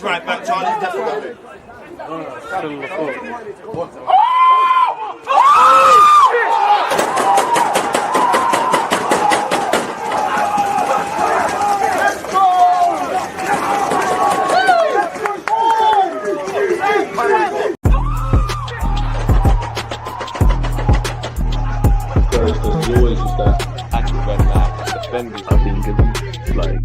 That's right back, Charlie. That's right. You always use that active red line defending. I think it's like.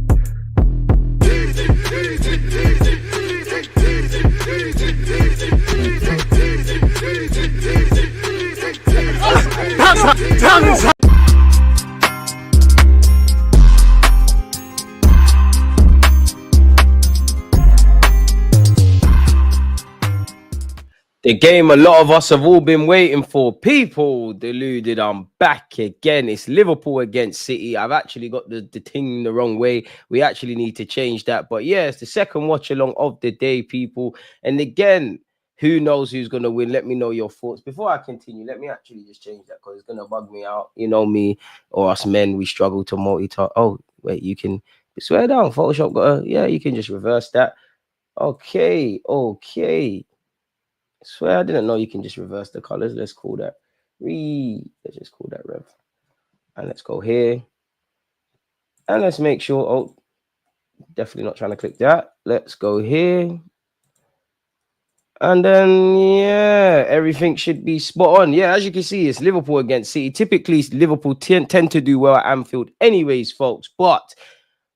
The game a lot of us have all been waiting for. People, deluded, I'm back again. It's Liverpool against City. I've actually got the thing the wrong way. We actually need to change that. But yeah, it's the second watch along of the day, people. And again, who knows who's going to win? Let me know your thoughts. Before I continue, let me actually just change that because it's going to bug me out. You know me or us men, we struggle to multitask. Oh, wait, you can swear down. Photoshop got a, yeah, you can just reverse that. Okay. Swear I didn't know you can just reverse the colors. Let's call that let's just call that rev. And let's go here. And let's make sure. Oh, definitely not trying to click that. Let's go here. And then, yeah, everything should be spot on. Yeah, as you can see, it's Liverpool against City. Typically, Liverpool tend to do well at Anfield anyways, folks. But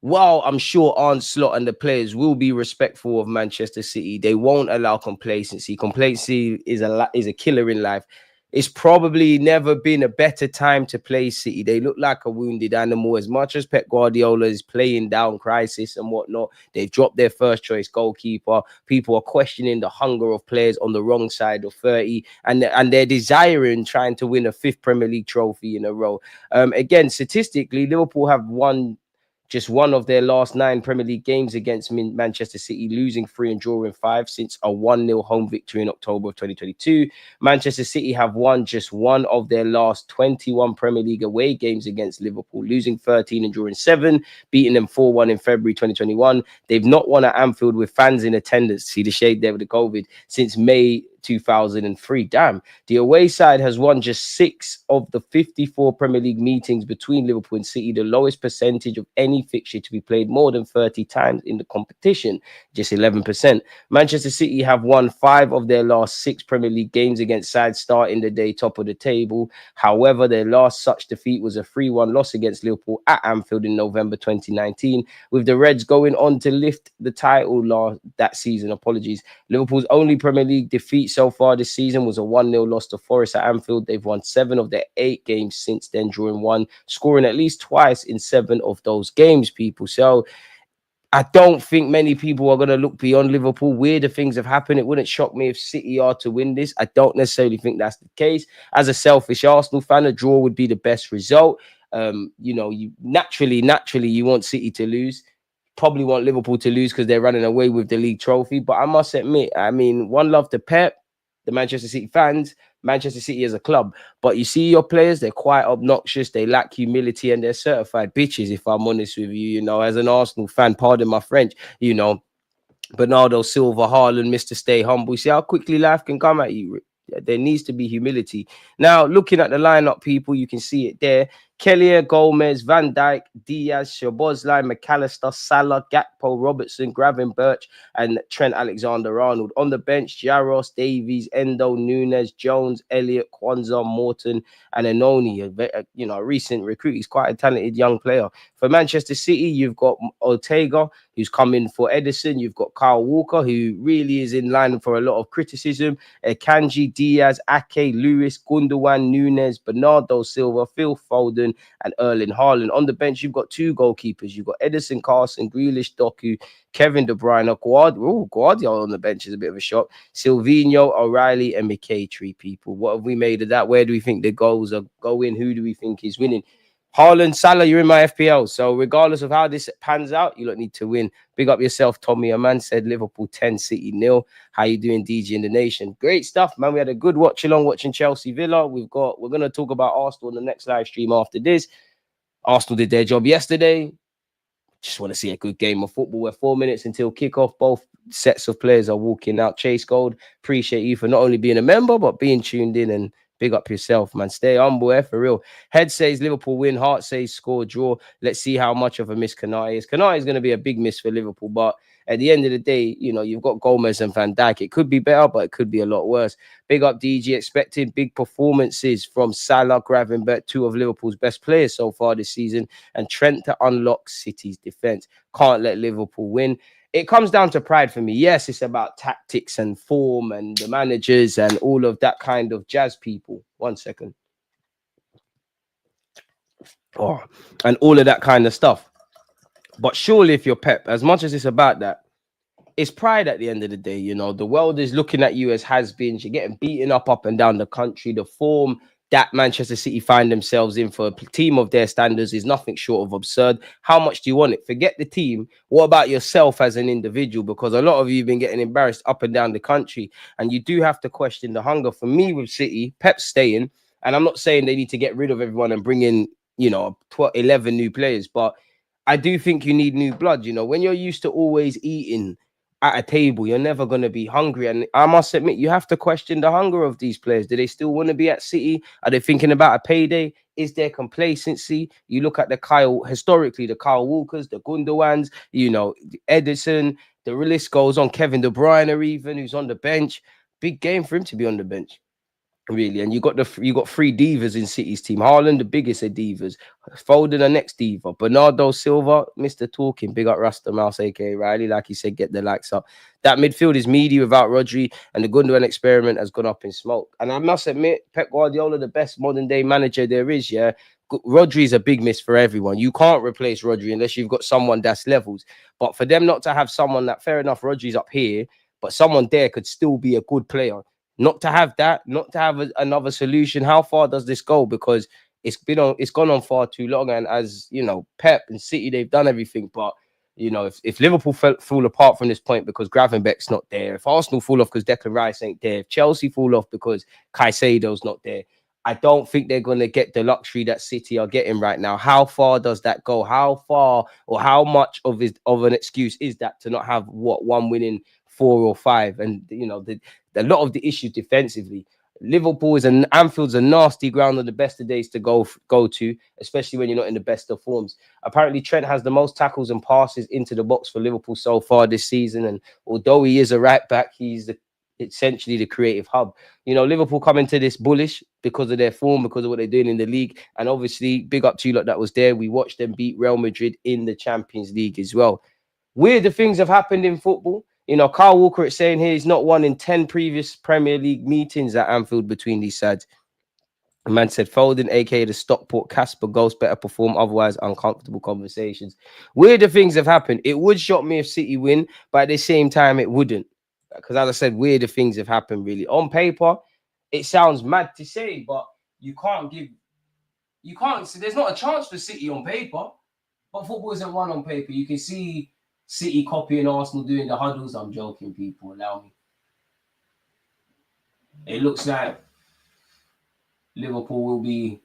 while I'm sure Arne Slot and the players will be respectful of Manchester City, they won't allow complacency. Complacency is a killer in life. It's probably never been a better time to play City. They look like a wounded animal. As much as Pep Guardiola is playing down crisis and whatnot, they've dropped their first choice goalkeeper. People are questioning the hunger of players on the wrong side of 30, and they're desiring trying to win a 5th Premier League trophy in a row. Again, statistically, Liverpool have won just one of their last 9 Premier League games against Manchester City, losing 3 and drawing 5 since a 1-0 home victory in October of 2022. Manchester City have won just one of their last 21 Premier League away games against Liverpool, losing 13 and drawing 7, beating them 4-1 in February 2021. They've not won at Anfield with fans in attendance, see the shade there with the COVID, since May 2003. Damn. The away side has won just 6 of the 54 Premier League meetings between Liverpool and City, the lowest percentage of any fixture to be played more than 30 times in the competition, just 11%. Manchester City have won 5 of their last 6 Premier League games against sides starting the day top of the table. However, their last such defeat was a 3-1 loss against Liverpool at Anfield in November 2019, with the Reds going on to lift the title that season. Apologies. Liverpool's only Premier League defeat so far this season was a 1-0 loss to Forest at Anfield. They've won 7 of their 8 games since then, drawing 1, scoring at least twice in 7 of those games, people. So I don't think many people are going to look beyond Liverpool. Weirder things have happened. It wouldn't shock me if City are to win this. I don't necessarily think that's the case. As a selfish Arsenal fan, a draw would be the best result. You know, you naturally you want City to lose. Probably want Liverpool to lose because they're running away with the league trophy. But I must admit, I mean, one love to Pep, the Manchester City fans, Manchester City as a club. But you see your players, they're quite obnoxious. They lack humility and they're certified bitches, if I'm honest with you. You know, as an Arsenal fan, pardon my French, you know, Bernardo Silva, Haaland, Mr. Stay Humble. See how quickly life can come at you. There needs to be humility. Now, looking at the lineup, people, you can see it there. Kelleher, Gomez, Van Dijk, Diaz, Szoboszlai, McAllister, Salah, Gakpo, Robertson, Gravenberch, and Trent Alexander-Arnold. On the bench, Jaros, Davies, Endo, Nunes, Jones, Elliott, Kwanzaa, Morton, and Anoni, a recent recruit. He's quite a talented young player. For Manchester City, you've got Ortega, who's coming for Edison. You've got Kyle Walker, who really is in line for a lot of criticism. Kanji, Diaz, Ake, Lewis, Gundogan, Nunes, Bernardo Silva, Phil Foden, and Erling Haaland. On the bench, you've got 2 goalkeepers. You've got Edison, Carson, Grealish, Doku, Kevin De Bruyne, Guardiola on the bench is a bit of a shock. Silvinho, O'Reilly, and McKaytree, people. What have we made of that? Where do we think the goals are going? Who do we think is winning? Haaland, Salah, you're in my FPL. So regardless of how this pans out, you don't need to win. Big up yourself, Tommy. A man said Liverpool 10, City 0. How you doing, DG in the nation? Great stuff, man. We had a good watch along watching Chelsea Villa. We're going to talk about Arsenal in the next live stream after this. Arsenal did their job yesterday. Just want to see a good game of football. We're 4 minutes until kickoff. Both sets of players are walking out. Chase Gold, appreciate you for not only being a member, but being tuned in, and big up yourself, man. Stay humble, for real. Head says Liverpool win. Heart says score, draw. Let's see how much of a miss Canate is. Canate is going to be a big miss for Liverpool, but at the end of the day, you know, you've got Gomez and Van Dijk. It could be better, but it could be a lot worse. Big up DG, expecting big performances from Salah, Gravenberch, two of Liverpool's best players so far this season, and Trent to unlock City's defense. Can't let Liverpool win. It comes down to pride for me. Yes, it's about tactics and form and the managers and all of that kind of jazz, people. 1 second. Oh, and all of that kind of stuff. But surely if you're Pep, as much as it's about that, it's pride at the end of the day. You know, the world is looking at you as has-beens. You're getting beaten up and down the country. The form that Manchester City find themselves in for a team of their standards is nothing short of absurd. How much do you want it? Forget the team. What about yourself as an individual? Because a lot of you have been getting embarrassed up and down the country, and you do have to question the hunger. For me, with City, Pep's staying, and I'm not saying they need to get rid of everyone and bring in, you know, 11 new players, but I do think you need new blood. You know, when you're used to always eating at a table, you're never going to be hungry. And I must admit, you have to question the hunger of these players. Do they still want to be at City? Are they thinking about a payday? Is there complacency? You look at historically, the Kyle Walkers, the Gundowans, you know, Edison, the list goes on. Kevin De Bruyne, even, who's on the bench. Big game for him to be on the bench, really. And you got three divas in City's team. Haaland, the biggest of divas. Foden, the next diva. Bernardo Silva, Mr. Talking. Big up Rasta Mouse, aka Riley. Like he said, get the likes up. That midfield is meaty without Rodri, and the Gundogan experiment has gone up in smoke. And I must admit, Pep Guardiola, the best modern day manager there is, yeah. Rodri is a big miss for everyone. You can't replace Rodri unless you've got someone that's levels. But for them not to have someone that, fair enough, Rodri's up here, but someone there could still be a good player. Not to have that, not to have another solution. How far does this go? Because it's gone on far too long. And as you know, Pep and City, they've done everything. But you know, if Liverpool fall apart from this point because Gravenberch's not there, if Arsenal fall off because Declan Rice ain't there, if Chelsea fall off because Caicedo's not there, I don't think they're going to get the luxury that City are getting right now. How far does that go? How far or how much of an excuse is that to not have one winning 4 or 5? And you know, a lot of the issues defensively. Liverpool Anfield's a nasty ground on the best of days to go to, especially when you're not in the best of forms. Apparently, Trent has the most tackles and passes into the box for Liverpool so far this season. And although he is a right back, he's essentially the creative hub. You know, Liverpool come into this bullish because of their form, because of what they're doing in the league. And obviously, big up to you lot that was there. We watched them beat Real Madrid in the Champions League as well. Weirder things have happened in football. You know, Kyle Walker is saying here he's not won in 10 previous Premier League meetings at Anfield between these sides. The man said Foden, aka the Stockport Casper, Ghost better perform, otherwise uncomfortable conversations. Weirder things have happened. It would shock me if City win, but at the same time, it wouldn't. Because as I said, weirder things have happened, really. On paper, it sounds mad to say, but you can't, so there's not a chance for City on paper. But football isn't one on paper. You can see City copying Arsenal doing the huddles. I'm joking, people. Allow me. It looks like Liverpool will be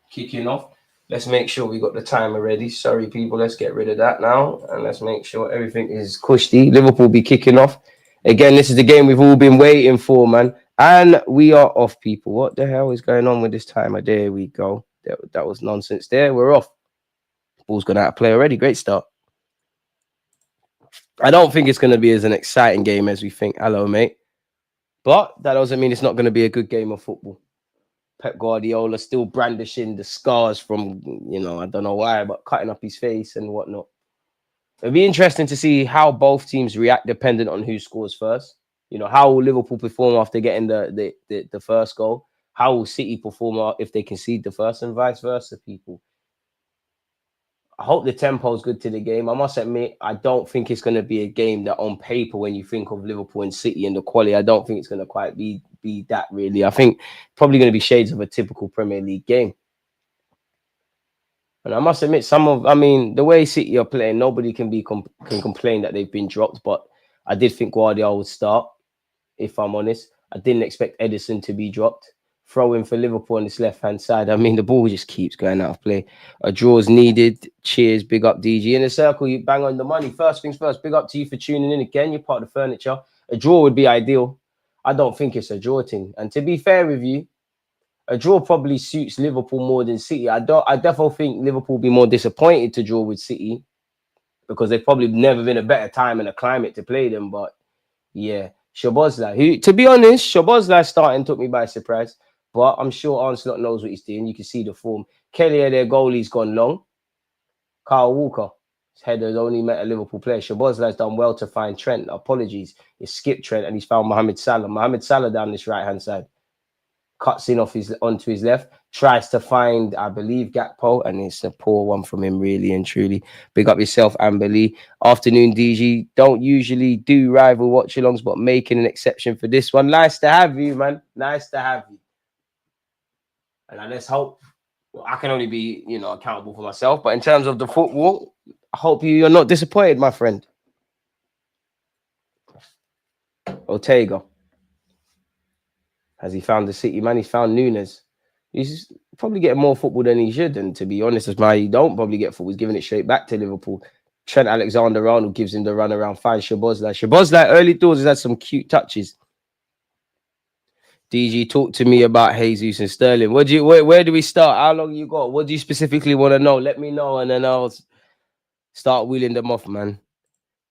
kicking off. Let's make sure we got the timer ready. Sorry, people. Let's get rid of that now. And let's make sure everything is cushy. Liverpool will be kicking off. Again, this is the game we've all been waiting for, man. And we are off, people. What the hell is going on with this timer? There we go. That was nonsense there. We're off. Ball's gone out of play already. Great start. I don't think it's going to be as an exciting game as we think. Hello, mate. But that doesn't mean it's not going to be a good game of football. Pep Guardiola still brandishing the scars from, you know, I don't know why, but cutting up his face and whatnot. It'll be interesting to see how both teams react dependent on who scores first. You know, how will Liverpool perform after getting the first goal? How will City perform if they concede the first, and vice versa, people? I hope the tempo is good to the game. I must admit, I don't think it's going to be a game that on paper, when you think of Liverpool and City and the quality, I don't think it's going to quite be that, really. I think probably going to be shades of a typical Premier League game. And I must admit, the way City are playing, nobody can complain that they've been dropped. But I did think Guardiola would start, if I'm honest. I didn't expect Edison to be dropped. Throwing for Liverpool on this left-hand side. I mean, the ball just keeps going out of play. A draw is needed. Cheers. Big up, DG. In the circle, you bang on the money. First things first, big up to you for tuning in again. You're part of the furniture. A draw would be ideal. I don't think it's a draw thing. And to be fair with you, a draw probably suits Liverpool more than City. I definitely think Liverpool will be more disappointed to draw with City because they've probably never been a better time and a climate to play them. But yeah, Szoboszlai, who, to be honest, Szoboszlai starting took me by surprise. But I'm sure Arnslot knows what he's doing. You can see the form. Kelly, their goalie's gone long. Kyle Walker, his header's only met a Liverpool player. Szoboszlai's done well to find Trent. Apologies. He skipped Trent and he's found Mohamed Salah. Mohamed Salah down this right-hand side. Cuts in onto his left. Tries to find, I believe, Gakpo. And it's a poor one from him, really and truly. Big up yourself, Amber Lee. Afternoon, DG. Don't usually do rival watch-alongs, but making an exception for this one. Nice to have you, man. Nice to have you. And let's hope, I can only be, accountable for myself. But in terms of the football, I hope you're not disappointed, my friend. Ortega. Has he found the City, man? He's found Núñez. He's probably getting more football than he should. And to be honest, as my he don't probably get football. He's giving it straight back to Liverpool. Trent Alexander-Arnold gives him the run around. Fine, Szoboszlai. Szoboszlai, early doors, has had some cute touches. DG, talk to me about Jesus and Sterling. Where do we start? How long you got? What do you specifically want to know? Let me know, and then I'll start wheeling them off, man.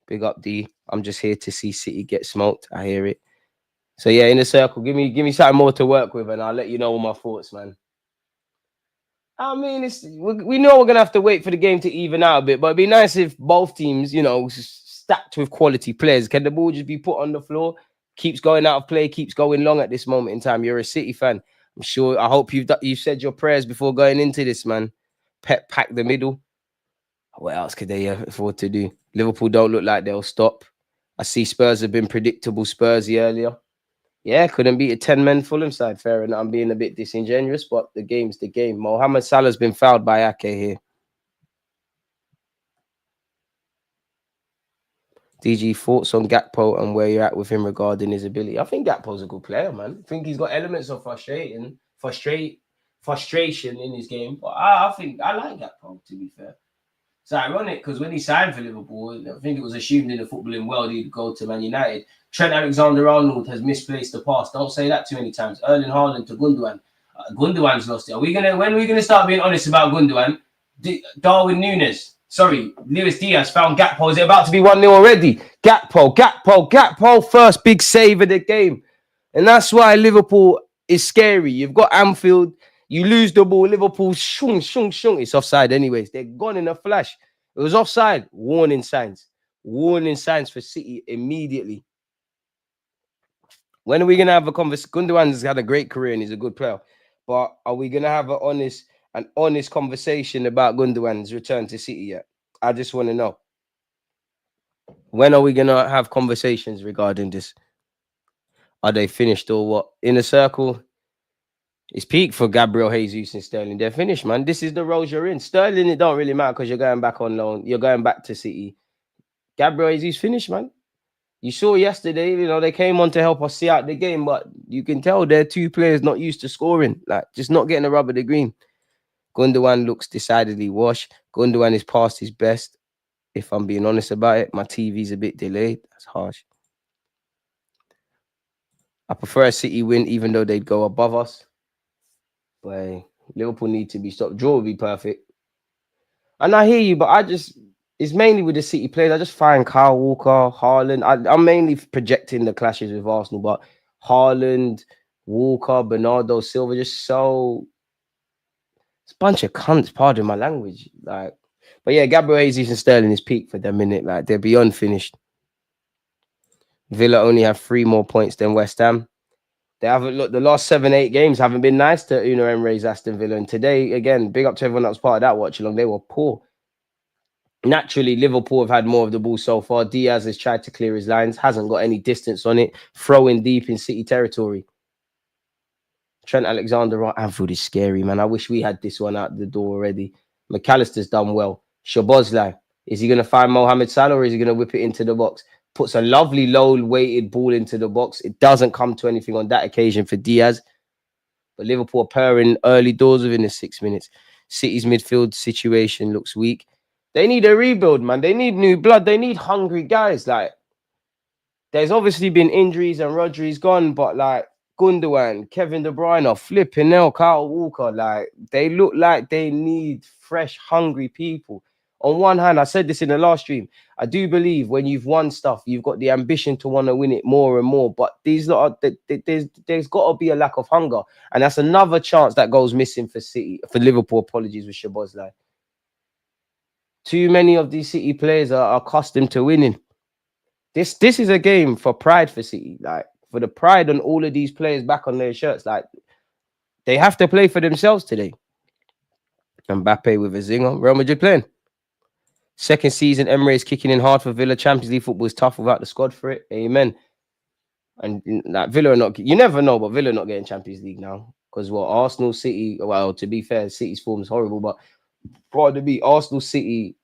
Big up, D. I'm just here to see City get smoked. I hear it. So yeah, in the circle, give me something more to work with, and I'll let you know all my thoughts, man. I mean, we know we're gonna have to wait for the game to even out a bit, but it'd be nice if both teams, stacked with quality players. Can the ball just be put on the floor? Keeps going out of play, keeps going long at this moment in time. You're a City fan. I'm sure. I hope you've said your prayers before going into this, man. Pep pack the middle. What else could they afford to do? Liverpool don't look like they'll stop. I see Spurs have been predictable Spursy earlier. Yeah, couldn't beat a 10-man Fulham side. Fair enough. I'm being a bit disingenuous, but the game's the game. Mohamed Salah's been fouled by Ake here. DG, thoughts on Gakpo and where you're at with him regarding his ability? I think Gakpo's a good player, man. I think he's got elements of frustration in his game. But I think I like Gakpo, to be fair. It's ironic because when he signed for Liverpool, I think it was assumed in the footballing world he'd go to Man United. Trent Alexander-Arnold has misplaced the pass. Don't say that too many times. Erling Haaland to Gundogan. Gundogan's lost it. When are we gonna start being honest about Gundogan? Darwin Núñez. Sorry, Luis Diaz found Gakpo. Is it about to be 1-0 already? Gakpo. First big save of the game. And that's why Liverpool is scary. You've got Anfield. You lose the ball. Liverpool, shung. It's offside anyways. They're gone in a flash. It was offside. Warning signs. Warning signs for City immediately. When are we going to have a conversation? Gundogan's had a great career and he's a good player. But are we going to have an honest conversation about Gundogan's return to City yet? I just want to know. When are we going to have conversations regarding this? Are they finished or what? In a circle, it's peak for Gabriel Jesus and Sterling. They're finished, man. This is the roles you're in. Sterling, it don't really matter because you're going back on loan. You're going back to City. Gabriel Jesus finished, man. You saw yesterday, they came on to help us see out the game, but you can tell they're two players not used to scoring, like just not getting the rub of the green. Gundogan looks decidedly washed. Gundogan is past his best, if I'm being honest about it. My TV's a bit delayed. That's harsh. I prefer a City win, even though they'd go above us. But Liverpool need to be stopped. Draw would be perfect. And I hear you, but it's mainly with the City players. I just find Kyle Walker, Haaland. I'm mainly projecting the clashes with Arsenal, but Haaland, Walker, Bernardo Silva, just so... It's a bunch of cunts, pardon my language. But yeah, Gabriel Jesus and Sterling is peak for them, innit? Like, they're beyond finished. Villa only have 3 more points than West Ham. They haven't looked. The last 7-8 games haven't been nice to Unai Emery's Aston Villa. And today, again, big up to everyone that was part of that watch along. They were poor. Naturally, Liverpool have had more of the ball so far. Diaz has tried to clear his lines, hasn't got any distance on it, throwing deep in City territory. Trent Alexander-Arnold, Anfield is scary, man. I wish we had this one out the door already. McAllister's done well. Szoboszlai, is he going to find Mohamed Salah or is he going to whip it into the box? Puts a lovely low-weighted ball into the box. It doesn't come to anything on that occasion for Diaz. But Liverpool are purring early doors within the 6 minutes. City's midfield situation looks weak. They need a rebuild, man. They need new blood. They need hungry guys. Like, there's obviously been injuries and Rodri's gone, but like Gundogan, Kevin De Bruyne, flipping hell, Kyle Walker, like they look like they need fresh, hungry people. On one hand, I said this in the last stream, I do believe when you've won stuff, you've got the ambition to want to win it more and more. But these lot are, there's got to be a lack of hunger, and that's another chance that goes missing for City, for Liverpool. Apologies with Szoboszlai. Too many of these City players are accustomed to winning. This is a game for pride for City, like for the pride on all of these players back on their shirts. Like they have to play for themselves today. Mbappe with a zinger. Real Madrid playing. Second season, Emirates kicking in hard for Villa. Champions League football is tough without the squad for it. Amen. And like Villa are not, you never know, but Villa are not getting Champions League now. Because Arsenal, City, well, to be fair, City's form is horrible, but probably be Arsenal, City,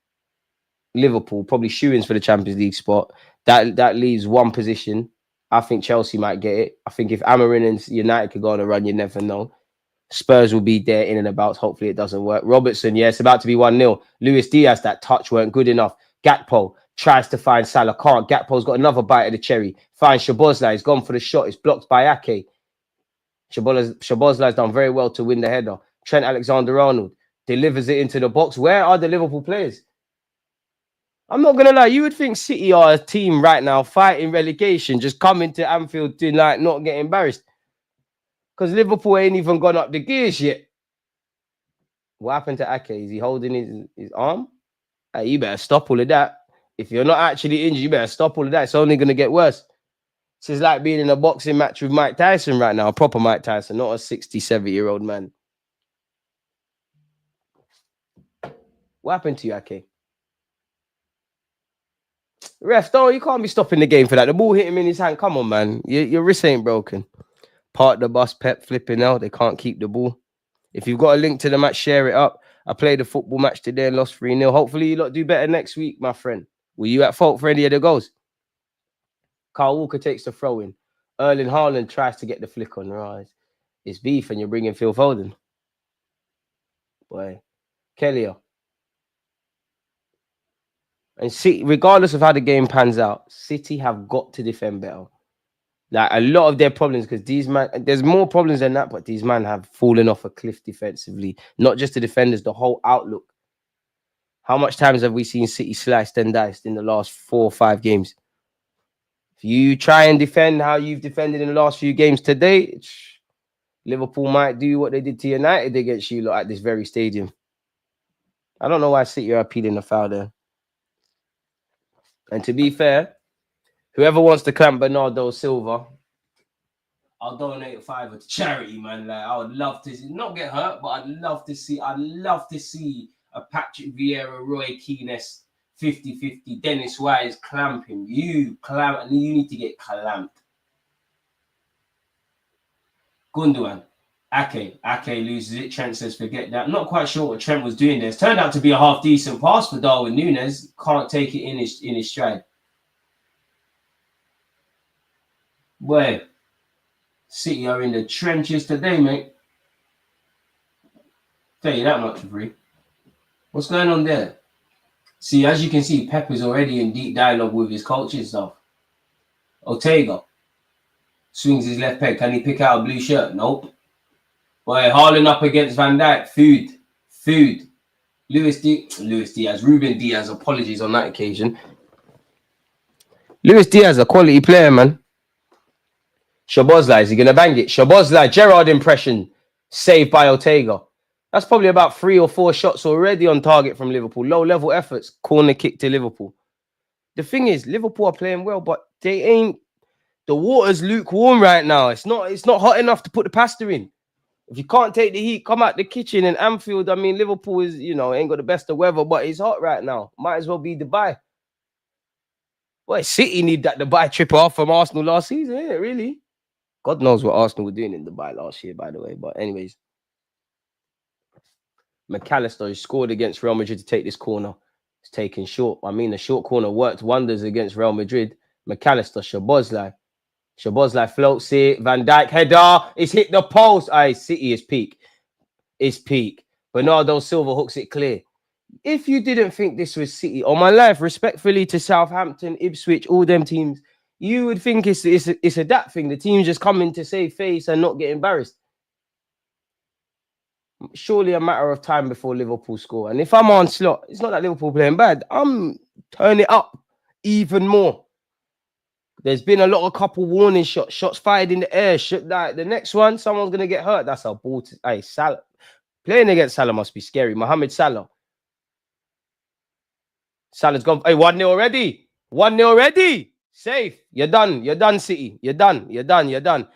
Liverpool, probably shoo-ins for the Champions League spot. That leaves one position. I think Chelsea might get it. I think if Amorim and United could go on a run, you never know. Spurs will be there in and about. Hopefully it doesn't work. Robertson, yeah, it's about to be 1-0. Luis Diaz, that touch weren't good enough. Gakpo tries to find Salah. Can't. Gakpo's got another bite of the cherry. Finds Szoboszlai. He's gone for the shot. It's blocked by Ake. Szoboszlai's done very well to win the header. Trent Alexander-Arnold delivers it into the box. Where are the Liverpool players? I'm not going to lie. You would think City are a team right now fighting relegation, just coming to Anfield to like not get embarrassed. Because Liverpool ain't even gone up the gears yet. What happened to Ake? Is he holding his arm? Hey, you better stop all of that. If you're not actually injured, you better stop all of that. It's only going to get worse. This is like being in a boxing match with Mike Tyson right now. A proper Mike Tyson, not a 67-year-old man. What happened to you, Ake? Ref, you can't be stopping the game for that. The ball hit him in his hand. Come on, man. Your wrist ain't broken. Park the bus, Pep flipping out. They can't keep the ball. If you've got a link to the match, share it up. I played a football match today and lost 3-0. Hopefully you lot do better next week, my friend. Were you at fault for any of the goals? Kyle Walker takes the throw in. Erling Haaland tries to get the flick on. Right. It's beef and you're bringing Phil Foden. Boy. Kelly. And City, regardless of how the game pans out, City have got to defend better. Like a lot of their problems, because these man, there's more problems than that, but these men have fallen off a cliff defensively. Not just the defenders, the whole outlook. How much times have we seen City sliced and diced in the last 4 or 5 games? If you try and defend how you've defended in the last few games today, Liverpool might do what they did to United against you lot at this very stadium. I don't know why City are appealing the foul there. And to be fair, whoever wants to clamp Bernardo Silva, I'll donate a $5 to charity, man. Like I would love to see, not get hurt, but I'd love to see a Patrick Vieira, Roy Keane 50-50, Dennis Wise clamp him. You need to get clamped. Gundogan, Ake loses it. Trent says, forget that. I'm not quite sure what Trent was doing there. It's turned out to be a half decent pass for Darwin Núñez. Can't take it in his stride. Boy, City are in the trenches today, mate. Tell you that much for free. What's going on there? See, as you can see, Pep is already in deep dialogue with his coaching staff. Ortega swings his left peg. Can he pick out a blue shirt? Nope. Boy, Haaland up against Van Dijk. Food. Luis Diaz. Ruben Diaz. Apologies on that occasion. Luis Diaz, a quality player, man. Szoboszlai, is he going to bang it? Szoboszlai, Gerrard impression. Saved by Ortega. That's probably about 3 or 4 shots already on target from Liverpool. Low-level efforts. Corner kick to Liverpool. The thing is, Liverpool are playing well, but they ain't... The water's lukewarm right now. It's not hot enough to put the pasta in. If you can't take the heat, come out the kitchen in Anfield. I mean, Liverpool is, ain't got the best of weather, but it's hot right now. Might as well be Dubai. Boy, City need that Dubai trip off from Arsenal last season, ain't it, really? God knows what Arsenal were doing in Dubai last year, by the way. But anyways. McAllister scored against Real Madrid to take this corner. It's taken short. I mean, the short corner worked wonders against Real Madrid. McAllister, Szoboszlai. Shabozlai floats it. Van Dijk header. It's hit the post. Aye, City is peak. It's peak. Bernardo Silva hooks it clear. If you didn't think this was City, on my life, respectfully to Southampton, Ipswich, all them teams, you would think it's a that thing. The team's just coming to save face and not get embarrassed. Surely a matter of time before Liverpool score. And if I'm on slot, it's not that Liverpool playing bad. I'm turning it up even more. There's been a lot of couple warning shots fired in the air. Like the next one, someone's gonna get hurt. That's a ball. Hey, Salah playing against Salah must be scary. Mohamed Salah. Salah's gone. Hey, 1-0 already. 1-0 already. Safe. You're done. You're done, City. You're done. You're done. You're done.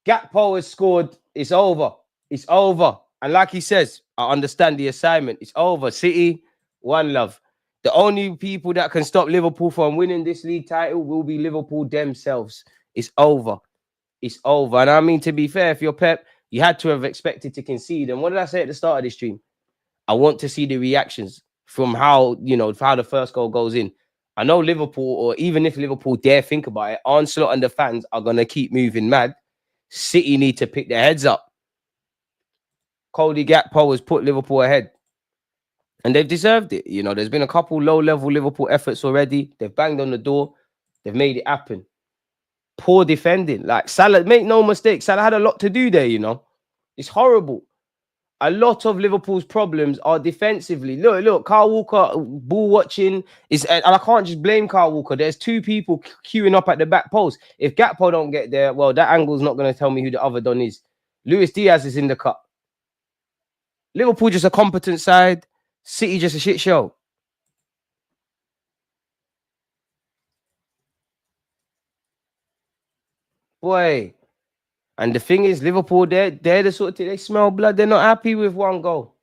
Gakpo has scored. It's over. It's over. And like he says, I understand the assignment. It's over. City, one love. The only people that can stop Liverpool from winning this league title will be Liverpool themselves. It's over. It's over. And I mean, to be fair, if you're Pep, you had to have expected to concede. And what did I say at the start of this stream? I want to see the reactions from how, how the first goal goes in. I know Liverpool, or even if Liverpool dare think about it, Onslaught and the fans are going to keep moving mad. City need to pick their heads up. Cody Gakpo has put Liverpool ahead. And they've deserved it. There's been a couple low-level Liverpool efforts already. They've banged on the door. They've made it happen. Poor defending. Like Salah, make no mistake, Salah had a lot to do there, It's horrible. A lot of Liverpool's problems are defensively. Look, Kyle Walker, ball watching. And I can't just blame Kyle Walker. There's two people queuing up at the back post. If Gakpo don't get there, well, that angle's not going to tell me who the other Don is. Luis Diaz is in the cut. Liverpool just a competent side. City just a shit show. Boy. And the thing is, Liverpool, they're the sort of thing, they smell blood. They're not happy with one goal.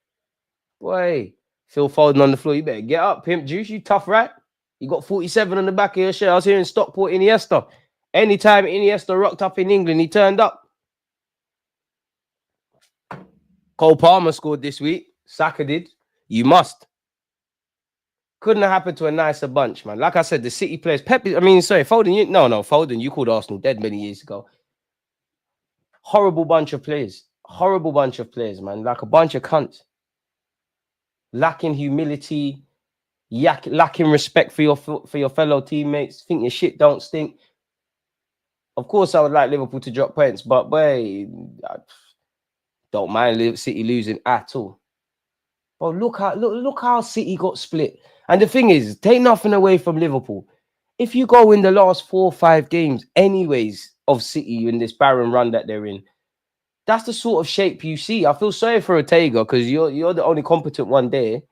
Boy. Phil Foden on the floor. You better get up, Pimp Juice. You tough, right? You got 47 on the back of your shirt. I was hearing Stockport Iniesta. Anytime Iniesta rocked up in England, he turned up. Cole Palmer scored this week. Saka did. You must. Couldn't have happened to a nicer bunch, man. Like I said, the City players. Foden. Foden. You called Arsenal dead many years ago. Horrible bunch of players. Horrible bunch of players, man. Like a bunch of cunts. Lacking humility. Lacking respect for your fellow teammates. Think your shit don't stink. Of course, I would like Liverpool to drop points, but boy, I don't mind City losing at all. But look how City got split. And the thing is, take nothing away from Liverpool. If you go in the last 4 or 5 games, anyways, of City in this barren run that they're in, that's the sort of shape you see. I feel sorry for Ortega because you're the only competent one there.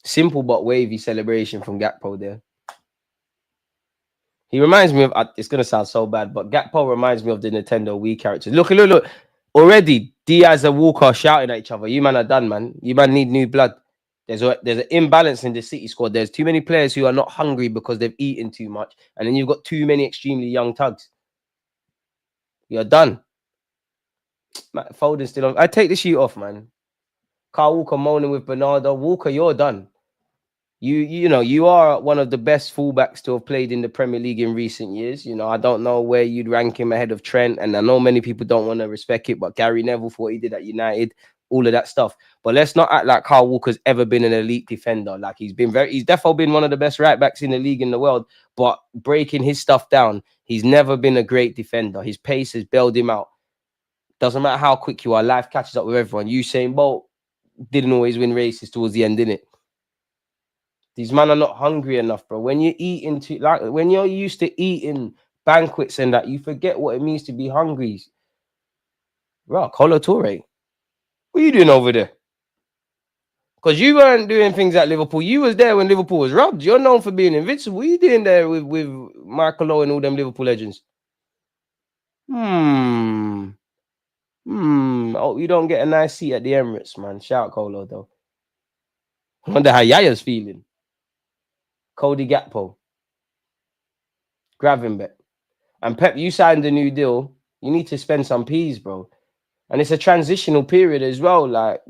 Simple but wavy celebration from Gakpo there. He reminds me of, it's going to sound so bad, but Gakpo reminds me of the Nintendo Wii characters. Look. Already, Diaz and Walker shouting at each other. You man are done, man. You man need new blood. There's an imbalance in the City squad. There's too many players who are not hungry because they've eaten too much. And then you've got too many extremely young tugs. You're done. Foden's still on. I take the shoot off, man. Kyle Walker moaning with Bernardo. Walker, you're done. You are one of the best fullbacks to have played in the Premier League in recent years. I don't know where you'd rank him ahead of Trent, and I know many people don't want to respect it, but Gary Neville for what he did at United, all of that stuff. But let's not act like Kyle Walker's ever been an elite defender. Like he's definitely been one of the best right backs in the league in the world, but breaking his stuff down, he's never been a great defender. His pace has bailed him out. Doesn't matter how quick you are, life catches up with everyone. Usain Bolt didn't always win races towards the end, didn't it? These men are not hungry enough, bro. When you're when you're used to eating banquets and that, you forget what it means to be hungry. Bro, Colo Toure, what are you doing over there? Because you weren't doing things at Liverpool. You was there when Liverpool was robbed. You're known for being invincible. What are you doing there with Michael Owen and all them Liverpool legends? Oh, you don't get a nice seat at the Emirates, man. Shout out Colo, though. I wonder how Yaya's feeling. Cody Gakpo. Gravenbeck. And Pep, you signed a new deal. You need to spend some peas, bro. And it's a transitional period as well. Like,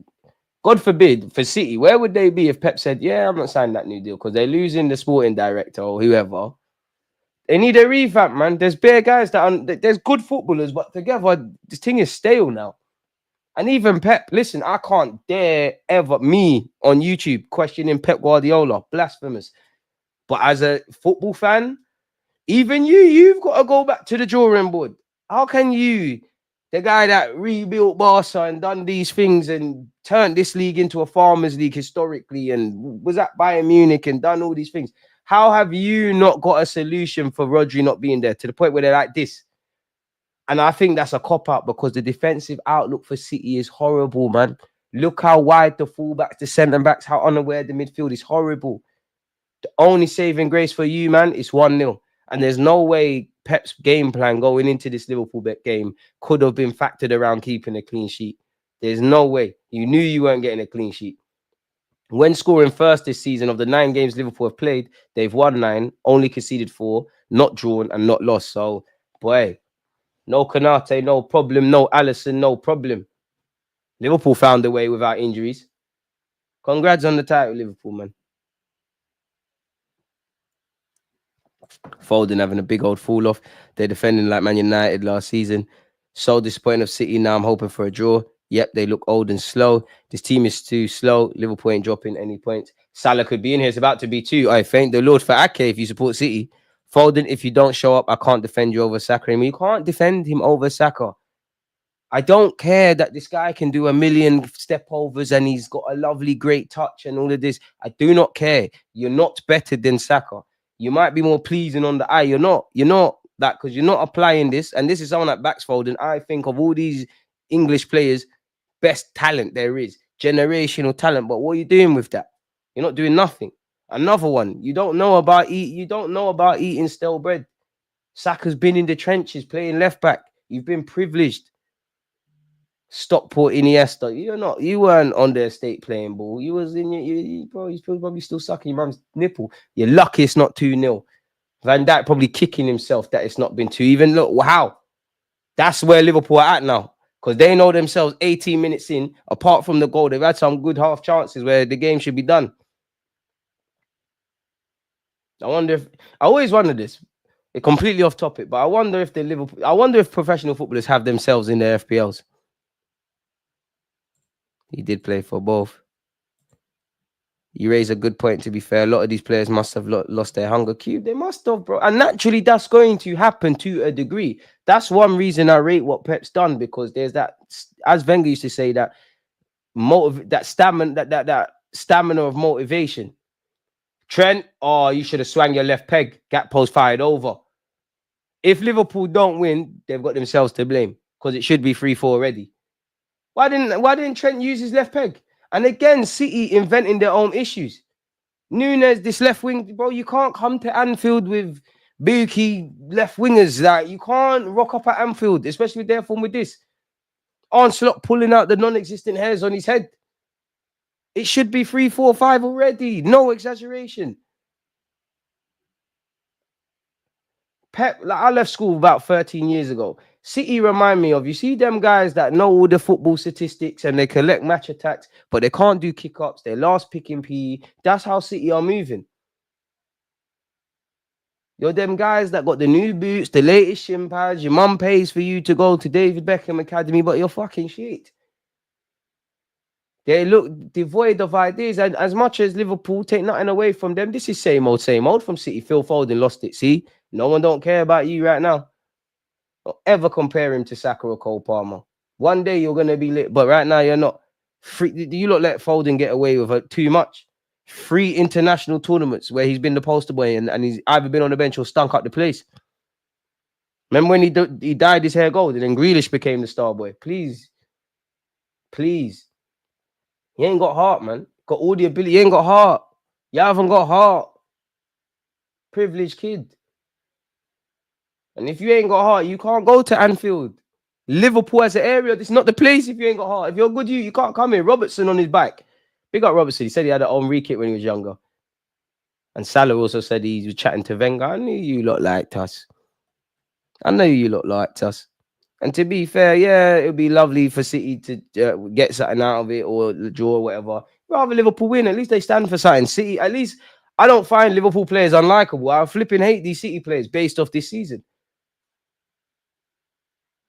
God forbid, for City, where would they be if Pep said, yeah, I'm not signing that new deal because they're losing the sporting director or whoever. They need a revamp, man. There's bare guys there's good footballers, but together this thing is stale now. And even Pep, listen, I can't dare ever me on YouTube questioning Pep Guardiola, blasphemous. But as a football fan, even you've got to go back to the drawing board. How can you, the guy that rebuilt Barca and done these things and turned this league into a farmers league historically and was at Bayern Munich and done all these things, how have you not got a solution for Rodri not being there to the point where they're like this? And I think that's a cop-out because the defensive outlook for City is horrible, man. Look how wide the fullbacks, the centre-backs, how unaware the midfield is horrible. The only saving grace for you, man, is 1-0. And there's no way Pep's game plan going into this Liverpool bet game could have been factored around keeping a clean sheet. There's no way. You knew you weren't getting a clean sheet. When scoring first this season of the 9 games Liverpool have played, they've won 9, only conceded 4, not drawn and not lost. So, boy, no Konate, no problem. No Alisson, no problem. Liverpool found a way without injuries. Congrats on the title, Liverpool, man. Foden having a big old fall off. They're defending like Man United last season. So disappointing of City. Now I'm hoping for a draw. Yep, they look old and slow. This team is too slow. Liverpool ain't dropping any points. Salah could be in here. It's about to be 2. I thank the Lord for Ake if you support City. Foden, if you don't show up, I can't defend you over Saka. I mean, you can't defend him over Saka. I don't care that this guy can do a million step overs and he's got a lovely, great touch and all of this. I do not care. You're not better than Saka. You might be more pleasing on the eye. You're not that because you're not applying this. And this is someone that backs Foden. I think of all these English players, best talent there is, generational talent. But what are you doing with that? You're not doing nothing. Another one. You don't know about eating stale bread. Saka's been in the trenches playing left back. You've been privileged. Stockport, Iniesta. You weren't on the estate playing ball. You was in you're probably still sucking your mum's nipple. You're lucky it's not 2-0. Van Dijk probably kicking himself that it's not been 2. Even look, wow. That's where Liverpool are at now. Because they know themselves 18 minutes in, apart from the goal, they've had some good half chances where the game should be done. I always wonder this. It's completely off topic, but I wonder if professional footballers have themselves in their FPLs. He did play for both. You raise a good point, to be fair. A lot of these players must have lost their hunger cube. They must have, bro. And naturally, that's going to happen to a degree. That's one reason I rate what Pep's done, because there's that, as Wenger used to say, that stamina of motivation. Trent, you should have swung your left peg. Gap post fired over. If Liverpool don't win, they've got themselves to blame because it should be 3-4 already. Why didn't Trent use his left peg? And again, City inventing their own issues. Núñez, this left wing, bro, you can't come to Anfield with bookie left wingers. Like, you can't rock up at Anfield, especially with their form with this. Onslaught pulling out the non-existent hairs on his head. It should be 3-4-5 already. No exaggeration. Pep, like, I left school about 13 years ago. City remind me of, you see them guys that know all the football statistics and they collect match attacks, but they can't do kick-ups. They're last pick in PE. That's how City are moving. You're them guys that got the new boots, the latest shin pads. Your mum pays for you to go to David Beckham Academy, but you're fucking shit. They look devoid of ideas. And as much as Liverpool take nothing away from them, this is same old from City. Phil Foden lost it. See, no one don't care about you right now. Don't ever compare him to Saka or Cole Palmer. One day you're going to be lit, but right now you're not. You look let Foden get away with too much. 3 international tournaments where he's been the poster boy and he's either been on the bench or stunk up the place. Remember when he dyed his hair gold and then Grealish became the star boy? Please. He ain't got heart, man. Got all the ability. He ain't got heart. You haven't got heart. Privileged kid. And if you ain't got heart, you can't go to Anfield. Liverpool as an area, this is not the place if you ain't got heart. If you're good, you can't come here. Robertson on his bike. Big up Robertson. He said he had an Henri kit when he was younger. And Salah also said he was chatting to Wenger. I knew you lot liked us. And to be fair, yeah, it would be lovely for City to get something out of it or the draw or whatever. Rather Liverpool win. At least they stand for something. City, at least I don't find Liverpool players unlikable. I flipping hate these City players based off this season.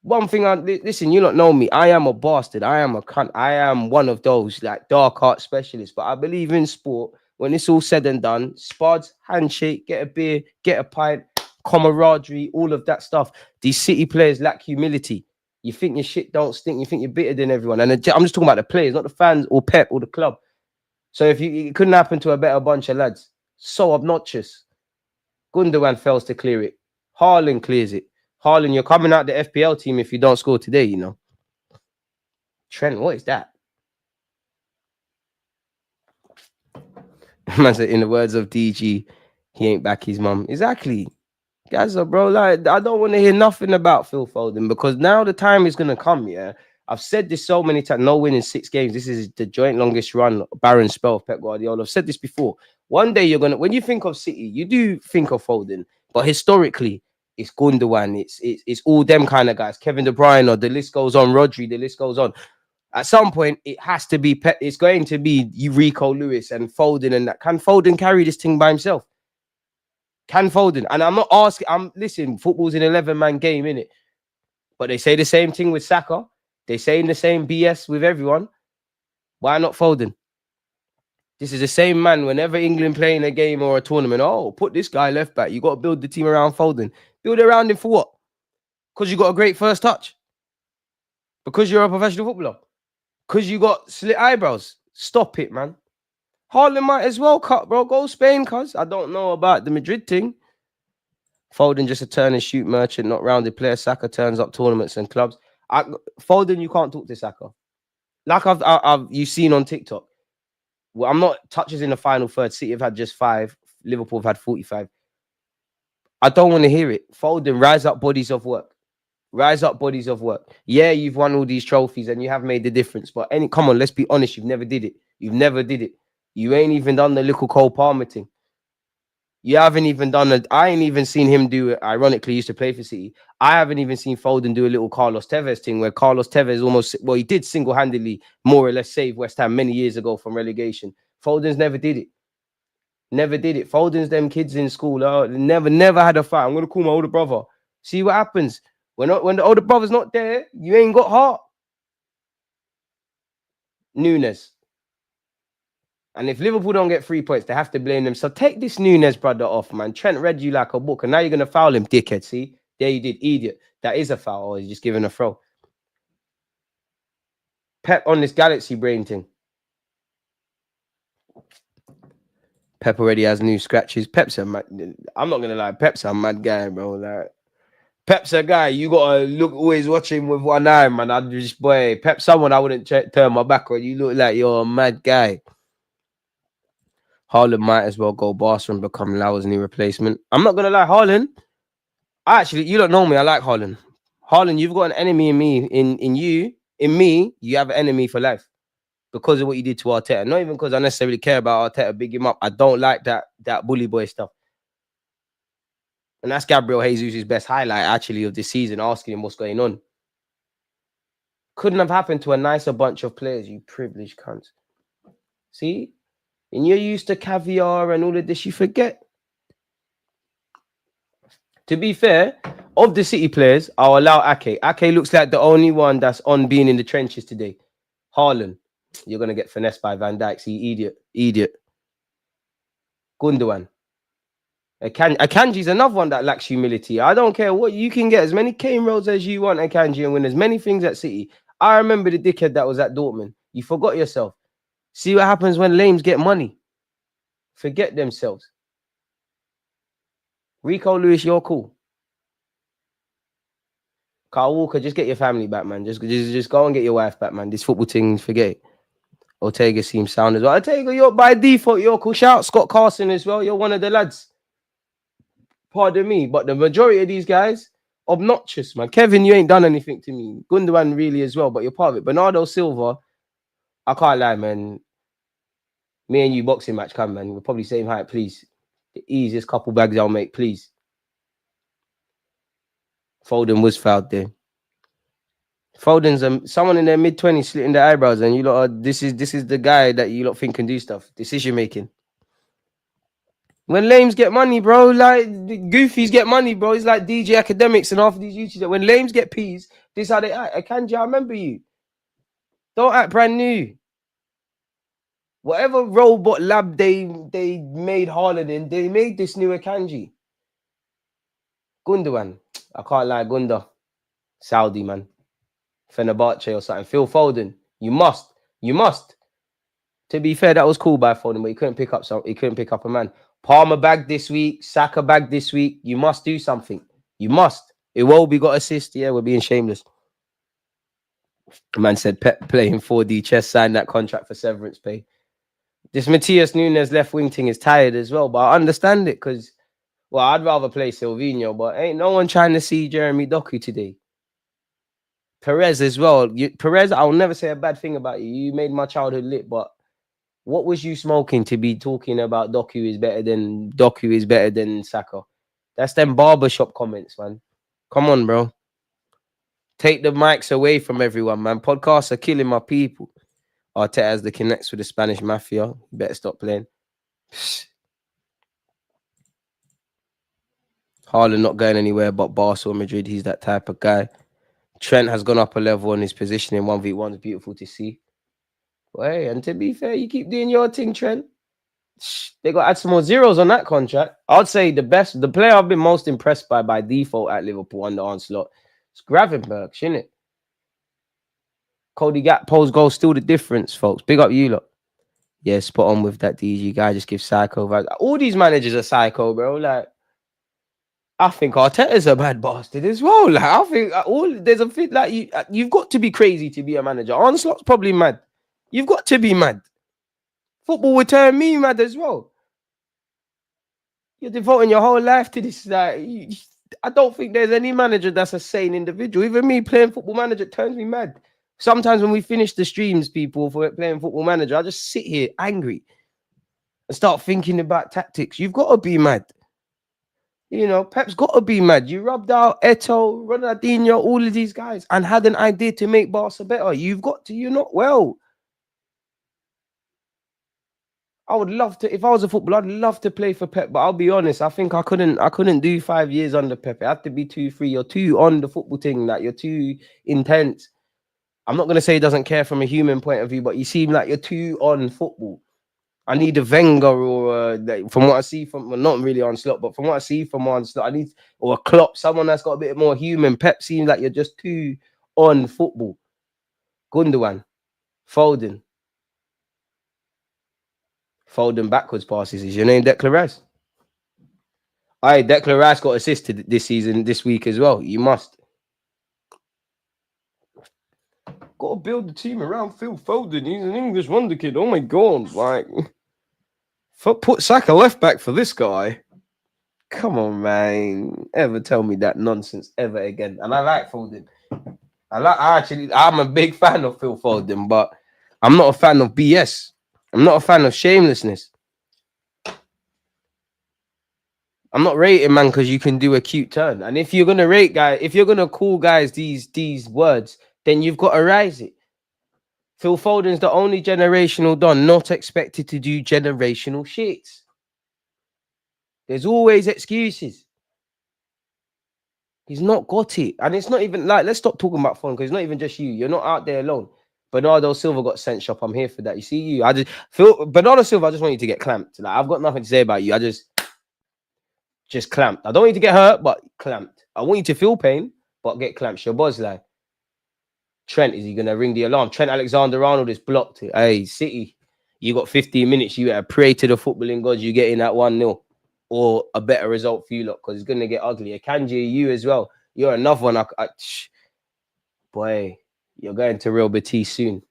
One thing, listen, you don't know me. I am a bastard. I am a cunt. I am one of those like dark art specialists. But I believe in sport. When it's all said and done, spuds, handshake, get a beer, get a pint, camaraderie, all of that stuff. These City players lack humility. You think your shit don't stink. You think you're better than everyone. And I'm just talking about the players, not the fans or Pep or the club. So if it couldn't happen to a better bunch of lads. So obnoxious. Gundogan fails to clear it. Haaland clears it. Haaland, you're coming out the FPL team if you don't score today, you know. Trent, what is that? Man said, in the words of DG, he ain't back his mum. Exactly. Gaza, bro, like, I don't want to hear nothing about Phil Foden because now the time is going to come, yeah. I've said this so many times, no win in 6 games. This is the joint longest run, barren spell of Pep Guardiola. I've said this before. One day you're going to, when you think of City, you do think of Foden, but historically, it's Gundogan, it's all them kind of guys. Kevin De Bruyne, or the list goes on. Rodri, the list goes on. At some point, it has to be Pep. It's going to be Rico Lewis and Foden and that. Can Foden carry this thing by himself? Can Foden? And I'm not asking. Listen. Football's an 11-man game, innit? But they say the same thing with Saka. They saying the same BS with everyone. Why not Foden? This is the same man. Whenever England playing a game or a tournament, oh, put this guy left back. You got to build the team around Foden. Build it around him for what? Because you got a great first touch. Because you're a professional footballer. Because you got slit eyebrows. Stop it, man. Haaland might as well cut, bro. Go Spain, cuz. I don't know about the Madrid thing. Foden just a turn and shoot merchant, not rounded player. Saka turns up tournaments and clubs. Foden, you can't talk to Saka. Like you've seen on TikTok. Well, I'm not touches in the final third. City have had just 5. Liverpool have had 45. I don't want to hear it. Foden, rise up bodies of work. Rise up bodies of work. Yeah, you've won all these trophies and you have made the difference. But come on, let's be honest. You've never did it. You've never did it. You ain't even done the little Cole Palmer thing. You haven't even done it. I ain't even seen him do it. Ironically, he used to play for City. I haven't even seen Foden do a little Carlos Tevez thing where Carlos Tevez almost, well, he did single-handedly more or less save West Ham many years ago from relegation. Foden's never did it. Never did it. Foden's them kids in school. Never had a fight. I'm going to call my older brother. See what happens. When the older brother's not there, you ain't got heart. Nunes. And if Liverpool don't get 3 points, they have to blame them. So take this Nunes brother off, man. Trent read you like a book, and now you're going to foul him, dickhead. See? There you did, idiot. That is a foul, or he's just giving a throw. Pep on this Galaxy brain thing. Pep already has new scratches. Pep's a mad... I'm not going to lie. Pep's a mad guy, bro. Like, Pep's a guy. You got to look, always watch him with one eye, man. I just, boy, Pep's someone I wouldn't turn my back on. You look like you're a mad guy. Haaland might as well go Barca and become Lau's new replacement. I'm not gonna lie, Haaland. Actually, you don't know me. I like Haaland. Haaland, you've got an enemy in me. In me, you have an enemy for life because of what you did to Arteta. Not even because I necessarily care about Arteta. Big him up. I don't like that bully boy stuff. And that's Gabriel Jesus' best highlight actually of this season. Asking him what's going on. Couldn't have happened to a nicer bunch of players. You privileged cunts. See. And you're used to caviar and all of this, you forget. To be fair, of the City players, I'll allow Ake. Ake looks like the only one that's on being in the trenches today. Haaland, you're going to get finessed by Van Dijk. See, idiot. Gundogan. Akanji's another one that lacks humility. I don't care what, you can get as many cane roads as you want, Akanji, and win as many things at City. I remember the dickhead that was at Dortmund. You forgot yourself. See what happens when lames get money. Forget themselves. Rico Lewis, you're cool. Carl Walker, just get your family back, man. Just go and get your wife back, man. This football thing, forget it. Ortega seems sound as well. Ortega, you're by default, you're cool. Shout out Scott Carson as well. You're one of the lads. Pardon me, but the majority of these guys, obnoxious, man. Kevin, you ain't done anything to me. Gundogan really as well, but you're part of it. Bernardo Silva, I can't lie, man. Me and you boxing match, come, man. We're probably same height, please. The easiest couple bags I'll make, please. Foden was fouled there. Foden's someone in their mid-20s slitting their eyebrows, and you lot are, this is the guy that you lot think can do stuff. Decision making. When lames get money, bro, like the goofies get money, bro. It's like DJ Academics and half of these YouTubers. When lames get peas, this is how they act. Akanji, I remember you. Don't act brand new. Whatever robot lab they made Haaland in, they made this new Akanji. Gundogan. I can't lie, Gunda. Saudi, man. Fenerbahce or something. Phil Foden. You must. To be fair, that was cool by Foden, but he couldn't pick up a man. Palmer bagged this week, Saka bagged this week. You must do something. You must. Iwobi got assist. Yeah, we're being shameless. The man said Pep playing 4D chess, signed that contract for severance pay. This Matthias Nunes left wing thing is tired as well, but I understand it because, well, I'd rather play Silvinho, but ain't no one trying to see Jeremy Doku today. Perez as well. Perez, I'll never say a bad thing about you. You made my childhood lit, but what was you smoking to be talking about Doku is better than Saka? That's them barbershop comments, man. Come on, bro. Take the mics away from everyone, man. Podcasts are killing my people. Arteta has the connects with the Spanish mafia. You better stop playing. Haaland not going anywhere but Barca or Madrid. He's that type of guy. Trent has gone up a level on his position in 1v1. It's beautiful to see. But hey, and to be fair, you keep doing your thing, Trent. They got to add some more zeros on that contract. I'd say the player I've been most impressed by default at Liverpool under Onslaught is Gravenberch, shouldn't it? Cody Gakpo's goal still the difference, folks. Big up you lot. Yeah, spot on with that DG guy. Just give psycho vibes. All these managers are psycho, bro. Like, I think Arteta's a bad bastard as well. Like, I think there's a fit like you've got to be crazy to be a manager. Onslaught's probably mad. You've got to be mad. Football would turn me mad as well. You're devoting your whole life to this. Like, I don't think there's any manager that's a sane individual. Even me playing Football Manager turns me mad. Sometimes when we finish the streams, people, for playing Football Manager, I just sit here angry and start thinking about tactics. You've got to be mad. You know, Pep's got to be mad. You rubbed out Eto'o, Ronaldinho, all of these guys, and had an idea to make Barca better. You've got to. You're not well. I would love to, if I was a footballer, I'd love to play for Pep, but I'll be honest, I think I couldn't do 5 years under Pep. It had to be 2-3. You're too on the football thing, like you're too intense. I'm not gonna say he doesn't care from a human point of view, but you seem like you're too on football. I need a Wenger or from what I see from, well, not really on slot, but from what I see from on slot, I need or a Klopp, someone that's got a bit more human. Pep seems like you're just too on football. Gundogan, Foden backwards passes. Is your name Declan Rice? Aye, Declan Rice got assisted this week as well. You must. Got to build the team around Phil Foden. He's an English wonder kid. Oh my God. Like, put Saka left back for this guy. Come on, man. Ever tell me that nonsense ever again. And I like Foden. I'm a big fan of Phil Foden, but I'm not a fan of BS. I'm not a fan of shamelessness. I'm not rating, man, because you can do a cute turn. And if you're gonna rate guys, if you're gonna call guys these words, then you've got to rise it. Phil Foden's the only generational don not expected to do generational shits. There's always excuses. He's not got it. And it's not even like, let's stop talking about Foden because it's not even just you. You're not out there alone. Bernardo Silva got sent shop. I'm here for that. You see you. Bernardo Silva, I just want you to get clamped. Like, I've got nothing to say about you. I just clamped. I don't want you to get hurt, but clamped. I want you to feel pain, but get clamped. Your boss like, Trent, is he going to ring the alarm? Trent Alexander-Arnold is blocked. Hey, City, you got 15 minutes. You better pray to the footballing gods you get in that 1-0 or a better result for you lot because it's going to get ugly. Akanji, you as well. You're another one. Boy, you're going to Real Betis soon.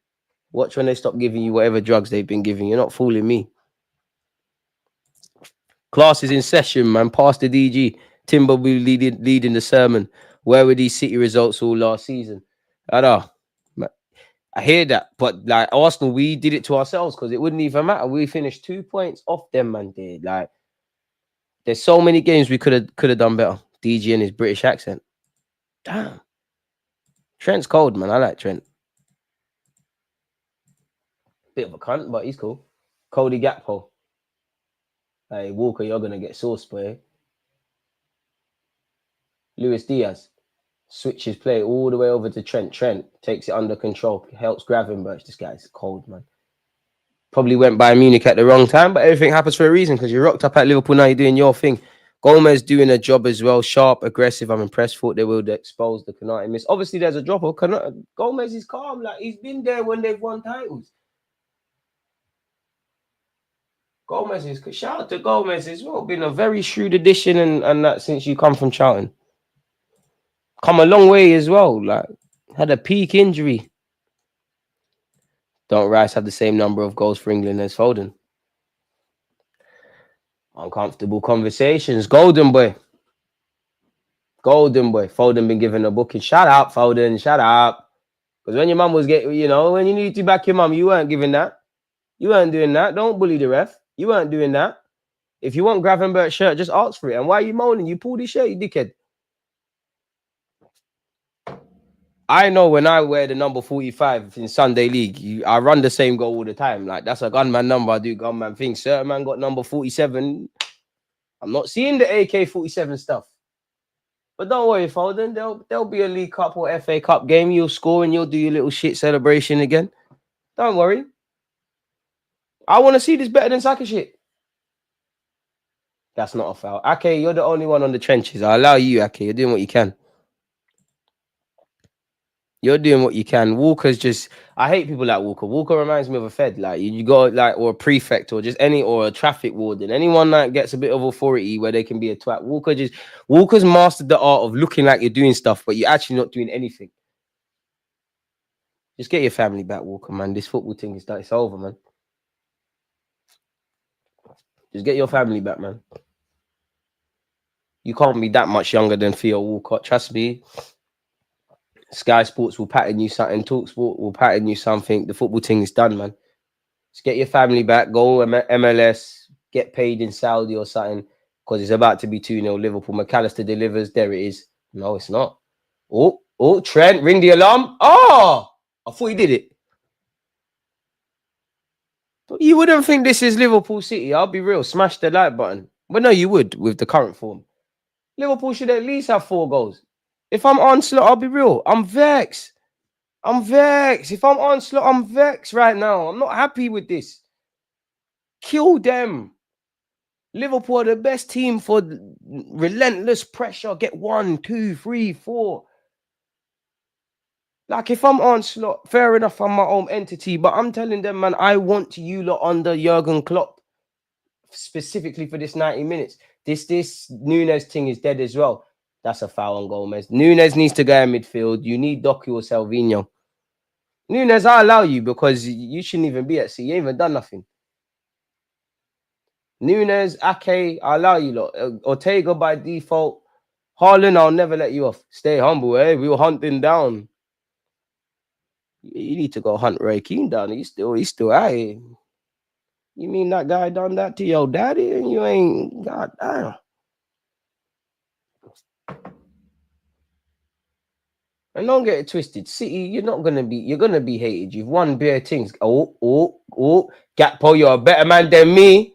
Watch when they stop giving you whatever drugs they've been giving. You're not fooling me. Class is in session, man. Pass the DG. Timber will be leading the sermon. Where were these City results all last season? I know. I hear that, but like Arsenal, we did it to ourselves because it wouldn't even matter. We finished 2 points off them, man. Dude. Like, there's so many games we could have done better. DG and his British accent. Damn. Trent's cold, man. I like Trent. Bit of a cunt, but he's cool. Cody Gakpo. Hey, Walker, you're going to get sauce, boy. Luis Diaz switches play all the way over to Trent. Trent takes it under control, helps Gravenberch. This guy's cold, man. Probably went by Munich at the wrong time, but everything happens for a reason because you rocked up at Liverpool. Now you're doing your thing. Gomez doing a job as well. Sharp, aggressive. I'm impressed. Thought they will expose the Canati miss. Obviously, there's a drop of Gomez is calm. Like, he's been there when they've won titles. Gomez is, shout out to Gomez as well. Been a very shrewd addition and that since you come from Charlton. Come a long way as well. Like, had a peak injury. Don't Rice have the same number of goals for England as Foden? Uncomfortable conversations. Golden boy. Golden boy. Foden been given a booking. Shut up, Foden. Shut up. Because when your mum was getting, when you need to back your mum, you weren't giving that. You weren't doing that. Don't bully the ref. You weren't doing that. If you want Gravenberch's shirt, just ask for it. And why are you moaning? You pulled his shirt, you dickhead. I know when I wear the number 45 in Sunday League, I run the same goal all the time. Like, that's a gunman number. I do gunman things. Certain man got number 47. I'm not seeing the AK-47 stuff. But don't worry, Foden. There'll be a League Cup or FA Cup game. You'll score and you'll do your little shit celebration again. Don't worry. I want to see this better than Saka shit. That's not a foul. Ake, you're the only one on the trenches. I allow you, Ake. You're doing what you can. You're doing what you can. Walker's just, I hate people like Walker. Walker reminds me of a Fed. Like, you got like, or a prefect or just or a traffic warden. Anyone that gets a bit of authority where they can be a twat. Walker's mastered the art of looking like you're doing stuff, but you're actually not doing anything. Just get your family back, Walker, man. This football thing is done. It's over, man. Just get your family back, man. You can't be that much younger than Theo Walcott. Trust me. Sky Sports will pattern you something. TalkSport will pattern you something. The football thing is done, man. Just get your family back. Go MLS. Get paid in Saudi or something. Because it's about to be 2-0 Liverpool. McAllister delivers. There it is. No, it's not. Oh, Trent. Ring the alarm. Oh! I thought he did it. But you wouldn't think this is Liverpool City. I'll be real. Smash the like button. But no, you would with the current form. Liverpool should at least have 4 goals. If I'm Onslaught, I'll be real. I'm vexed. If I'm Onslaught, I'm vexed right now. I'm not happy with this. Kill them. Liverpool are the best team for relentless pressure. Get 1, 2, 3, 4. Like, if I'm Onslaught, fair enough, I'm my own entity. But I'm telling them, man, I want you lot under Jurgen Klopp. Specifically for this 90 minutes. This Nunes thing is dead as well. That's a foul on Gomez. Nunes needs to go in midfield. You need Doku or Salvino. Nunes, I allow you because you shouldn't even be at sea. You ain't even done nothing. Nunes, Ake, I allow you lot. Ortega by default. Haaland, I'll never let you off. Stay humble, eh? We were hunting down. You need to go hunt Ray Keane down. He's still out here. You mean that guy done that to your daddy and you ain't, god damn. And don't get it twisted. City, you're gonna be hated. You've won bare things. Gakpo, you're a better man than me.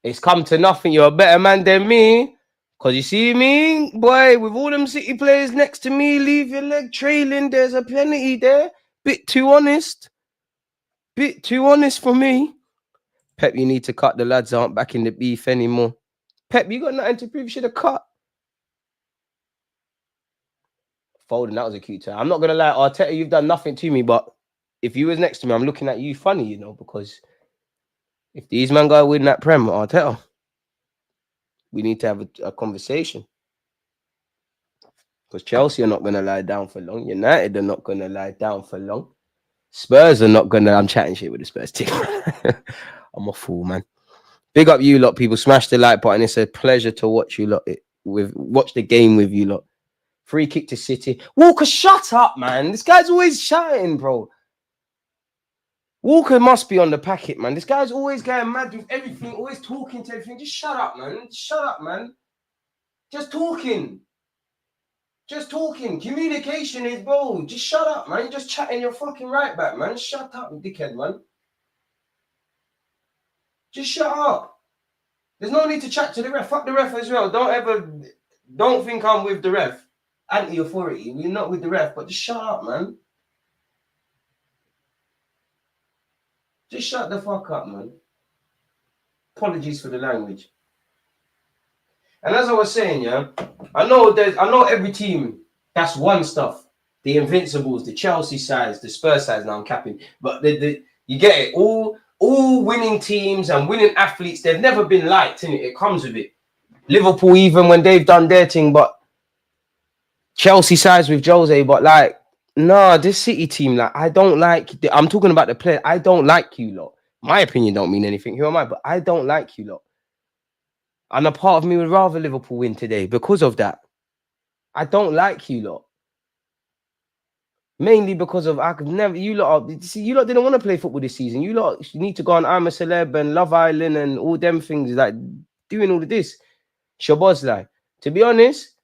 It's come to nothing. You're a better man than me. Cause you see me, boy, with all them City players next to me, leave your leg trailing. There's a penalty there. Bit too honest for me. Pep, you need to cut. The lads aren't back in the beef anymore. Pep, you got nothing to prove. You should have cut. Foden, that was a cute turn. I'm not gonna lie, Arteta, you've done nothing to me, but if you was next to me, I'm looking at you funny, because if these men go win that Prem, Arteta, we need to have a conversation. Because Chelsea are not gonna lie down for long. United are not gonna lie down for long. Spurs are not gonna. I'm chatting shit with the Spurs team. I'm a fool, man. Big up you lot, people. Smash the like button. It's a pleasure to watch you lot watch the game with you lot. Free kick to City. Walker, shut up, man. This guy's always shouting, bro. Walker must be on the packet, man. This guy's always going mad with everything, always talking to everything. Just shut up, man. Shut up, man. Just talking. Communication is, bro. Just shut up, man. You're just chatting your fucking right back, man. Shut up, dickhead, man. Just shut up. There's no need to chat to the ref. Fuck the ref as well. Don't think I'm with the ref. Anti-authority. We're not with the ref, but just shut up, man. Just shut the fuck up, man. Apologies for the language. And as I was saying, yeah, I know every team that's won stuff. The Invincibles, the Chelsea sides, the Spurs sides. Now I'm capping, but you get it. All winning teams and winning athletes, they've never been liked, innit? It comes with it. Liverpool, even when they've done their thing, but Chelsea sides with Jose, but like, nah, this City team, like, I don't like. I'm talking about the player. I don't like you lot. My opinion don't mean anything. Who am I? But I don't like you lot. And a part of me would rather Liverpool win today because of that. I don't like you lot. Mainly because of you lot didn't want to play football this season. You lot need to go on I'm a Celeb and Love Island and all them things, like doing all of this. Shabozlai. To be honest,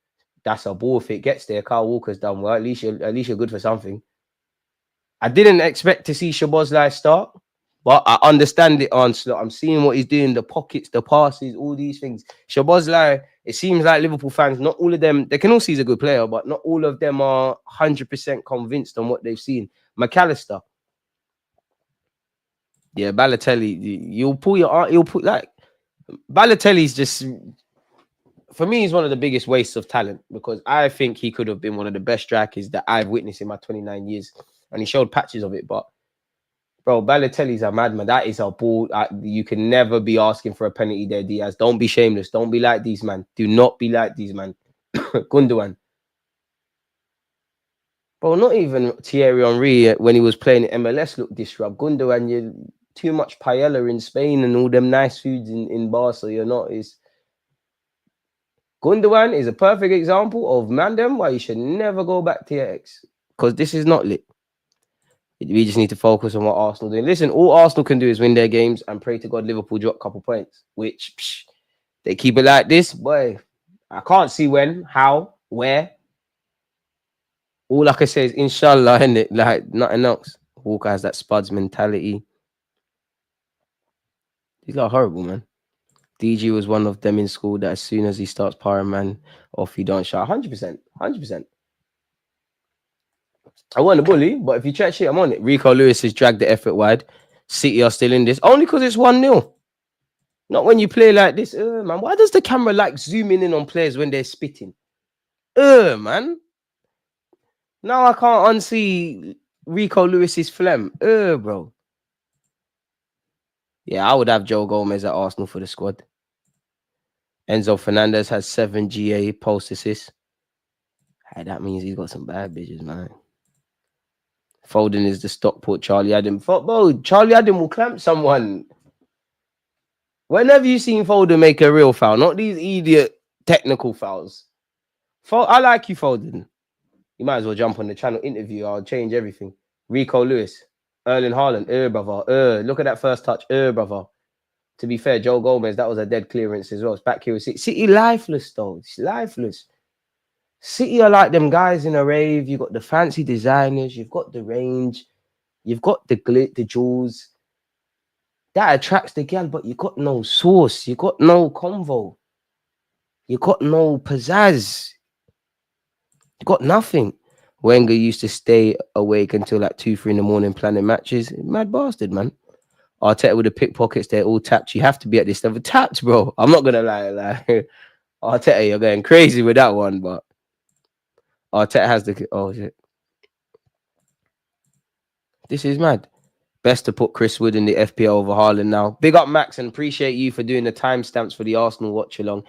that's a ball if it gets there. Kyle Walker's done well. At least you're good for something. I didn't expect to see Shabozlai start, but I understand it, Onslaught. I'm seeing what he's doing, the pockets, the passes, all these things. Shabozlai, it seems like Liverpool fans, not all of them, they can all see he's a good player, but not all of them are 100% convinced on what they've seen. McAllister. Yeah, Balotelli, you'll put like, Balotelli's just, for me, he's one of the biggest wastes of talent because I think he could have been one of the best strikers that I've witnessed in my 29 years. And he showed patches of it, but bro, Balotelli's a madman. That is a ball. You can never be asking for a penalty there, Diaz. Don't be shameless. Don't be like these, man. Do not be like these, man. Gundogan. Bro, not even Thierry Henry when he was playing at MLS looked disrupt. Gundogan, you're too much paella in Spain and all them nice foods in Barca. You're not. Gundogan is a perfect example of mandem why you should never go back to your ex. Because this is not lit. We just need to focus on what Arsenal doing. Listen, all Arsenal can do is win their games and pray to God Liverpool drop a couple points, which they keep it like this. Boy, I can't see when, how, where. All I can say is inshallah, innit? Like nothing else. Walker has that Spuds mentality. These are horrible, man. DG was one of them in school that as soon as he starts powering man off, he don't shout. 100%. 100%. I want a bully, but if you check shit, I'm on it. Rico Lewis has dragged the effort wide. City are still in this, only because it's 1-0. Not when you play like this. Man, why does the camera like zooming in on players when they're spitting? Man. Now I can't unsee Rico Lewis's phlegm. Bro. Yeah, I would have Joe Gomez at Arsenal for the squad. Enzo Fernandez has 7 GA post assists. Hey, that means he's got some bad bitches, man. Foden is the Stockport Charlie Adam. Bro, Charlie Adam will clamp someone. Whenever you seen Foden make a real foul, not these idiot technical fouls. I like you, Foden. You might as well jump on the channel interview. I'll change everything. Rico Lewis, Erling Haaland, brother. Look at that first touch, brother. To be fair, Joe Gomez, that was a dead clearance as well. It's back here with City. City lifeless, though. It's lifeless. City are like them guys in a rave. You've got the fancy designers. You've got the range. You've got the glit, the jewels. That attracts the girl, but you got no sauce. You got no convo. You got no pizzazz. You got nothing. Wenger used to stay awake until like 2-3 in the morning planning matches. Mad bastard, man. Arteta with the pickpockets, they're all tapped. You have to be at this level. Tapped, bro. I'm not going to lie. Like, Arteta, you're going crazy with that one, but Arteta has the... Oh, shit. This is mad. Best to put Chris Wood in the FPL over Haaland now. Big up, Max, and appreciate you for doing the timestamps for the Arsenal watch along.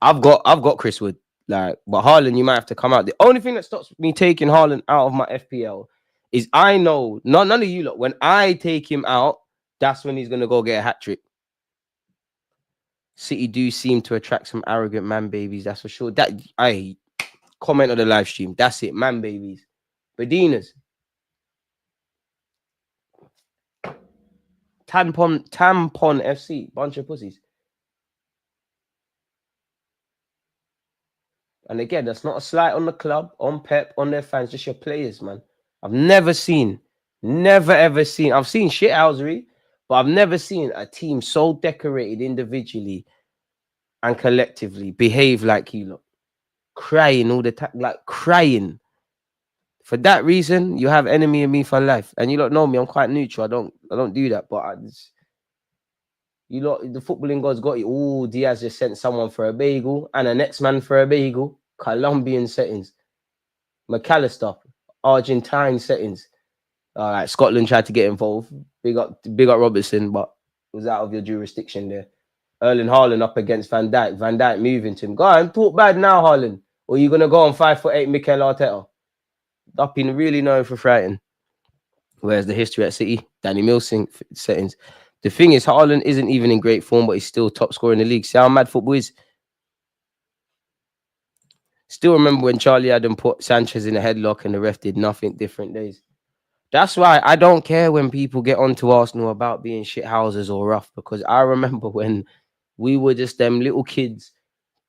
I've got Chris Wood, like, but Haaland, you might have to come out. The only thing that stops me taking Haaland out of my FPL is I know none of you lot. When I take him out, that's when he's gonna go get a hat trick. City do seem to attract some arrogant man babies, that's for sure. That I comment on the live stream. That's it, man babies. Bedinas. Tampon FC, bunch of pussies. And again, that's not a slight on the club, on Pep, on their fans, just your players, man. I've never ever seen. I've seen shithousery, but I've never seen a team so decorated individually and collectively behave like you lot. Crying all the time, like crying. For that reason, you have enemy in me for life. And you lot know me, I'm quite neutral. I don't do that. But you lot, the footballing gods got you. Oh, Diaz just sent someone for a bagel and the next man for a bagel. Colombian settings. McAllister, Argentine settings. All right, Scotland tried to get involved. Big up Robertson, but it was out of your jurisdiction there. Erling Haaland up against Van Dijk. Van Dijk moving to him. Go on, talk bad now, Haaland. Or you gonna go on 5'8" Mikel Arteta? Up in really known for frightened. Whereas the history at City, Danny Mills settings. The thing is, Haaland isn't even in great form, but he's still top scorer in the league. See how mad football is? Still remember when Charlie Adam put Sanchez in a headlock and the ref did nothing different days. That's why I don't care when people get onto Arsenal about being shithouses or rough, because I remember when we were just them little kids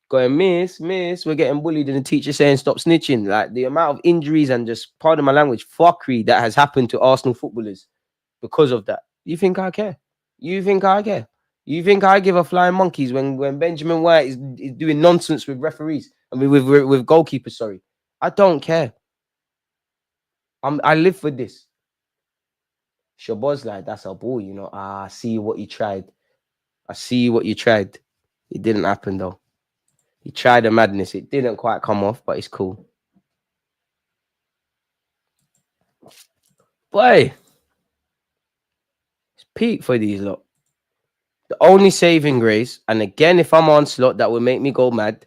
going, miss, we're getting bullied, and the teacher saying stop snitching. Like the amount of injuries and just, pardon my language, fuckery that has happened to Arsenal footballers because of that. You think I care? You think I care? You think I give a flying monkeys when Benjamin White is doing nonsense with referees? I mean, with goalkeepers, sorry. I don't care. I live for this. Shabazz like, that's a ball, you know. I see what you tried. I see what you tried. It didn't happen, though. He tried a madness. It didn't quite come off, but it's cool. Boy, it's peak for these lot. The only saving grace, and again, if I'm on slot, that would make me go mad.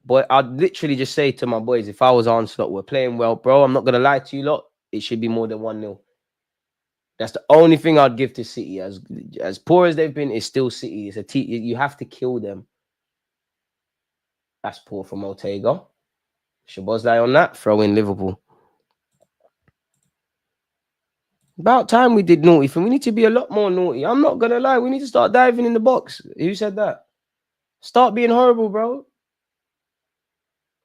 But I'd literally just say to my boys, if I was on slot, we're playing well, bro. I'm not going to lie to you lot. It should be more than 1-0. That's the only thing I'd give to City. As poor as they've been, it's still City. It's a you have to kill them. That's poor from Ortega. Shabazz on that. Throw in Liverpool. About time we did naughty thing. We need to be a lot more naughty. I'm not going to lie. We need to start diving in the box. Who said that? Start being horrible, bro.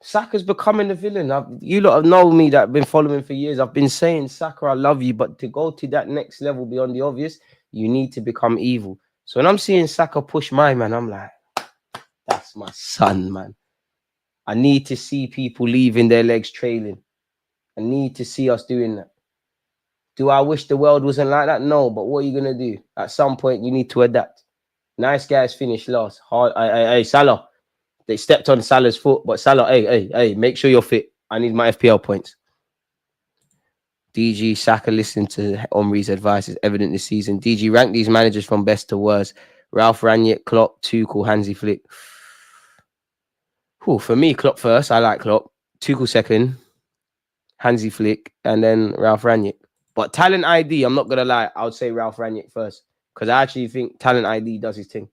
Saka's becoming the villain. You lot have known me that I've been following for years. I've been saying, Saka, I love you. But to go to that next level beyond the obvious, you need to become evil. So when I'm seeing Saka push my man, I'm like, that's my son, man. I need to see people leaving their legs trailing. I need to see us doing that. Do I wish the world wasn't like that? No, but what are you going to do? At some point, you need to adapt. Nice guys finish last. Hey, Salah. They stepped on Salah's foot, but Salah, hey, make sure you're fit. I need my FPL points. DG, Saka listening to Omri's advice is evident this season. DG, rank these managers from best to worst. Ralph Rangnick, Klopp, Tuchel, Hansi Flick. For me, Klopp first. I like Klopp. Tuchel second. Hansi Flick, and then Ralph Rangnick. But talent ID, I'm not going to lie, I would say Ralph Rangnick first. Because I actually think talent ID does his thing.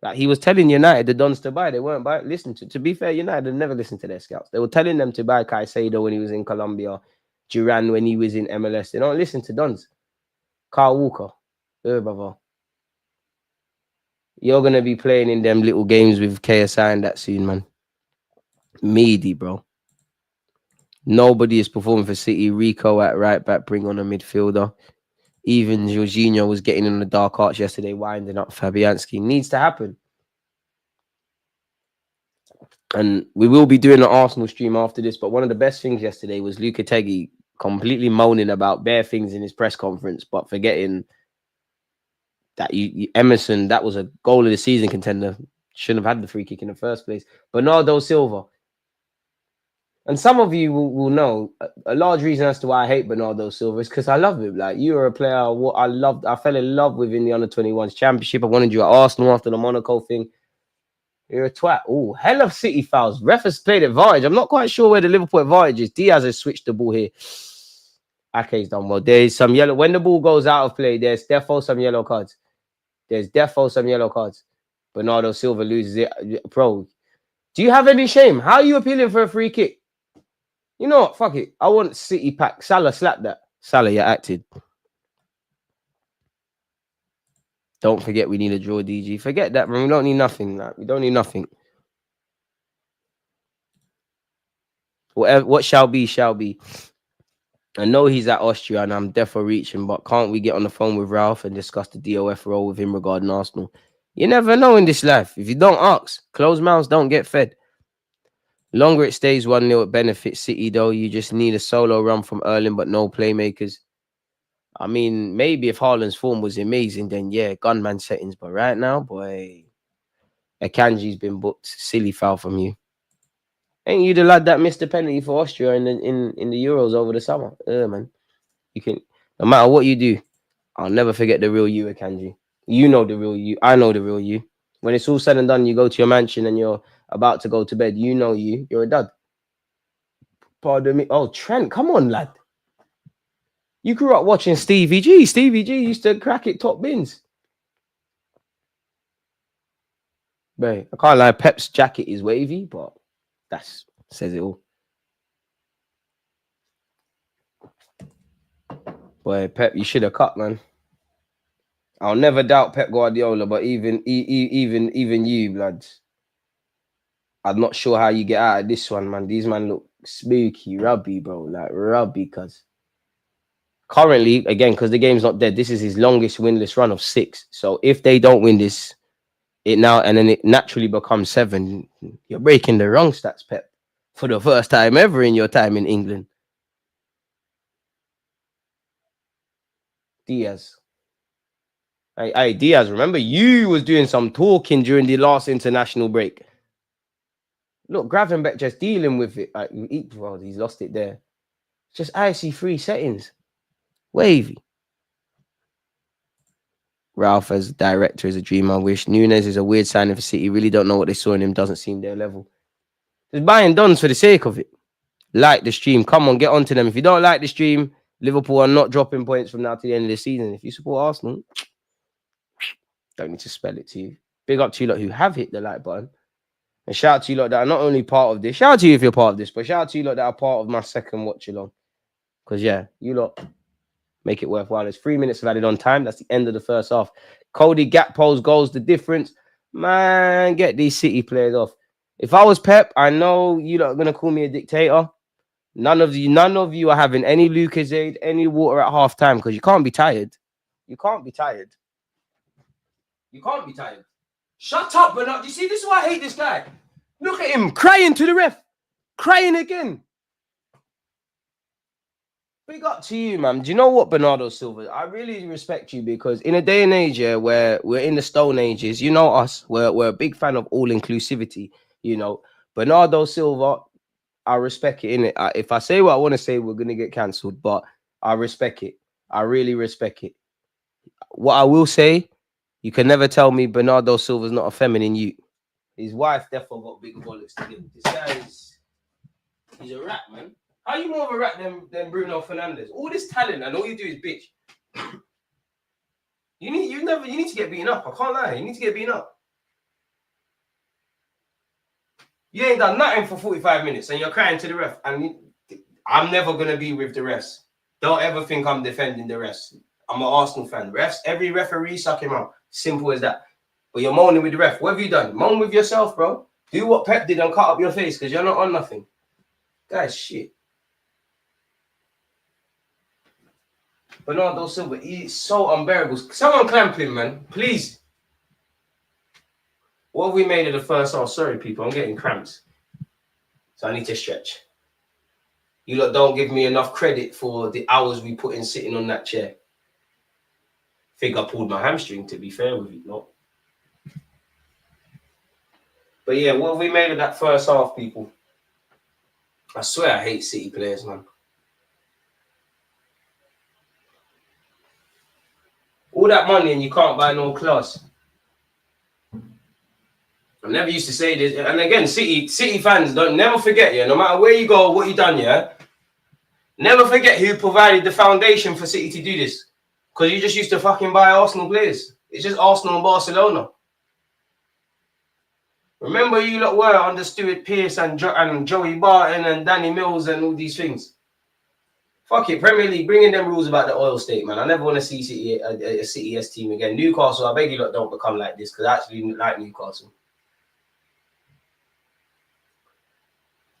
Like he was telling United, the Dons to buy. They weren't buying. Listen, to be fair, United had never listened to their scouts. They were telling them to buy Caicedo when he was in Colombia, Duran when he was in MLS. They don't listen to Dons. Carl Walker. Hey, brother. You're going to be playing in them little games with KSI and that soon, man. Meaty, bro. Nobody is performing for City. Rico at right back, bring on a midfielder. Even Jorginho was getting in the dark arch yesterday, winding up Fabianski. Needs to happen. And we will be doing an Arsenal stream after this, but one of the best things yesterday was Luca Tegui completely moaning about bare things in his press conference, but forgetting that Emerson, that was a goal of the season contender. Shouldn't have had the free kick in the first place. Bernardo Silva. And some of you will know a large reason as to why I hate Bernardo Silva is because I love him. Like, you are a player what I loved. I fell in love with in the under-21s championship. I wanted you at Arsenal after the Monaco thing. You're a twat. Oh, hell of City fouls. Ref has played advantage. I'm not quite sure where the Liverpool advantage is. Diaz has switched the ball here. Ake's done well. There's some yellow. When the ball goes out of play, there's defo some yellow cards. Bernardo Silva loses it. Bro, do you have any shame? How are you appealing for a free kick? You know what? Fuck it. I want City pack. Salah, slap that. Salah, you acted. Don't forget we need a draw, DG. Forget that, man. We don't need nothing. Like, we don't need nothing. Whatever, what shall be, shall be. I know he's at Austria and I'm deaf for reaching, but can't we get on the phone with Ralph and discuss the DOF role with him regarding Arsenal? You never know in this life. If you don't ask, closed mouths don't get fed. Longer it stays 1-0, it benefits City though. You just need a solo run from Erling, but no playmakers. I mean, maybe if Haaland's form was amazing, then yeah, gunman settings. But right now, boy, Akanji's been booked. Silly foul from you. Ain't you the lad that missed the penalty for Austria in the Euros over the summer? Man, you can, no matter what you do, I'll never forget the real you, Akanji. You know the real you. I know the real you. When it's all said and done, you go to your mansion and you're about to go to bed. You know you. You're a dud. Pardon me. Oh, Trent, come on, lad. You grew up watching Stevie G. Stevie G used to crack it top bins. Right. I can't lie, Pep's jacket is wavy, but that says it all. Boy, Pep, you should have cut, man. I'll never doubt Pep Guardiola, but even you, lads. I'm not sure how you get out of this one, man. These man look spooky, rubby, bro. Like rubby, cuz. Currently, again, because the game's not dead, this is his longest winless run of 6. So if they don't win this, it naturally becomes 7. You're breaking the wrong stats, Pep, for the first time ever in your time in England. Diaz. Hey, Diaz, remember you was doing some talking during the last international break. Look, Gravenbeck just dealing with it. Well, he's lost it there. Just IC3 settings. Wavy. Ralph as director is a dream I wish. Nunes is a weird signing for City. Really don't know what they saw in him. Doesn't seem their level. Just buying dons for the sake of it. Like the stream. Come on, get onto them. If you don't like the stream, Liverpool are not dropping points from now to the end of the season. If you support Arsenal, don't need to spell it to you. Big up to you lot who have hit the like button. And shout out to you lot that are not only part of this. Shout out to you if you're part of this, but shout out to you lot that are part of my second watch along. Because yeah, you lot make it worthwhile. There's 3 minutes of added on time. That's the end of the first half. Cody Gakpo's goals, the difference. Man, get these City players off. If I was Pep, I know you lot are gonna call me a dictator. None of you are having any Lucozade, any water at half time because you can't be tired. You can't be tired. You can't be tired. Shut up, Bernard. You see, this is why I hate this guy. Look at him crying to the ref. Crying again. Big up to you, man. Do you know what, Bernardo Silva? I really respect you because in a day and age where we're in the Stone Ages, you know us, we're a big fan of all inclusivity. You know, Bernardo Silva, I respect it, innit? If I say what I want to say, we're gonna get cancelled, but I respect it. I really respect it. What I will say, you can never tell me Bernardo Silva's not a feminine youth. His wife definitely got big bollocks to give. This guy he's a rat, man. How are you more of a rat than Bruno Fernandes? All this talent and all you do is bitch. You need to get beaten up. I can't lie. You need to get beaten up. You ain't done nothing for 45 minutes and you're crying to the ref. And I'm never gonna be with the refs. Don't ever think I'm defending the refs. I'm an Arsenal fan. Refs, every referee suck him out. Simple as that. But you're moaning with the ref. What have you done? Moan with yourself, bro. Do what Pep did and cut up your face because you're not on nothing. Guys, shit. Bernardo Silva, he's so unbearable. Someone clamp him, man. Please. What have we made of the first half? Sorry, people. I'm getting cramps. So I need to stretch. You lot don't give me enough credit for the hours we put in sitting on that chair. Think I pulled my hamstring, to be fair with you, no. But yeah, what have we made of that first half, people? I swear I hate City players, man. All that money and you can't buy no class. I never used to say this. And again, City fans, don't never forget, yeah, no matter where you go, what you done, yeah, never forget who provided the foundation for City to do this. Because you just used to fucking buy Arsenal players. It's just Arsenal and Barcelona. Remember you lot were under Stuart Pearce and Joey Barton and Danny Mills and all these things. Fuck it, Premier League, bring in them rules about the oil state, man. I never want to see City, a City S team again. Newcastle, I beg you lot don't become like this because I actually like Newcastle.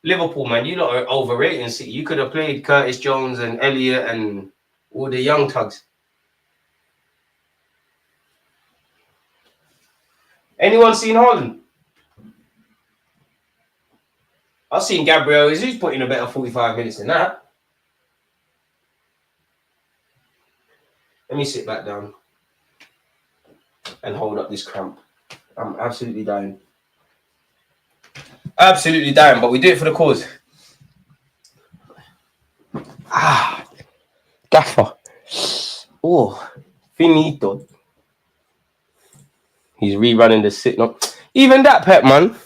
Liverpool, man, you lot are overrating City. You could have played Curtis Jones and Elliott and all the young tugs. Anyone seen Haaland? I've seen Gabriel. He's put in a better 45 minutes than that. Let me sit back down and hold up this cramp. I'm absolutely dying. Absolutely dying, but we do it for the cause. Gaffer. Oh, finito. He's rerunning the sit. No, even that Pep, man.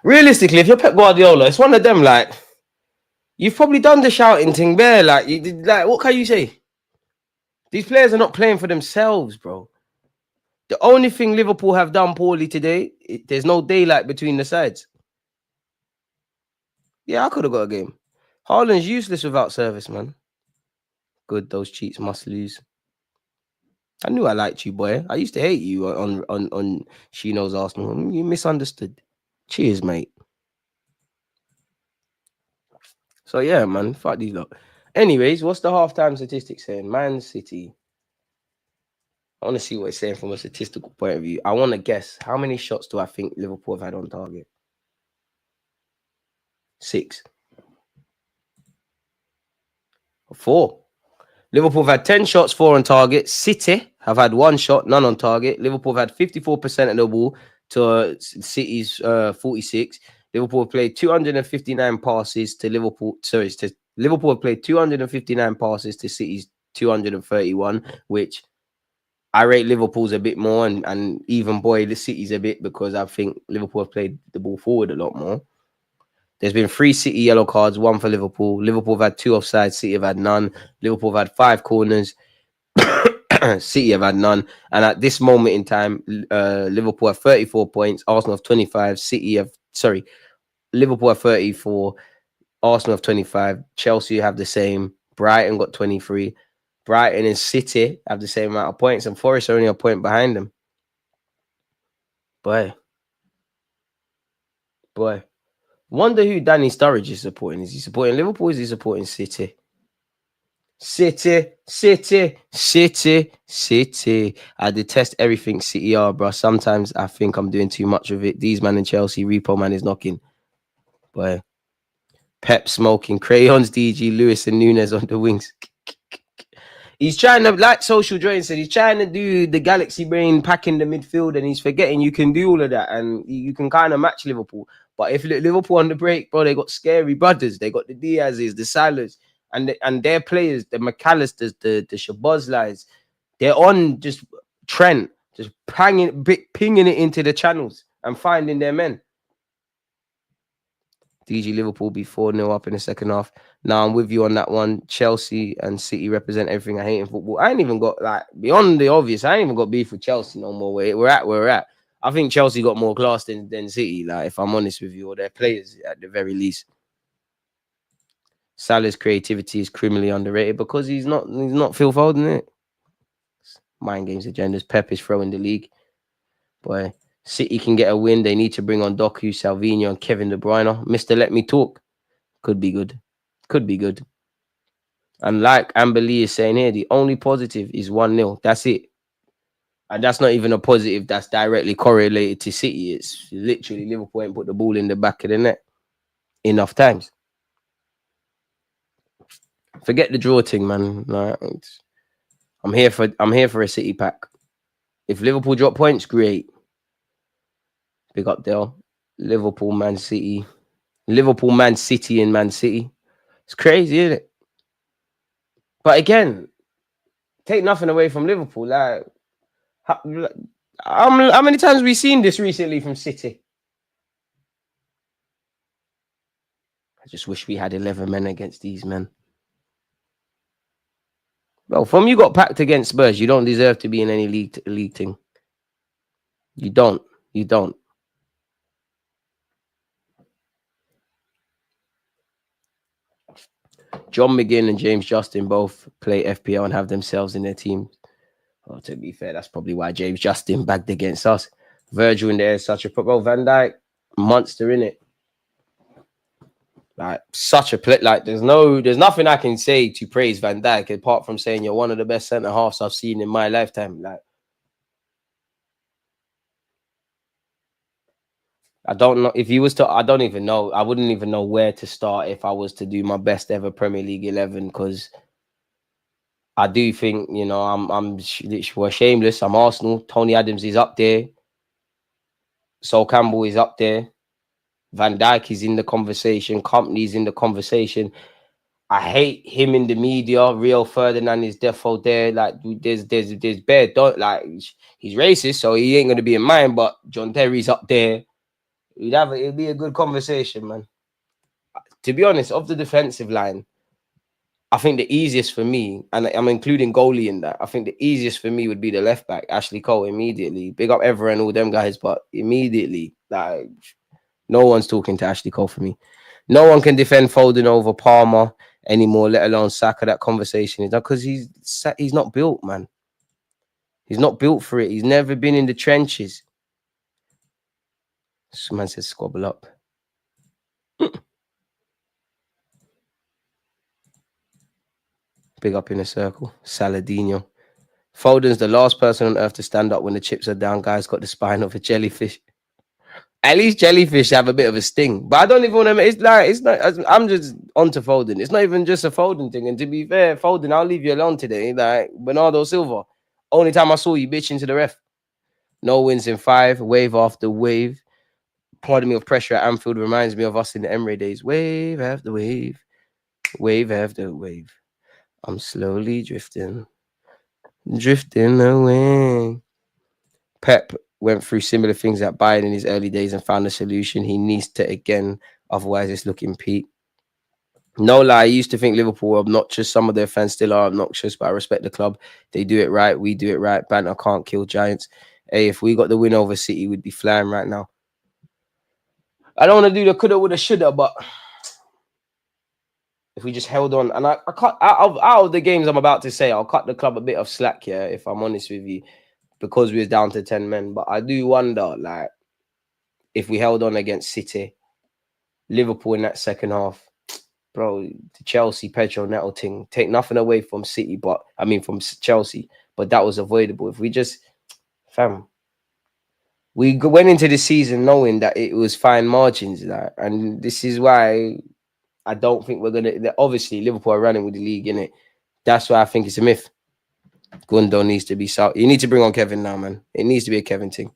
Realistically, if you're Pep Guardiola, it's one of them. Like, you've probably done the shouting thing there. Like, what can you say? These players are not playing for themselves, bro. The only thing Liverpool have done poorly today, there's no daylight between the sides. Yeah, I could have got a game. Haaland's useless without service, man. Good, those cheats must lose. I knew I liked you, boy. I used to hate you on Shino's Arsenal. You misunderstood. Cheers, mate. So yeah, man, fuck these lot. Anyways, what's the halftime statistics saying? Man City. I want to see what it's saying from a statistical point of view. I want to guess, how many shots do I think Liverpool have had on target? 6. 4. Liverpool have had 10 shots, 4 on target. City have had 1 shot, none on target. Liverpool have had 54% of the ball to City's 46. Liverpool have played 259 passes to Liverpool. Sorry, Liverpool have played 259 passes to City's 231, which I rate Liverpool's a bit more, and even boy, the City's a bit, because I think Liverpool have played the ball forward a lot more. There's been 3 City yellow cards, 1 for Liverpool. Liverpool have had 2 offsides, City have had none. Liverpool have had 5 corners, City have had none. And at this moment in time, Liverpool have 34 points, Arsenal have 25, Liverpool have 34, Arsenal have 25, Chelsea have the same, Brighton got 23. Brighton and City have the same amount of points, and Forest are only a point behind them. Boy. Wonder who Danny Sturridge is supporting. Is he supporting Liverpool? Is he supporting City? City. I detest everything City are, bro. Sometimes I think I'm doing too much of it. These man in Chelsea, Repo man is knocking. Boy. Pep smoking, crayons, DG, Lewis and Nunes on the wings. He's trying to, like Social Joy said, he's trying to do the galaxy brain pack in the midfield, and he's forgetting you can do all of that, and you can kind of match Liverpool. But if Liverpool on the break, bro, they got scary brothers. They got the Diaz's, the Salahs, and their players, the McAllisters, the Shabazlais, they're on just Trent, just pinging it into the channels and finding their men. DG Liverpool be 4-0 up in the second half. Now I'm with you on that one. Chelsea and City represent everything I hate in football. I ain't even got, like, beyond the obvious, I ain't even got beef with Chelsea no more. We're at. I think Chelsea got more class than City, like, if I'm honest with you, or their players at the very least. Salah's creativity is criminally underrated because he's not Phil Foden, it. Mind games agendas. Pep is throwing the league. Boy, City can get a win. They need to bring on Doku, Salvino, and Kevin De Bruyne. Mr. Let Me Talk. Could be good. And like Amber Lee is saying here, the only positive is 1-0. That's it. And that's not even a positive that's directly correlated to City. It's literally Liverpool ain't put the ball in the back of the net enough times. Forget the draw thing, man. Like, I'm here for a City pack. If Liverpool drop points, great. Big up there. Liverpool, Man City, and Man City. It's crazy, isn't it? But again, take nothing away from Liverpool. Like, how many times have we seen this recently from City? I just wish we had 11 men against these men. Well, from you got packed against Spurs, you don't deserve to be in any league thing. You don't. John McGinn and James Justin both play FPL and have themselves in their teams. Oh, to be fair, that's probably why James Justin bagged against us. Virgil in there is such a pro. Van Dijk, monster in it. Like, such a play. Like, there's nothing I can say to praise Van Dijk apart from saying you're one of the best centre halves I've seen in my lifetime. Like, I don't know if he was to. I don't even know. I wouldn't even know where to start if I was to do my best ever Premier League 11 because I do think we're shameless. I'm Arsenal. Tony Adams is up there. Sol Campbell is up there. Van Dijk is in the conversation. Company's in the conversation. I hate him in the media. Rio Ferdinand is defo there. Like there's bare don't like he's racist, so he ain't gonna be in mine. But John Terry's up there. It'd be a good conversation, man. To be honest, of the defensive line, I think the easiest for me, and I'm including goalie in that, I think the easiest for me would be the left back, Ashley Cole, immediately. Big up Ever and all them guys, but immediately, like, no one's talking to Ashley Cole for me. No one can defend Foden over Palmer anymore, let alone Saka. That conversation is not because he's not built, man. He's not built for it. He's never been in the trenches. This man says squabble up. Big up in a circle. Saladinho. Foden's the last person on earth to stand up when the chips are down. Guy's got the spine of a jellyfish. At least jellyfish have a bit of a sting. But I don't even want to. It's not. I'm just onto Foden. It's not even just a Foden thing. And to be fair, Foden, I'll leave you alone today. Like Bernardo Silva. Only time I saw you bitching to the ref. No wins in 5. Wave after wave. Pardon me of pressure at Anfield reminds me of us in the Emre days. Wave after wave. Wave after wave. I'm slowly drifting away. Pep went through similar things at Bayern in his early days and found a solution. He needs to again, otherwise it's looking peak. No lie, I used to think Liverpool were obnoxious. Some of their fans still are obnoxious, but I respect the club. They do it right. We do it right. Banter can't kill giants. Hey, if we got the win over City, we'd be flying right now. I don't want to do the coulda, woulda, shoulda, but if we just held on, and I cut out of the games I'm about to say, I'll cut the club a bit of slack here, if I'm honest with you, because we was down to 10 men. But I do wonder, like, if we held on against City, Liverpool in that second half, bro, the Chelsea Pedro Neto thing, take nothing away from City, from Chelsea, but that was avoidable. If we just, we went into the season knowing that it was fine margins, like, and this is why I don't think we're gonna. Obviously, Liverpool are running with the league, innit? That's why I think it's a myth. Gundo needs to be south. You need to bring on Kevin now, man. It needs to be a Kevin thing.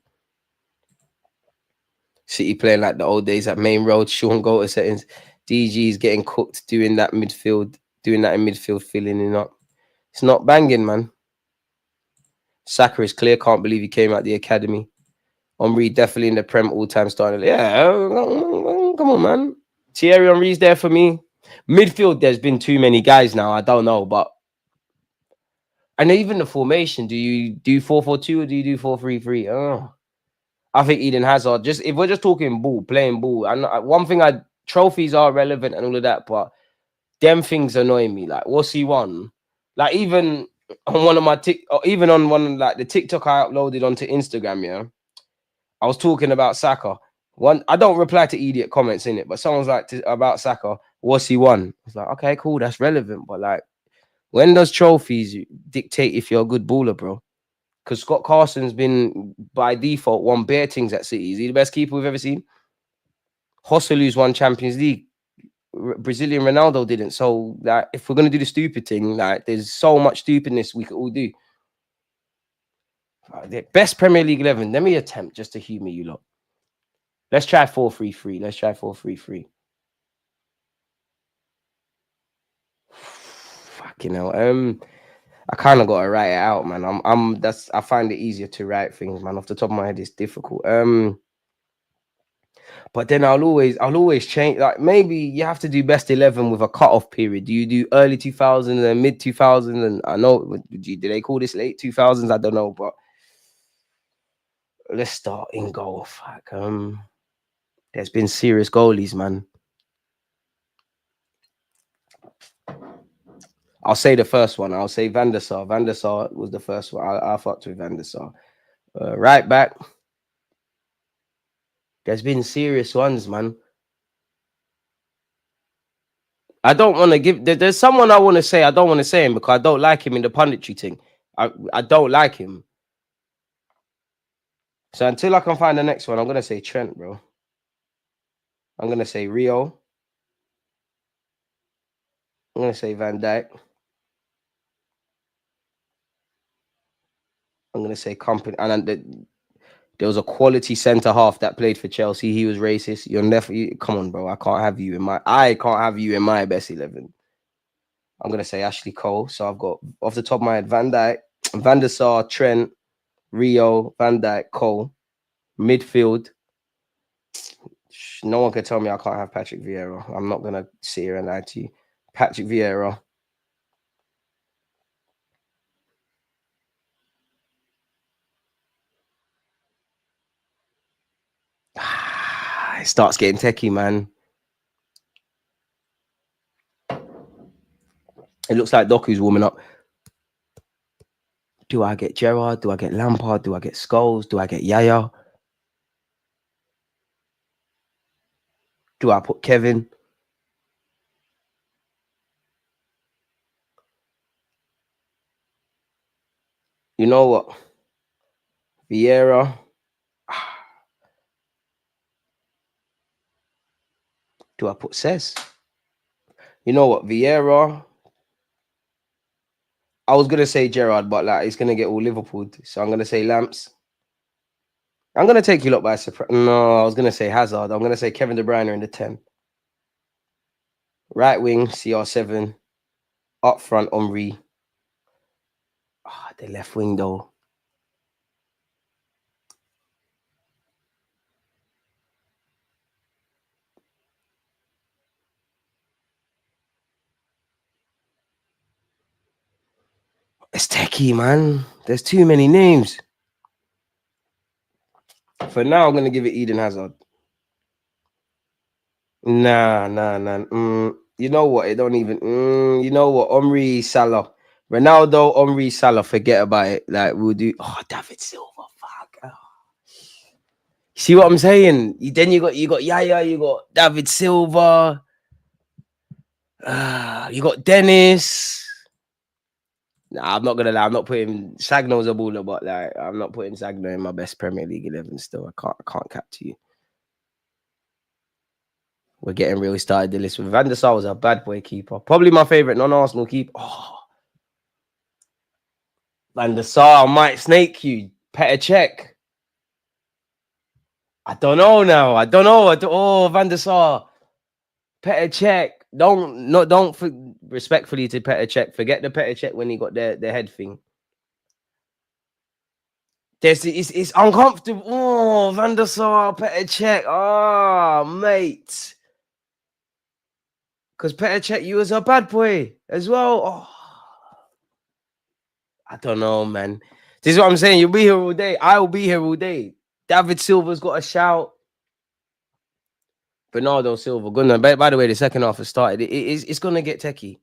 City playing like the old days at Main Road, Sean Goater settings. DG is getting cooked doing that in midfield, filling it up. It's not banging, man. Saka is clear. Can't believe he came out the academy. Henry definitely in the Prem all-time starting. Yeah, come on, man. Thierry Henry's there for me. Midfield, there's been too many guys now. I don't know, but and even the formation. Do you do 4-4-2 or do you do 4-3-3? Oh, I think Eden Hazard. Just if we're just talking playing ball. And one thing, trophies are relevant and all of that, but them things annoy me. Like, what's he won? Like even on one of my the TikTok I uploaded onto Instagram, yeah, I was talking about Saka. I don't reply to idiot comments in it, but someone's like about Saka, what's he won? It's like, okay, cool, that's relevant. But like, when does trophies dictate if you're a good baller, bro? Because Scott Carson's been by default won bare things at City. Is he the best keeper we've ever seen? Josulu's won Champions League. Brazilian Ronaldo didn't. So like, if we're gonna do the stupid thing, like, there's so much stupidness we could all do. The best Premier League 11. Let me attempt just to humor you lot. Let's try 4-3-3. Let's try 4-3-3. Fucking hell. I kind of gotta write it out, man. I find it easier to write things, man. Off the top of my head, it's difficult. But then I'll always change. Like, maybe you have to do best 11 with a cutoff period. Do you do early 2000s and mid 2000s? And I know, do they call this late 2000s? I don't know, but let's start in goal. Fuck. There's been serious goalies, man. I'll say the first one. I'll say Van der Sar. Van der Sar was the first one. I fucked with Van der Sar. Right back. There's been serious ones, man. I don't want to give. There's someone I want to say. I don't want to say him because I don't like him in the punditry thing. I don't like him. So until I can find the next one, I'm gonna say Trent, bro. I'm gonna say Rio. I'm gonna say Van Dijk. I'm gonna say Company. And there was a quality centre half that played for Chelsea. He was racist. You're never. Come on, bro. I can't have you in my. I can't have you in my best 11. I'm gonna say Ashley Cole. So I've got off the top of my head Van Dijk, Van der Sar, Trent, Rio, Van Dijk, Cole. Midfield. No one can tell me I can't have Patrick Vieira. I'm not gonna sit here and lie to you. Patrick Vieira. It starts getting techie, man. It looks like Doku's warming up. Do I get Gerrard? Do I get Lampard? Do I get Scholes? Do I get Yaya? Do I put Kevin? You know what? Vieira. Do I put Cess? You know what? Vieira. I was gonna say Gerrard, but like it's gonna get all Liverpool. So I'm gonna say Lamps. I'm gonna take you lot by surprise. No, I was gonna say Hazard. I'm gonna say Kevin De Bruyne in the 10. Right wing, CR7. Up front, Henry. The left wing though. It's techie, man. There's too many names. For now, I'm gonna give it Eden Hazard. Nah. You know what? It don't even. You know what? Omri Salah, Ronaldo, Omri Salah. Forget about it. Like we'll do. Oh, David Silva. Fuck. Oh. See what I'm saying? Then you got Yaya. You got David Silva. You got Dennis. Nah, I'm not gonna lie. I'm not putting Sagno's a baller, but like I'm not putting Sagno in my best Premier League 11. Still, I can't cap to you. We're getting really started the list with Van der Sar was a bad boy keeper. Probably my favorite non-Arsenal keeper. Oh. Van der Sar might snake you. Petr Cech. I don't know now. I don't know. Oh, Van der Sar. Petr Cech. Don't respectfully to Petr Cech. Forget the Petr Cech when he got the head thing. It's uncomfortable. Oh, Van der Sar, Petr Cech. Oh, mate. Because Petr Cech, you was a bad boy as well. Oh. I don't know, man. This is what I'm saying. You'll be here all day. I will be here all day. David Silva's got a shout. Bernardo Silva. Gooner. By the way, the second half has started. It's going to get techie.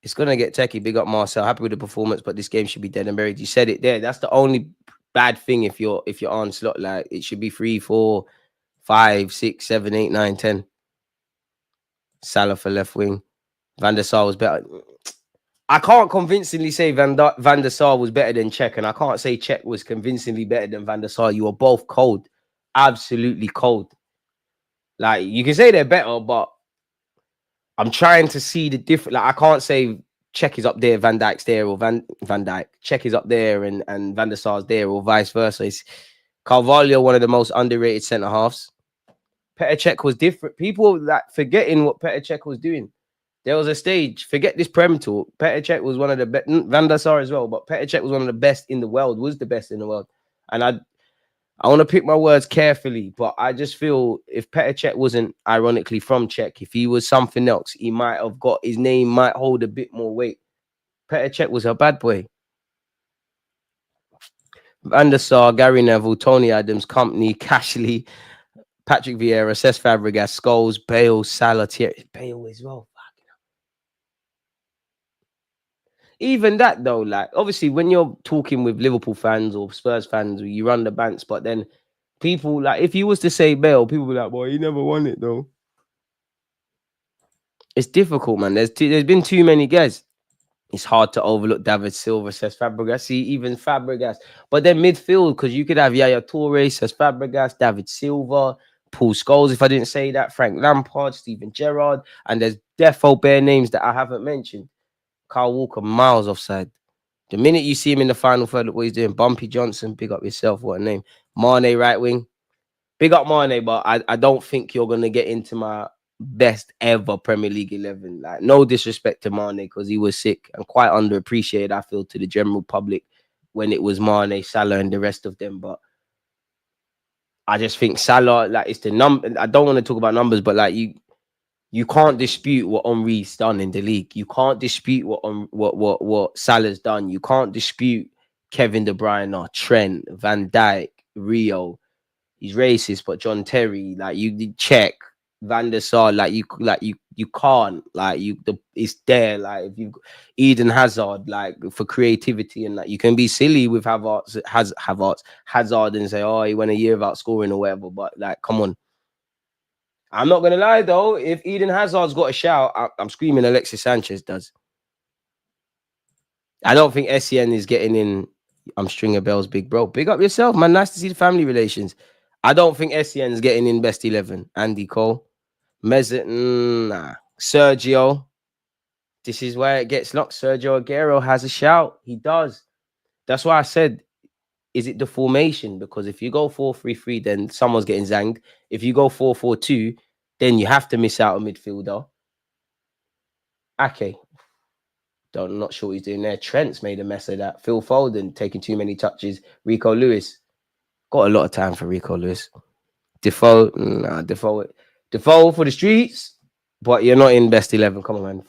It's going to get techie. Big up Marcel. Happy with the performance, but this game should be dead and buried. You said it there. That's the only bad thing if you're on slot. Like it should be 3, 4, 5, 6, 7, 8, 9, 10. Salah for left wing. Van der Sar was better. I can't convincingly say Van der Sar was better than Cech, and I can't say Cech was convincingly better than Van der Sar. You are both cold. Absolutely cold. Like, you can say they're better, but I'm trying to see the difference. Like, I can't say Cech is up there, Van Dijk's there, or Van Dijk. Cech is up there, and Van der Sar's there, or vice versa. It's Carvalho, one of the most underrated centre-halves. Petr Cech was different. People like forgetting what Petr Cech was doing. There was a stage. Forget this Prem talk. Petr Cech was one of the best. Van der Sar as well, but Petr Cech was one of the best in the world. Was the best in the world. And I want to pick my words carefully, but I just feel if Petr Cech wasn't ironically from Czech, if he was something else, he might have got his name might hold a bit more weight. Petr Cech was a bad boy. Van der Sar, Gary Neville, Tony Adams, Company, Cashley, Patrick Vieira, Cesc Fabregas, Scholes, Bale, Salah, Thierry, Bale as well. Even that though, like obviously when you're talking with Liverpool fans or Spurs fans, you run the bants, but then people like if you was to say Bale, people be like, "Well, he never won it though." It's difficult, man. There's been too many guys. It's hard to overlook David Silva, says Fabregas. See, even Fabregas. But then midfield, because you could have Yaya Toure, says Fabregas, David Silva, Paul Scholes, if I didn't say that, Frank Lampard, Steven Gerrard, and there's defo bare names that I haven't mentioned. Kyle Walker, miles offside. The minute you see him in the final third, look what he's doing. Bumpy Johnson, big up yourself, what a name. Mane, right wing. Big up Mane, but I don't think you're going to get into my best ever Premier League 11. Like, no disrespect to Mane because he was sick and quite underappreciated, I feel, to the general public when it was Mane, Salah, and the rest of them. But I just think Salah, like, it's the number. I don't want to talk about numbers, but like you can't dispute what Henry's done in the league. You can't dispute what Salah's done. You can't dispute Kevin De Bruyne, or Trent, Van Dijk, Rio. He's racist, but John Terry, like, you did check Van der Sar, you can't, it's there. Like, if you Eden Hazard, like, for creativity, and like you can be silly with Hazard and say, oh, he went a year without scoring or whatever. But like, come on. I'm not gonna lie though, if Eden Hazard's got a shout, I'm screaming Alexis Sanchez does. I don't think SEN is getting in. I'm stringing bells, big bro. Big up yourself, man. Nice to see the family relations. I don't think SEN is getting in best 11. Andy Cole, Mesut, nah. Sergio. This is where it gets locked. Sergio Aguero has a shout. He does. That's why I said, is it the formation? Because if you go 4-3-3, then someone's getting zanged. If you go 4-4-2, then you have to miss out a midfielder. Okay. Not sure what he's doing there. Trent's made a mess of that. Phil Foden taking too many touches. Rico Lewis. Got a lot of time for Rico Lewis. Defoe for the streets, but you're not in best 11. Come on, man.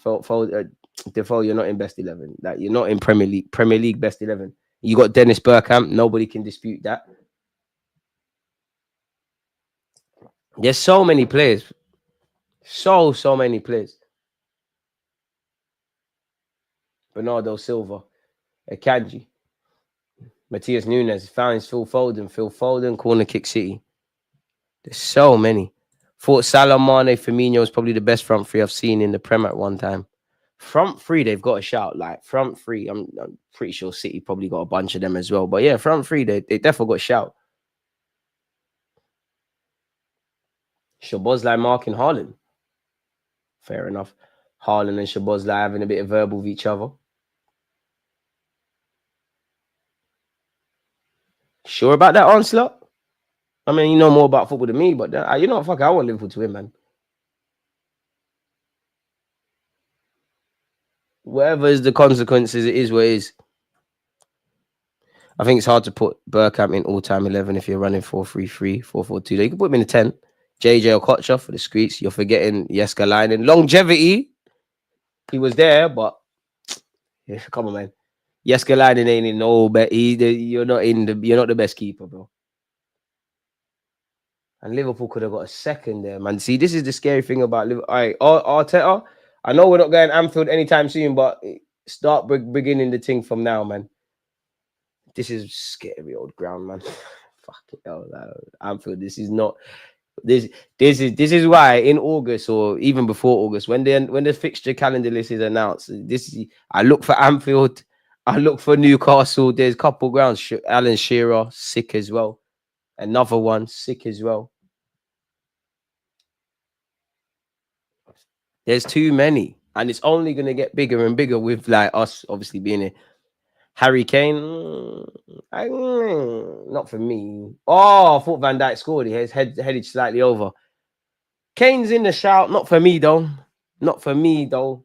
Defoe, you're not in best 11. Like, you're not in Premier League best 11. You got Dennis Bergkamp. Nobody can dispute that. There's so many players. So many players. Bernardo Silva, Akanji, Matthias Nunes, Founds, Phil Foden, corner kick City. There's so many. Thought Salah, Mane, Firmino is probably the best front three I've seen in the Prem at one time. Front three, they've got a shout. Like, front three, I'm pretty sure City probably got a bunch of them as well. But yeah, front three, they definitely got a shout. Szoboszlai marking Haaland. Fair enough. Haaland and Szoboszlai having a bit of verbal with each other. Sure about that, Onslaught? I mean, you know more about football than me, but you know what? Fuck, I want Liverpool to win, man. Whatever is the consequences, it is what it is. I think it's hard to put Bergkamp in all-time 11 if you're running 4-3-3, 4-4-2. You can put him in a 10. JJ Okocha for the streets. You're forgetting Jeskalainen. Longevity. He was there, but yeah, come on, man. Jeskalainen ain't in no bet. You're not the best keeper, bro. And Liverpool could have got a second there, man. See, this is the scary thing about Liverpool. All right, Arteta. I know we're not going Anfield anytime soon, but start beginning the thing from now, man. This is scary old ground, man. Fucking hell, Anfield. This is not. This is why in August or even before August, when the fixture calendar list is announced, I look for Anfield. I look for Newcastle. There's a couple grounds. Alan Shearer, sick as well. Another one, sick as well. There's too many. And it's only going to get bigger and bigger with like us obviously being here. Harry Kane, not for me. Oh, I thought Van Dijk scored. He's headed slightly over. Kane's in the shout. Not for me, though. Not for me, though.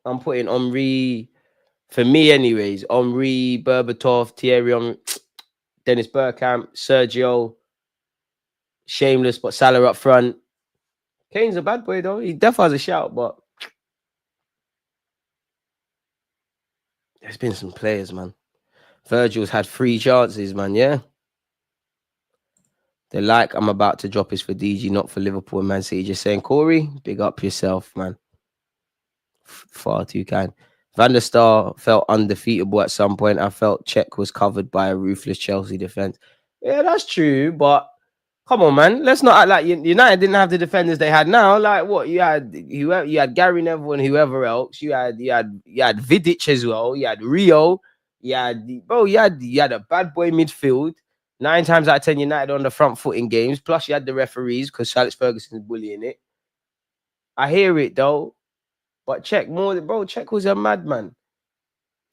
I'm putting Henry, for me anyways, Henry, Berbatov, Thierry, Dennis Bergkamp, Sergio, shameless, but Salah up front. Kane's a bad boy, though. He definitely has a shout, but there's been some players, man. Virgil's had 3 chances, man, yeah? The like I'm about to drop is for DG, not for Liverpool and Man City. Just saying, Corey, big up yourself, man. Far too kind. Van der Sar felt undefeatable at some point. I felt Czech was covered by a ruthless Chelsea defense. Yeah, that's true, but come on, man. Let's not act like United didn't have the defenders they had now. Like what? You had Gary Neville and whoever else. You had Vidic as well. You had Rio. You had a bad boy midfield. 9 times out of 10, United on the front foot in games. Plus, you had the referees because Alex Ferguson's bullying it. I hear it though, but Czech more, bro. Czech was a madman.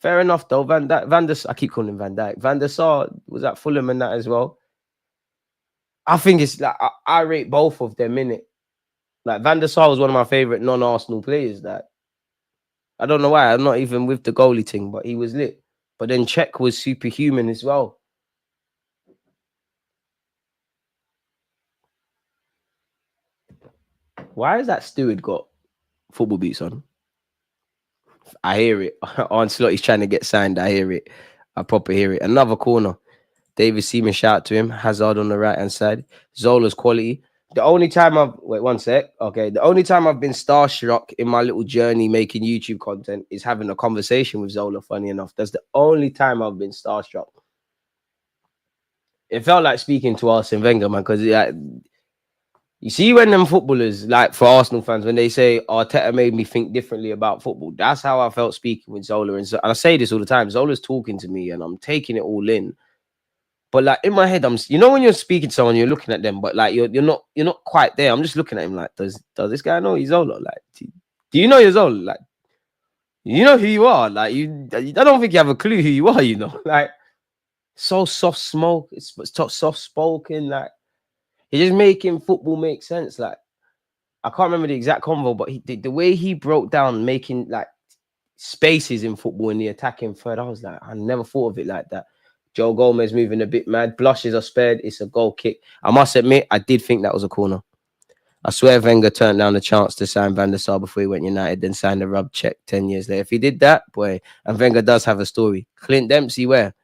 Fair enough though. I keep calling him Van Dijk. Van der Sar was at Fulham and that as well. I think it's like I rate both of them in it. Like Van der Sar was one of my favorite non-Arsenal players. That I don't know why. I'm not even with the goalie thing, but he was lit. But then Czech was superhuman as well. Why has that steward got football boots on? I hear it. Onslaught, he's trying to get signed. I hear it. I proper hear it. Another corner. David Seaman, shout out to him. Hazard on the right-hand side. Zola's quality. The only time wait 1 sec. Okay. The only time I've been starstruck in my little journey making YouTube content is having a conversation with Zola, funny enough. That's the only time I've been starstruck. It felt like speaking to Arsene Wenger, man, because you see when them footballers, like for Arsenal fans, when they say Arteta made me think differently about football, that's how I felt speaking with Zola. And I say this all the time. Zola's talking to me and I'm taking it all in. But like in my head, when you're speaking to someone, you're looking at them, but like you're not quite there. I'm just looking at him like, does this guy know he's Zola? Like, do you know you're Zola? Like, you know who you are? Like, I don't think you have a clue who you are, you know? Like, so soft spoken, like he's just making football make sense. Like, I can't remember the exact convo, but the way he broke down making like spaces in football in the attacking third, I was like, I never thought of it like that. Joe Gomez moving a bit mad. Blushes are spared. It's a goal kick. I must admit, I did think that was a corner. I swear Wenger turned down the chance to sign Van der Sar before he went United, then signed a rub check 10 years later. If he did that, boy, and Wenger does have a story. Clint Dempsey, where?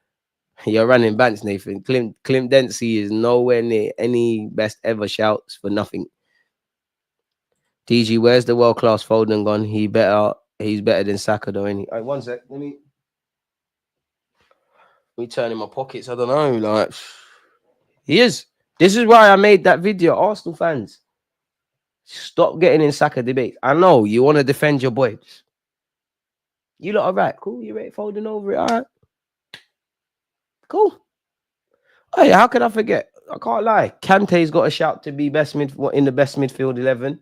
You're running bants, Nathan. Clint Dempsey is nowhere near any best ever shouts for nothing. DG, where's the world-class Foden gone? He's better than Saka, though, ain't he? All right, 1 sec. Let me turn in my pockets. I don't know. Like, he is. This is why I made that video. Arsenal fans, stop getting in Saka debate. I know you want to defend your boys. You lot are right. Cool. You rate Foden over it. All right. Cool. Hey, how can I forget? I can't lie. Kante's got a shout to be in the best midfield 11.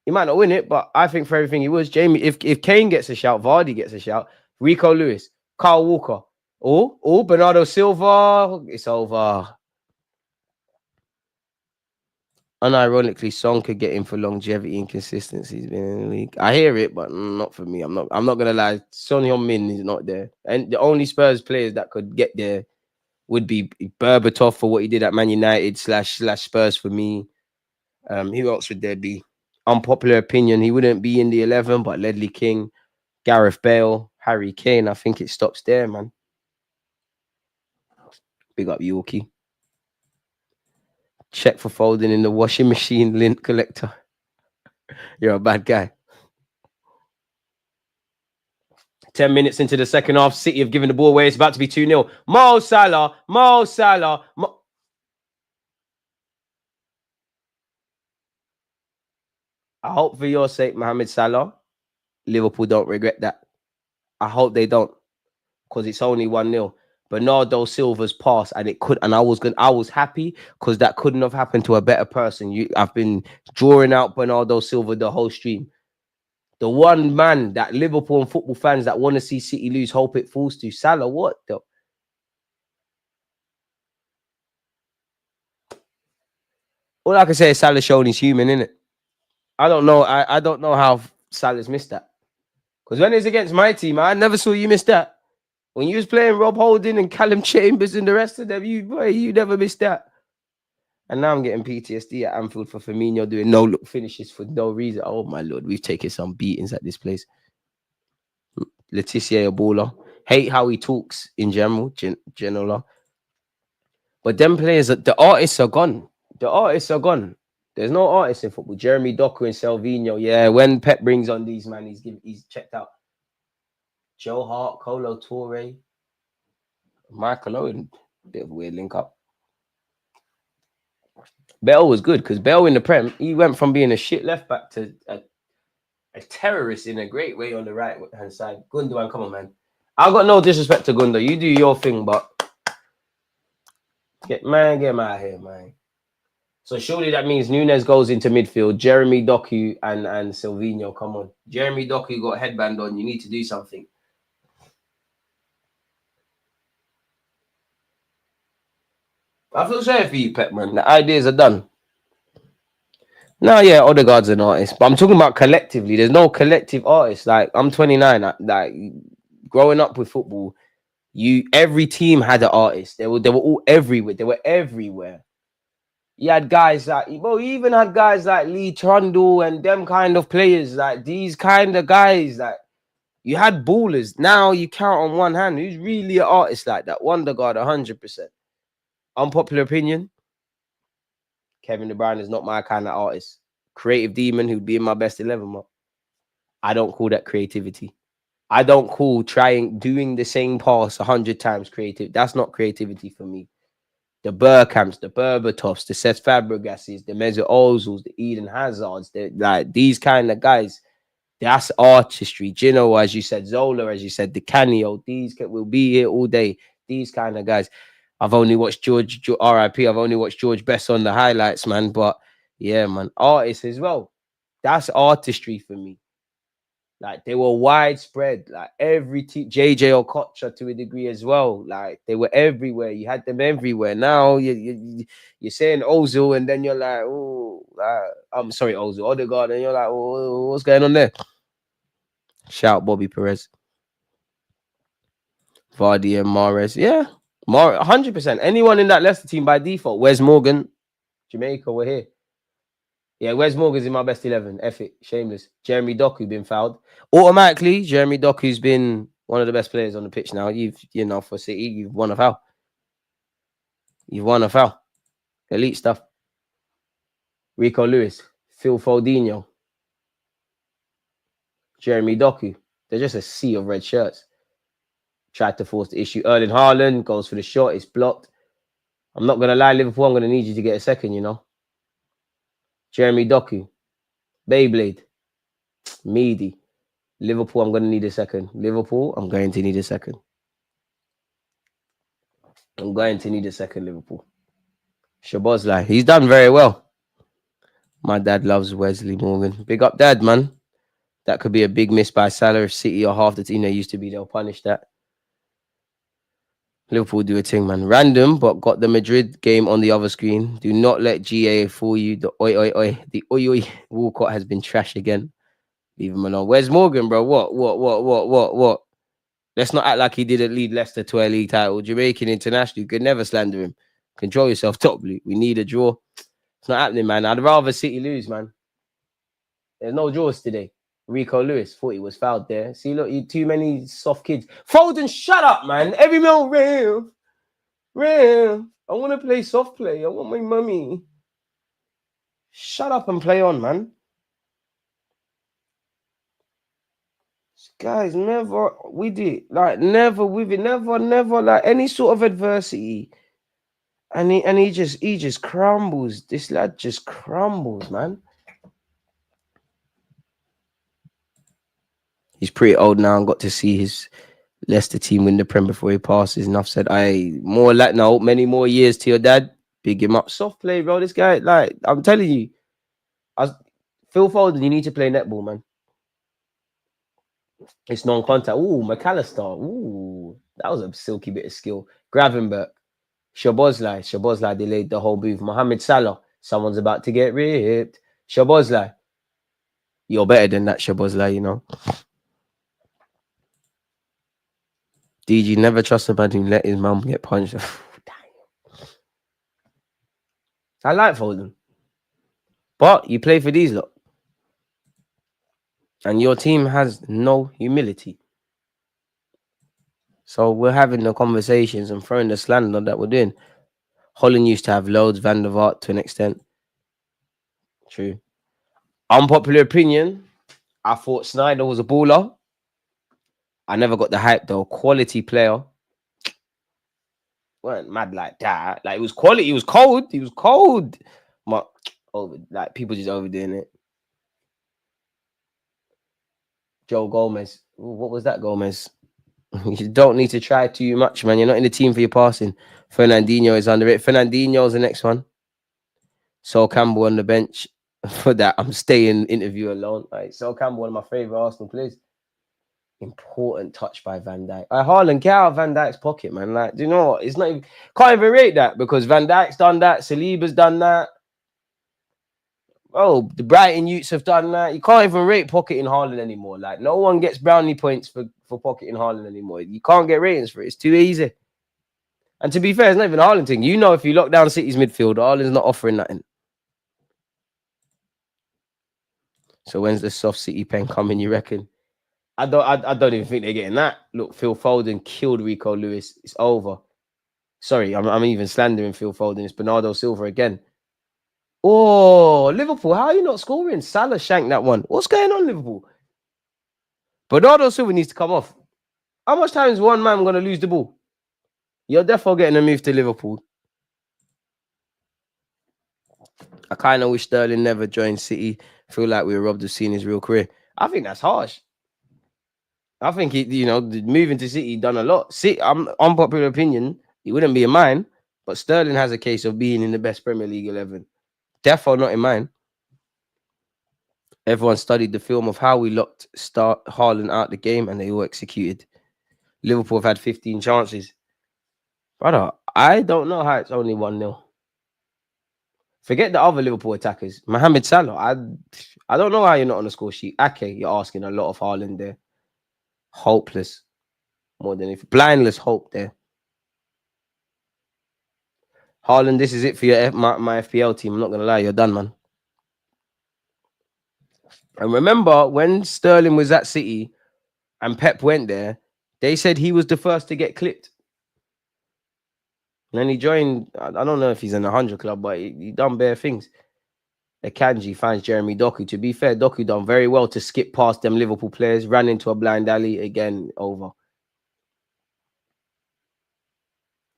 He might not win it, but I think for everything he was, Jamie. If Kane gets a shout, Vardy gets a shout, Rico Lewis, Kyle Walker, or Bernardo Silva, it's over. Unironically, Son could get in for longevity and consistency. He's been in the league. I hear it, but not for me. I'm not gonna lie. Son Heung-min is not there, and the only Spurs players that could get there would be Berbatov for what he did at Man United / Spurs for me. Who else would there be? Unpopular opinion, he wouldn't be in the 11, but Ledley King, Gareth Bale, Harry Kane. I think it stops there, man. Big up Yorkie. Check for Foden in the washing machine lint collector. You're a bad guy. 10 minutes into the second half, City have given the ball away. It's about to be 2-0. Mo Salah. I hope for your sake, Mohamed Salah, Liverpool don't regret that. I hope they don't, because it's only 1-0. Bernardo Silva's pass, and I was happy because that couldn't have happened to a better person. I've been drawing out Bernardo Silva the whole stream. The one man that Liverpool and football fans that want to see City lose hope it falls to. Salah, what the? All I can say is Salah showing he's human, innit? I don't know. I don't know how Salah's missed that. Because when it's against my team, I never saw you miss that. When you was playing Rob Holding and Callum Chambers and the rest of them, you never missed that. And now I'm getting PTSD at Anfield for Firmino doing no-look finishes for no reason. Oh, my Lord. We've taken some beatings at this place. Letitia, a baller. Hate how he talks in general. But them players, the artists are gone. There's no artists in football. Jeremy Doku and Salvino. Yeah, when Pep brings on these, man, he's checked out. Joe Hart, Colo Toure, Michael Owen. Bit of a weird link up. Bell was good because Bell in the Prem, he went from being a shit left back to a terrorist in a great way on the right hand side. Gundogan, come on, man. I got no disrespect to Gundo. You do your thing, but Get him out of here, man. So surely that means Nunes goes into midfield. Jeremy Doku and Silvinho. Come on, Jeremy Doku got a headband on. You need to do something. I feel sorry for you, Pep, man. The ideas are done. No, yeah, Odegaard's an artist, but I'm talking about collectively. There's no collective artist. Like I'm 29. Like growing up with football, every team had an artist. They were all everywhere. They were everywhere. You had guys like, well, you even had guys like Lee Trundle and them kind of players, like these kind of guys. Like you had ballers. Now you count on one hand. Who's really an artist like that? Wondergaard, 100%. Unpopular opinion. Kevin De Bruyne is not my kind of artist. Creative demon who'd be in my best 11. Mark. I don't call that creativity. I don't call doing the same pass 100 times creative. That's not creativity for me. The Burkamps, the Berbatovs, the Cesc Fabregases, the Mesut Ozils, the Eden Hazards, like these kind of guys. That's artistry. Gino, as you said, Zola, as you said, the Canio, these will be here all day. These kind of guys. I've only watched George RIP. I've only watched George Best on the highlights, man. But yeah, man, artists as well. That's artistry for me. Like they were widespread. Like every team, JJ Okocha to a degree as well. Like they were everywhere. You had them everywhere. Now you're saying Ozil, and then you're like, oh, I'm sorry, Ozil, Odegaard, and you're like, oh, what's going on there? Shout Bobby Perez, Vardy, and Mahrez. Yeah, 100%. Anyone in that Leicester team by default. Wes Morgan, Jamaica, we're here. Yeah, Wes Morgan's in my best 11. F it. Shameless. Jeremy Doku been fouled. Automatically, Jeremy Doku's been one of the best players on the pitch now. For City, you've won a foul. You've won a foul. Elite stuff. Rico Lewis, Phil Foldinho, Jeremy Doku. They're just a sea of red shirts. Tried to force the issue. Erling Haaland goes for the shot. It's blocked. I'm not going to lie, Liverpool, I'm going to need you to get a second, Jeremy Doku. Beyblade. Meaty. Liverpool, I'm going to need a second. Liverpool, I'm going to need a second. I'm going to need a second, Liverpool. Shabozlai, he's done very well. My dad loves Wesley Morgan. Big up, Dad, man. That could be a big miss by Salah if City or half the team they used to be. They'll punish that. Liverpool do a thing, man. Random, but got the Madrid game on the other screen. Do not let GA fool you. The oi. Walcott has been trash again. Leave him alone. Where's Morgan, bro? What? Let's not act like he didn't lead Leicester to a league title. Jamaican international. You could never slander him. Control yourself, top blue. We need a draw. It's not happening, man. I'd rather City lose, man. There's no draws today. Rico Lewis thought he was fouled there. See, look, you too many soft kids. Foden, shut up, man. Every man real. I want to play soft play. I want my mummy. Shut up and play on, man. Guys, never with it. Like, never with it. Never, like any sort of adversity. And he just crumbles. This lad just crumbles, man. He's pretty old now and got to see his Leicester team win the Prem before he passes. Enough said. Many more years to your dad. Big him up. Soft play, bro. This guy, like, I'm telling you. Phil Foden, you need to play netball, man. It's non-contact. Ooh, McAllister. Ooh, that was a silky bit of skill. Gravenberg. Shabozlai delayed the whole move. Mohamed Salah. Someone's about to get ripped. Shabozlai. You're better than that, Shabozlai, DG never trust a man who let his mum get punched. I like Foden. But you play for these lot. And your team has no humility. So we're having the conversations and throwing the slander that we're doing. Holland used to have loads, Van der Vaart to an extent. True. Unpopular opinion, I thought Snyder was a baller. I never got the hype though. Quality player. Weren't mad like that. Like, it was quality. He was cold. Like, people just overdoing it. Joe Gomez. Ooh, what was that, Gomez? You don't need to try too much, man. You're not in the team for your passing. Fernandinho is under it. Fernandinho's the next one. Sol Campbell on the bench. For that, I'm staying interview alone. Right. Sol Campbell, one of my favorite Arsenal players. Important touch by Van Dijk. Haaland, get out of Van Dijk's pocket, man. Like, do you know what? It's not even, can't even rate that because Van Dijk's done that. Saliba's done that. Oh, the Brighton Utes have done that. You can't even rate pocketing Haaland anymore. Like, no one gets brownie points for pocketing Haaland anymore. You can't get ratings for it. It's too easy. And to be fair, it's not even a Haaland thing. You know, if you lock down City's midfield, Haaland's not offering nothing. So when's the soft City pen coming, you reckon? I don't even think they're getting that. Look, Phil Foden killed Rico Lewis. It's over. Sorry, I'm even slandering Phil Foden. It's Bernardo Silva again. Oh, Liverpool, how are you not scoring? Salah shanked that one. What's going on, Liverpool? Bernardo Silva needs to come off. How much time is one man going to lose the ball? You're definitely getting a move to Liverpool. I kind of wish Sterling never joined City. Feel like we were robbed of seeing his real career. I think that's harsh. I think moving to City done a lot. See, unpopular opinion, it wouldn't be in mine, but Sterling has a case of being in the best Premier League 11. Defo not in mine. Everyone studied the film of how we locked Haaland out the game, and they all executed. Liverpool have had 15 chances. Brother, I don't know how it's only 1-0. Forget the other Liverpool attackers. Mohamed Salah, I don't know how you're not on the score sheet. Ake, you're asking a lot of Haaland there. Hopeless. More than if blindless hope there. Haaland, this is it for your my FPL team. I'm not going to lie. You're done, man. And remember, when Sterling was at City and Pep went there, they said he was the first to get clipped. And then he joined, I don't know if he's in the 100 club, but he done bare things. Akanji finds Jeremy Doku. To be fair, Doku done very well to skip past them Liverpool players, ran into a blind alley, again, over.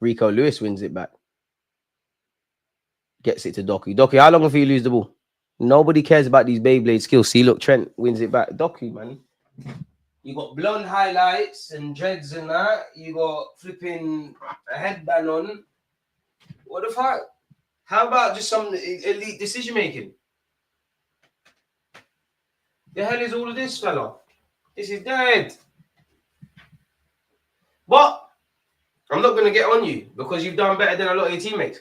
Rico Lewis wins it back. Gets it to Doku. Doku, how long before you lose the ball? Nobody cares about these Beyblade skills. See, look, Trent wins it back. Doku, man. You got blonde highlights and dreads and that. You got flipping a headband on. What the fuck? How about just some elite decision making? The hell is all of this, fella? This is dead. But I'm not going to get on you because you've done better than a lot of your teammates.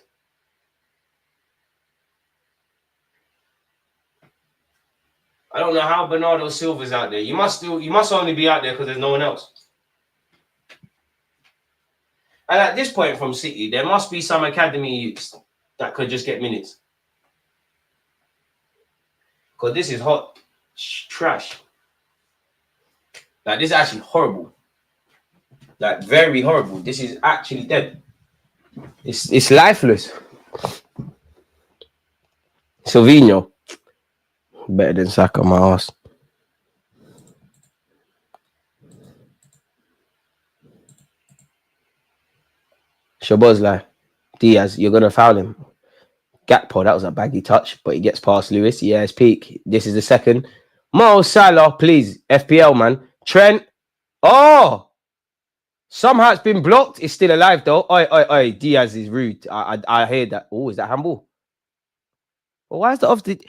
I don't know how Bernardo Silva's out there. You must only be out there because there's no one else. And at this point from City, there must be some academy youths that could just get minutes. Because this is hot. Trash. Like, this is actually horrible. Like, very horrible. This is actually dead. It's lifeless. Silvinho. Better than Saka, my ass. Shabozlai. Diaz, you're going to foul him. Gakpo, that was a baggy touch, but he gets past Lewis. Yeah, it's peak. This is the second. Mo Salah, please. FPL, man. Trent. Oh! Somehow it's been blocked. It's still alive, though. Oi. Diaz is rude. I hear that. Oh, is that handball? Well, why is the offside?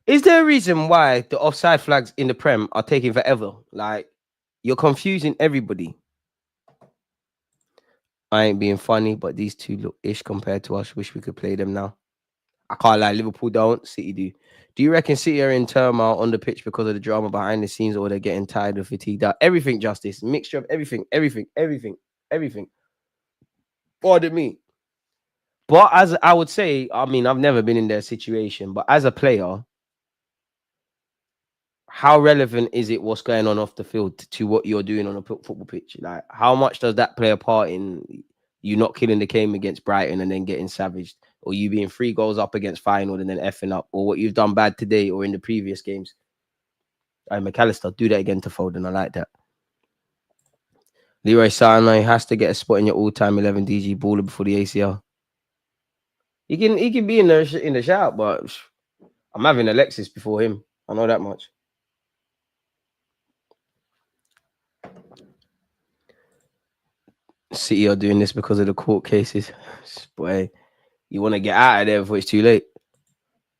Is there a reason why the offside flags in the Prem are taking forever? Like, you're confusing everybody. I ain't being funny, but these two look ish compared to us. Wish we could play them now. I can't lie. Liverpool don't. City do. Do you reckon City are in turmoil on the pitch because of the drama behind the scenes, or they're getting tired of fatigued out? Everything, Justice. Mixture of everything. Pardon me. But as I would say, I mean, I've never been in their situation, but as a player, how relevant is it what's going on off the field to what you're doing on a football pitch? Like, how much does that play a part in you not killing the game against Brighton and then getting savaged, or you being 3 goals up against Feyenoord and then effing up, or what you've done bad today or in the previous games? McAllister, do that again to Foden. I like that. Leroy Sané has to get a spot in your all-time 11 DG baller before the ACL. He can be in the shout, but I'm having Alexis before him. I know that much. City are doing this because of the court cases. Boy, you want to get out of there before it's too late.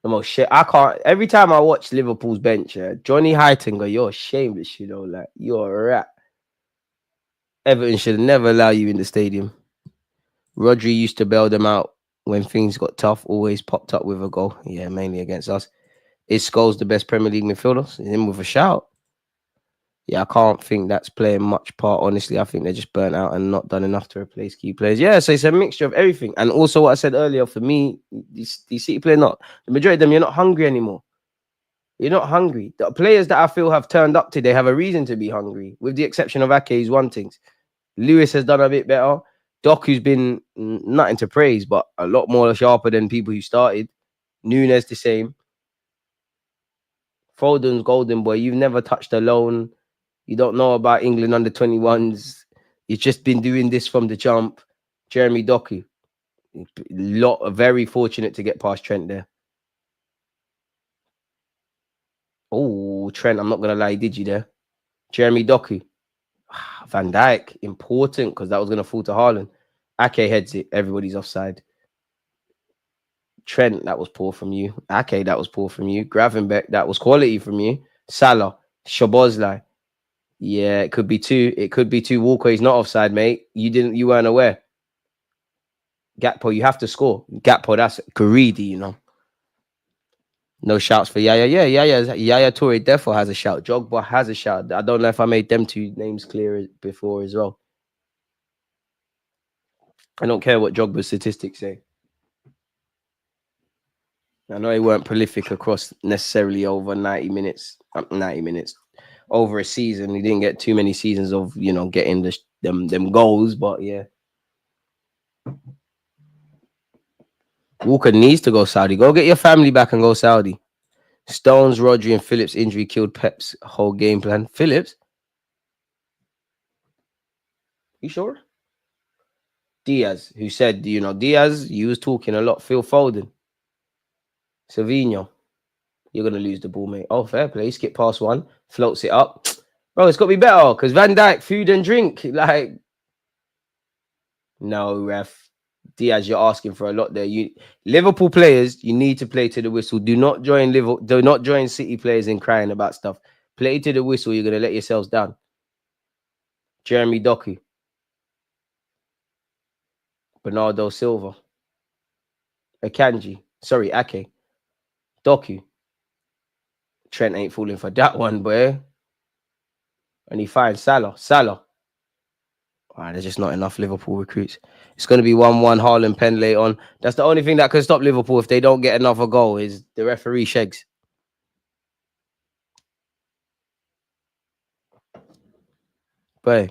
The most shit. I can't. Every time I watch Liverpool's bench, Johnny Heitinga, you're shameless, you know, like you're a rat. Everton should never allow you in the stadium. Rodri used to bail them out when things got tough, always popped up with a goal. Yeah, mainly against us. Is Scholes the best Premier League midfielder? Him with a shout. Yeah, I can't think that's playing much part, honestly. I think they're just burnt out and not done enough to replace key players. Yeah, so it's a mixture of everything. And also what I said earlier, for me, these City players, the majority of them, you're not hungry anymore. You're not hungry. The players that I feel have turned up today have a reason to be hungry, with the exception of Ake, who's one thing. Lewis has done a bit better. Doc, who's been nothing to praise, but a lot more sharper than people who started. Nunes the same. Foden's golden boy. You've never touched a loan. You don't know about England under 21s. You've just been doing this from the jump. Jeremy Doku. Very fortunate to get past Trent there. Oh, Trent, I'm not going to lie, did you there? Jeremy Doku. Van Dijk, important because that was going to fall to Haaland. Ake heads it. Everybody's offside. Trent, that was poor from you. Ake, that was poor from you. Gravenbeck, that was quality from you. Salah, Szoboszlai. Yeah, it could be two. It could be two. Walker is not offside, mate. You weren't aware. Gakpo, you have to score. Gakpo, that's greedy, you know. No shouts for Yaya. Yeah, Yaya Toure therefore has a shout. Jogba has a shout. I don't know if I made them two names clear before as well. I don't care what Jogba's statistics say. I know he weren't prolific across necessarily over 90 minutes. Over a season. He didn't get too many seasons of, getting them goals, but yeah. Walker needs to go Saudi. Go get your family back and go Saudi. Stones, Rodri, and Phillips' injury killed Pep's whole game plan. Phillips? You sure? Diaz, who said, Diaz, you was talking a lot. Phil Foden. Savinho. You're going to lose the ball, mate. Oh, fair play. Skip past one. Floats it up. Bro, it's got to be better because Van Dijk, food and drink. Like, no, ref. Diaz, you're asking for a lot there. Liverpool players, you need to play to the whistle. Do not join City players in crying about stuff. Play to the whistle. You're going to let yourselves down. Jeremy Doku. Bernardo Silva. Akanji. Sorry, Ake. Doku. Trent ain't falling for that one, boy. And he finds Salah. All right, there's just not enough Liverpool recruits. It's going to be 1-1 Haaland pen late on. That's the only thing that could stop Liverpool if they don't get another goal is the referee shags. Boy.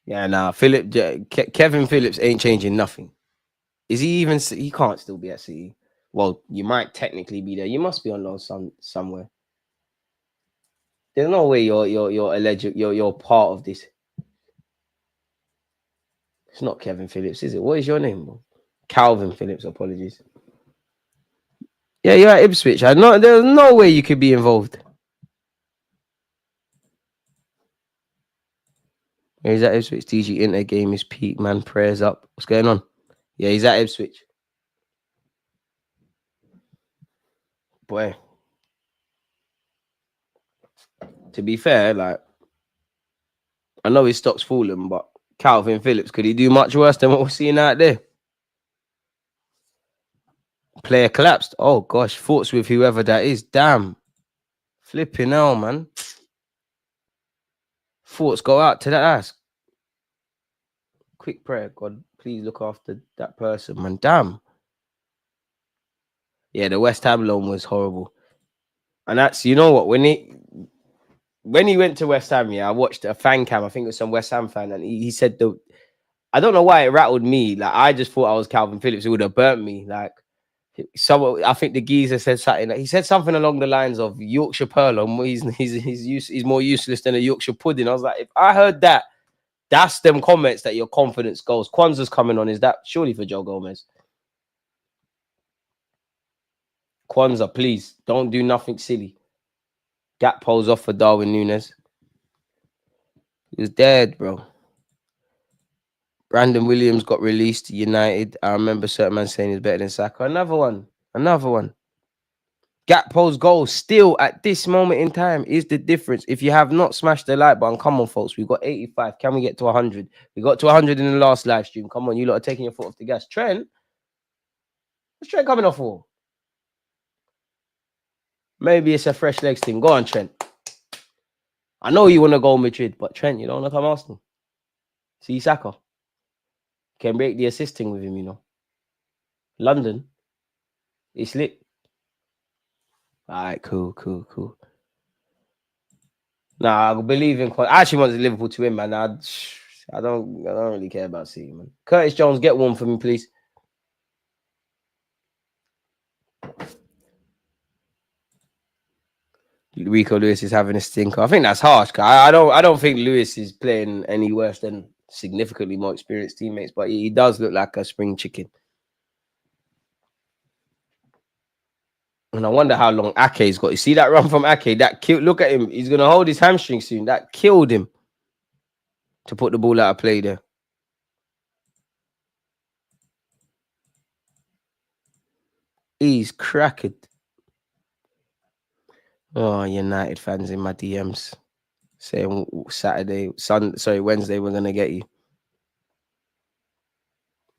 Yeah, nah. Kevin Phillips ain't changing nothing. Is he even? He can't still be at City. Well, you might technically be there. You must be on loan somewhere. There's no way you're alleged. You're part of this. It's not Kevin Phillips, is it? What is your name, bro? Calvin Phillips. Apologies. Yeah, you're at Ipswich. There's no way you could be involved. Yeah, he's at Ipswich. DG Inter game is peak, man. Prayers up. What's going on? Yeah, he's at Ipswich. Boy. To be fair, like, I know his stock's fallen, but Calvin Phillips, could he do much worse than what we're seeing out there? Player collapsed. Oh, gosh. Thoughts with whoever that is. Damn. Flipping hell, man. Thoughts go out to that ass. Quick prayer. God, please look after that person, man. Damn. Yeah, the West Ham loan was horrible. And that's, you know what, when he went to West Ham, yeah, I watched a fan cam. I think it was some West Ham fan, and he said I don't know why it rattled me. Like, I just thought I was Calvin Phillips. It would have burnt me. Like, I think the geezer said something. He said something along the lines of Yorkshire Pearl. He's more useless than a Yorkshire pudding. I was like, if I heard that, that's them comments that your confidence goes. Kwanzaa's coming on. Is that surely for Joe Gomez? Kwanzaa, please don't do nothing silly. Gakpo's off for Darwin Nunes. He was dead, bro. Brandon Williams got released to United. I remember certain man saying he's better than Saka. Another one. Gakpo's goal still at this moment in time is the difference. If you have not smashed the like button, come on, folks. We've got 85. Can we get to 100? We got to 100 in the last live stream. Come on, you lot are taking your foot off the gas. Trent? What's Trent coming off for? Maybe it's a fresh legs thing. Go on, Trent. I know you want to go Madrid, but Trent, you don't want to come Arsenal. See Saka. Can break the assisting with him, you know. London. It's lit. All right, cool. Nah, I believe in. I actually want Liverpool to win, man. I don't really care about City, man. Curtis Jones, get one for me, please. Rico Lewis is having a stinker. I think that's harsh. I don't think Lewis is playing any worse than significantly more experienced teammates, but he does look like a spring chicken. And I wonder how long Ake's got. You see that run from Ake? That killed. Look at him. He's gonna hold his hamstring soon. That killed him to put the ball out of play there. He's cracked. Oh, United fans in my DMs saying Wednesday we're gonna get you.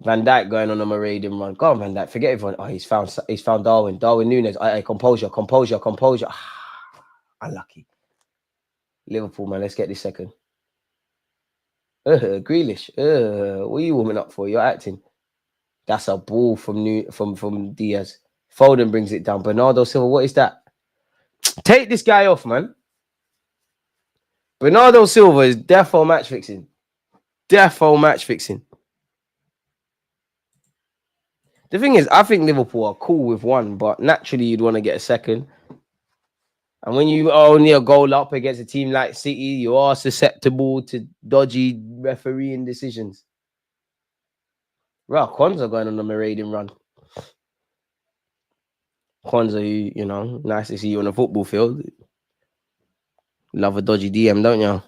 Van Dijk going on a marauding run. Go on, Van Dijk. Forget everyone. Oh, he's found Darwin. Darwin Núñez. Composure. Unlucky. Liverpool, man. Let's get this second. Grealish. What are you warming up for? You're acting. That's a ball from Diaz. Foden brings it down. Bernardo Silva. What is that? Take this guy off, man. Bernardo Silva is defo match fixing. The thing is, I think Liverpool are cool with one, but naturally you'd want to get a second. And when you are only a goal up against a team like City, you are susceptible to dodgy refereeing decisions. Right, Kwanzaa going on a marauding run. Kwanzaa, you know, nice to see you on a football field. Love a dodgy DM, don't you?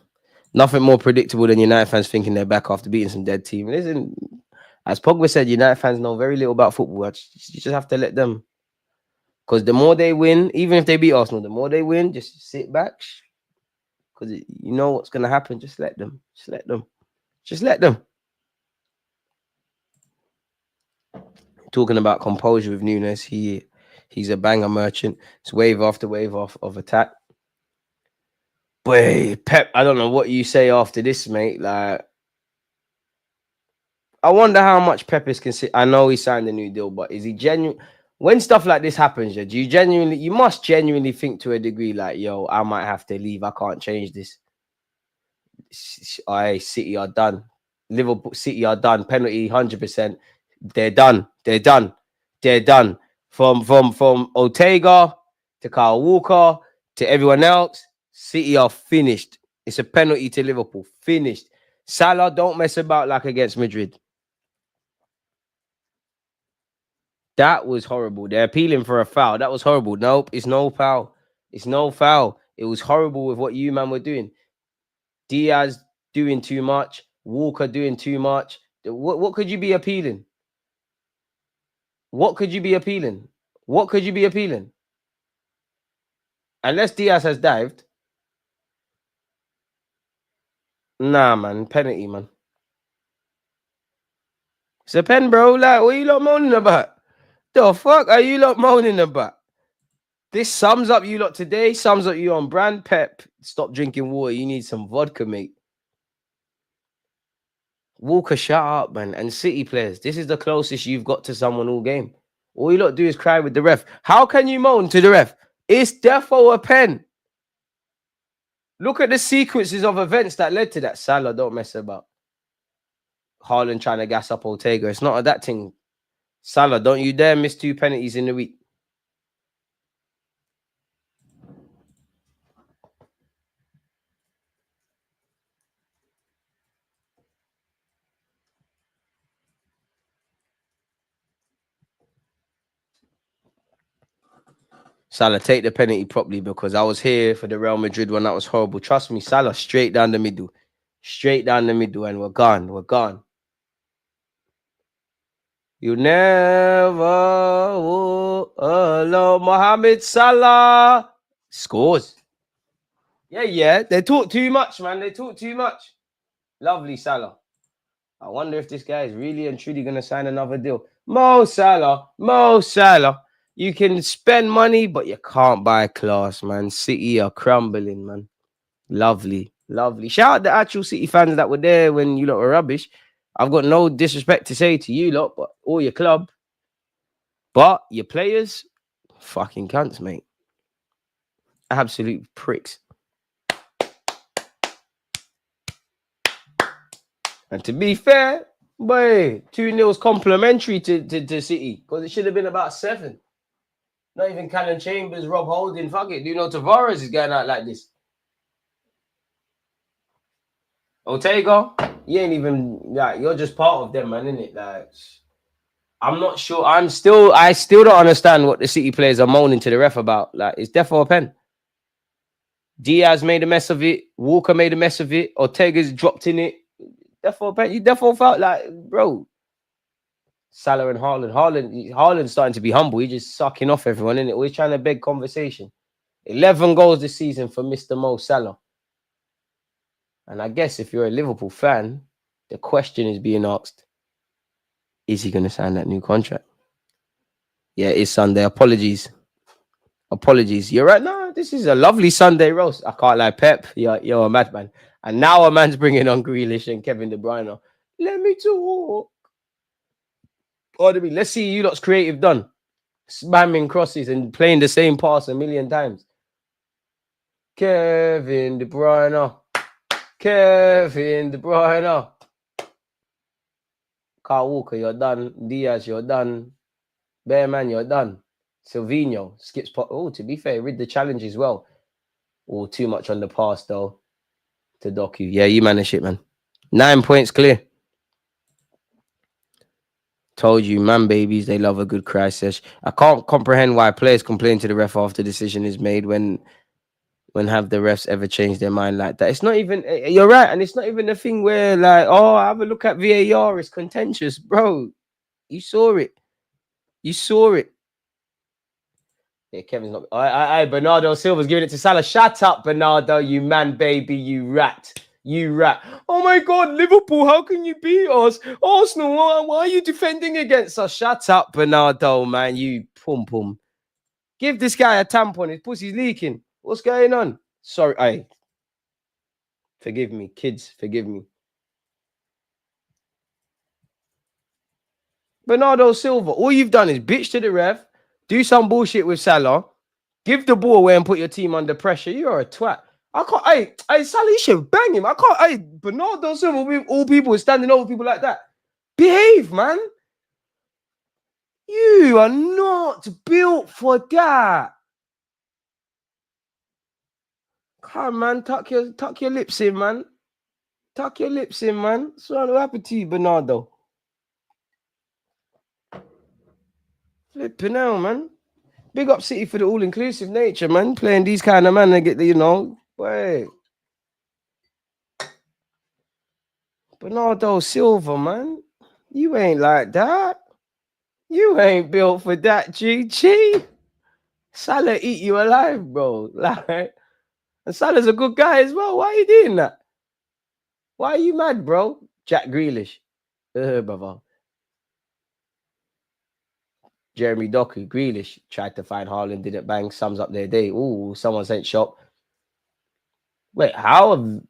Nothing more predictable than United fans thinking they're back after beating some dead team. Listen, as Pogba said, United fans know very little about football. You just have to let them. Because the more they win, even if they beat Arsenal, the more they win, just sit back. Because you know what's going to happen. Just let them. Talking about composure with Núñez, he's a banger merchant. It's wave after wave of attack. Boy, Pep, I don't know what you say after this, mate. Like, I wonder how much Pep is considered. I know he signed a new deal, but is he genuine? When stuff like this happens, do you must genuinely think to a degree like, yo, I might have to leave. I can't change this. City are done. Liverpool City are done. Penalty 100%. They're done. From Ortega to Kyle Walker to everyone else, City are finished. It's a penalty to Liverpool. Finished. Salah, don't mess about like against Madrid. That was horrible. They're appealing for a foul. That was horrible. Nope, it's no foul. It was horrible with what you man were doing. Diaz doing too much. Walker doing too much. What could you be appealing? Unless Diaz has dived. Nah, man. Penalty, man. It's a pen, bro. Like, what are you lot moaning about? The fuck are you lot moaning about? This sums up you lot today. Sums up you on brand. Pep, stop drinking water. You need some vodka, mate. Walker, shut up, man. And City players, this is the closest you've got to someone all game. All you lot do is cry with the ref. How can you moan to the ref? It's defo a pen. Look at the sequences of events that led to that. Salah, don't mess about. Haaland trying to gas up Ortega. It's not that thing. Salah, don't you dare miss 2 penalties in the week. Salah, take the penalty properly because I was here for the Real Madrid one. That was horrible. Trust me, Salah, straight down the middle. Straight down the middle, and we're gone. We're gone. You never walk alone. Mohamed Salah scores. Yeah. They talk too much, man. They talk too much. Lovely Salah. I wonder if this guy is really and truly going to sign another deal. Mo Salah. You can spend money, but you can't buy class, man. City are crumbling, man. Lovely. Shout out the actual City fans that were there when you lot were rubbish. I've got no disrespect to say to you lot, but or your club. But your players, fucking cunts, mate. Absolute pricks. And to be fair, boy, 2-0's complimentary to City because it should have been about 7. Not even Callum Chambers, Rob Holding. Fuck it. Do you know Tavares is going out like this? Ortega, you ain't even like you're just part of them, man, innit? Like, I'm not sure. I still don't understand what the City players are moaning to the ref about. Like, it's defo a pen. Diaz made a mess of it. Walker made a mess of it. Ortega's dropped in it. Defo a pen. You defo felt like, bro. Salah and Haaland's starting to be humble. He's just sucking off everyone, innit? Always trying to beg conversation. 11 goals this season for Mr. Mo Salah. And I guess if you're a Liverpool fan, the question is being asked, is he going to sign that new contract? Yeah, it's Sunday. Apologies. You're right. No, this is a lovely Sunday roast. I can't lie, Pep. You're a madman. And now a man's bringing on Grealish and Kevin De Bruyne. Let me talk. Pardon me. Let's see you lot's creative done. Spamming crosses and playing the same pass a million times. Kevin De Bruyne. Kyle Walker, you're done. Diaz, you're done. Bearman, you're done. Silvinho skips pot. Oh, to be fair, read the challenge as well. Oh, too much on the pass though. To Doku. Yeah, you manage it, man. 9 points clear. Told you, man, babies, they love a good cry sesh. I can't comprehend why players complain to the ref after the decision is made when have the refs ever changed their mind like that? It's not even, you're right, and it's not even a thing where like, oh, have a look at VAR, it's contentious. Bro, you saw it. Yeah, Kevin's not. Bernardo Silva's giving it to Salah. Shut up, Bernardo, you man, baby, you rat. Oh my God, Liverpool, how can you beat us? Arsenal, why are you defending against us? Shut up, Bernardo, man, you pum. Give this guy a tampon, his pussy's leaking. What's going on? Sorry, forgive me, kids, forgive me. Bernardo Silva, all you've done is bitch to the ref, do some bullshit with Salah, give the ball away and put your team under pressure. You're a twat. I can't, Salah, you should bang him. I can't, Bernardo Silva, with all people standing over people like that. Behave, man. You are not built for that. Come on, man, tuck your lips in, man. Tuck your lips in, man. What's happened to you, Bernardo? Flipping hell, man. Big up City for the all-inclusive nature, man. Playing these kind of man, they get the, wait. Bernardo Silva, man. You ain't like that. You ain't built for that, GG. Salah eat you alive, bro. Like, and Salah's a good guy as well. Why are you doing that? Why are you mad, bro? Jack Grealish. Brother. Jeremy Doku, Grealish tried to find Haaland, didn't bang, sums up their day. Ooh, someone sent shop. Wait, how have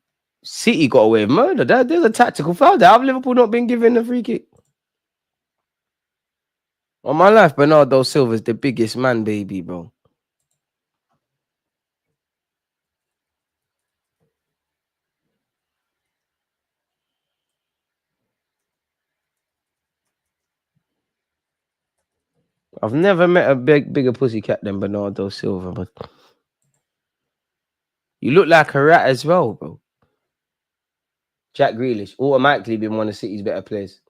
City got away with murder? There's a tactical foul there. How have Liverpool not been given a free kick? On my life, Bernardo Silva's the biggest man, baby, bro. I've never met a bigger pussycat than Bernardo Silva, but you look like a rat as well, bro. Jack Grealish, automatically been one of City's better players.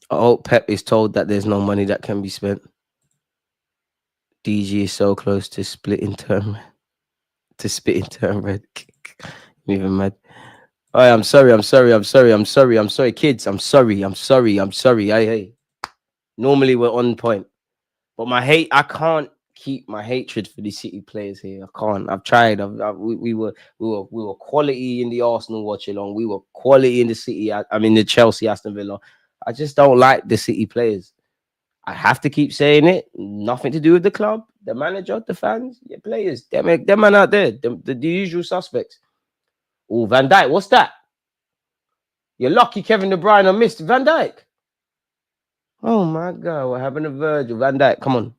I hope Pep is told that there's no money that can be spent. DG is so close to splitting term. to spit into a red. I'm even mad. Oh, I'm sorry. Kids. I'm sorry. Hey. Normally we're on point. But I can't keep my hatred for the City players here. I can't. I've tried. We were quality in the Arsenal watch along. We were quality in the City. I mean the Chelsea, Aston Villa. I just don't like the City players. I have to keep saying it. Nothing to do with the club, the manager, the fans, the players. Them man out there, the usual suspects. Oh, Van Dijk, what's that? You're lucky Kevin De Bruyne missed Van Dijk. Oh my God, what happened to Virgil? Van Dijk, come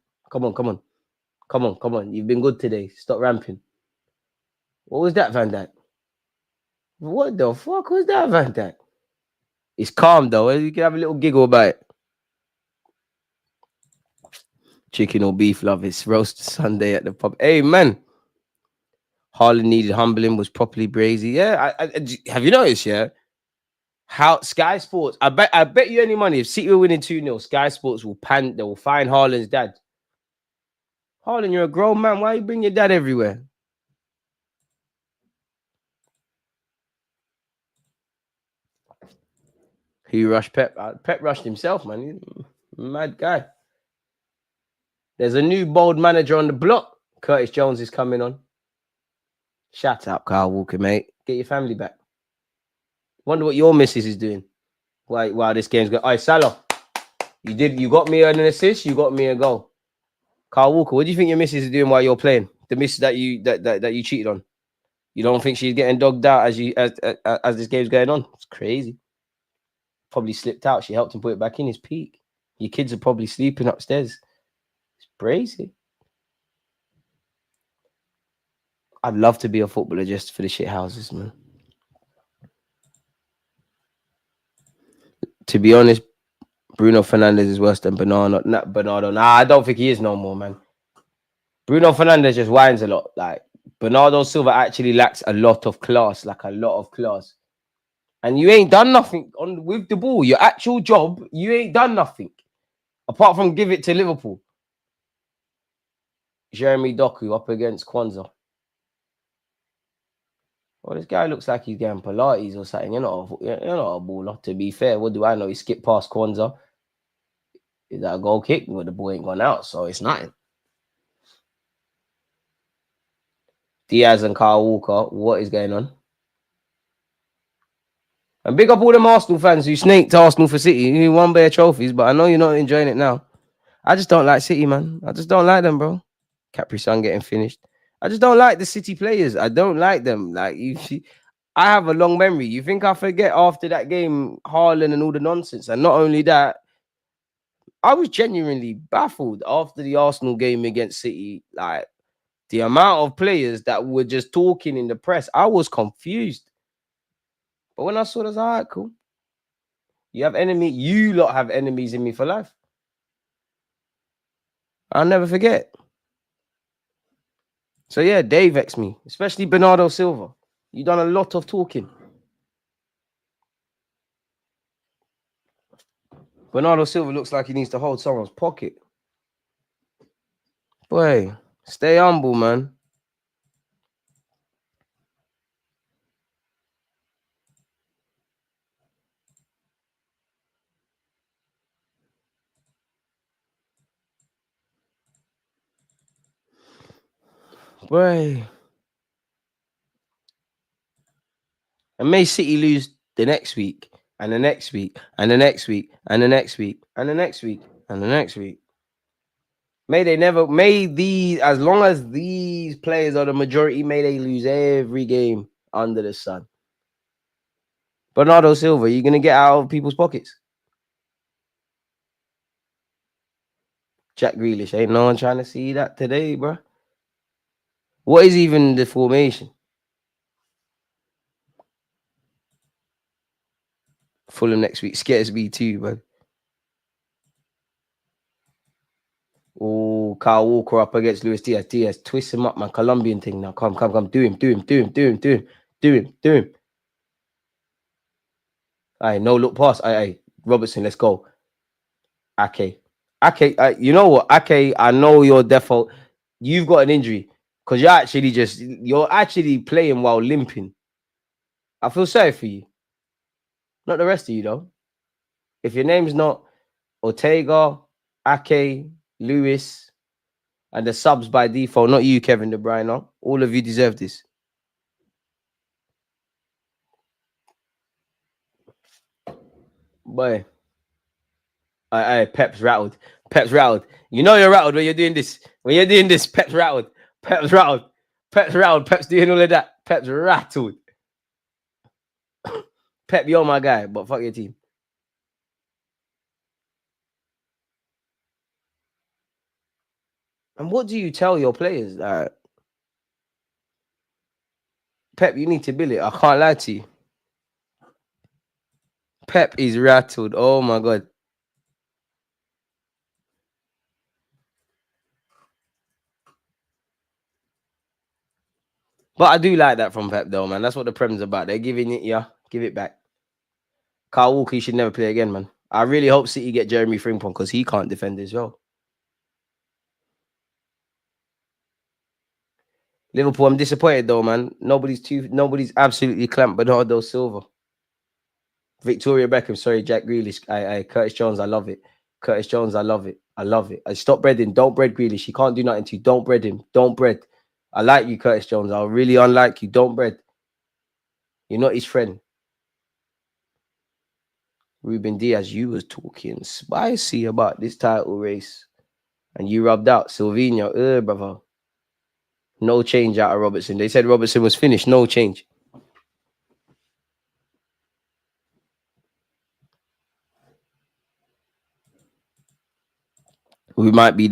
on. You've been good today. Stop ramping. What was that, Van Dijk? What the fuck was that, Van Dijk? It's calm though. You can have a little giggle about it. Chicken or beef, love. It's roast Sunday at the pub. Hey, man. Haaland needed humbling, was properly brazy. Yeah, have you noticed, yeah? How Sky Sports, I bet you any money, if City were winning 2-0, Sky Sports they will find Haaland's dad. Haaland, you're a grown man. Why you bring your dad everywhere? He rushed Pep. Pep rushed himself, man. He's a mad guy. There's a new bold manager on the block. Curtis Jones is coming on. Shut up, Kyle Walker, mate. Get your family back. Wonder what your missus is doing. Wow, this game's going. All right, Salah. You got me an assist. You got me a goal. Kyle Walker, what do you think your missus is doing while you're playing? The missus that you cheated on. You don't think she's getting dogged out as this game's going on? It's crazy. Probably slipped out. She helped him put it back in his peak. Your kids are probably sleeping upstairs. It's crazy. I'd love to be a footballer just for the shit houses, man. To be honest, Bruno Fernandes is worse than Bernardo. Not Bernardo. Nah, I don't think he is no more, man. Bruno Fernandes just whines a lot. Like Bernardo Silva actually lacks a lot of class, And you ain't done nothing with the ball. Your actual job, you ain't done nothing. Apart from give it to Liverpool. Jeremy Doku up against Kwanzaa. Well, this guy looks like he's getting Pilates or something. You're not a baller, to be fair. What do I know? He skipped past Kwanzaa. Is that a goal kick? Well, the ball ain't gone out, so it's nothing. Diaz and Kyle Walker, what is going on? And big up all them Arsenal fans who snaked Arsenal for City. You won bare trophies, but I know you're not enjoying it now. I just don't like City, man. I just don't like them, bro. Capri Sun getting finished. I just don't like the City players. I don't like them. I have a long memory. You think I forget after that game, Haaland and all the nonsense? And not only that, I was genuinely baffled after the Arsenal game against City. Like, the amount of players that were just talking in the press, I was confused. But when I saw this, all right, cool. You lot have enemies in me for life. I'll never forget. So yeah, they vex me, especially Bernardo Silva. You done a lot of talking. Bernardo Silva looks like he needs to hold someone's pocket. Boy, stay humble, man. Boy. And may City lose the next week, and the next week, and the next week, and the next week, and the next week, and the next week. As long as these players are the majority, may they lose every game under the sun. Bernardo Silva, you're going to get out of people's pockets. Jack Grealish, ain't no one trying to see that today, bro. What is even the formation? Fulham next week. Scares me too, man. Oh, Kyle Walker up against Luis Diaz. Diaz, twist him up, man. Colombian thing now. Come. Do him. Aye, no look pass. Aye. Robertson, let's go. Ake, you know what? Ake, I know your default. You've got an injury. Because you're actually playing while limping. I feel sorry for you. Not the rest of you, though. If your name's not Ortega, Ake, Lewis, and the subs by default, not you, Kevin De Bruyne, all of you deserve this. Boy. Pep's rattled. Pep's rattled. You know you're rattled when you're doing this. When you're doing this, Pep's rattled. Pep's rattled. Pep's rattled. Pep's doing all of that. Pep's rattled. Pep, you're my guy, but fuck your team. And what do you tell your players? Pep, you need to build it. I can't lie to you. Pep is rattled. Oh my God. But I do like that from Pep, though, man. That's what the Prem's about. They're giving it, yeah, give it back. Kyle Walker, he should never play again, man. I really hope City get Jeremy Frimpong because he can't defend as well. Liverpool, I'm disappointed though, man. Nobody's absolutely clamped Bernardo Silva. Victoria Beckham, sorry, Jack Grealish. Curtis Jones, I love it. Curtis Jones, I love it. I love it. I stop breading. Don't bread Grealish. He can't do nothing to you. Don't bread him. Don't bread. I like you, Curtis Jones. I really unlike you. Don't bread. You're not his friend. Ruben Diaz, you was talking spicy about this title race. And you rubbed out Silvinho. Brother. No change out of Robertson. They said Robertson was finished. No change. We might be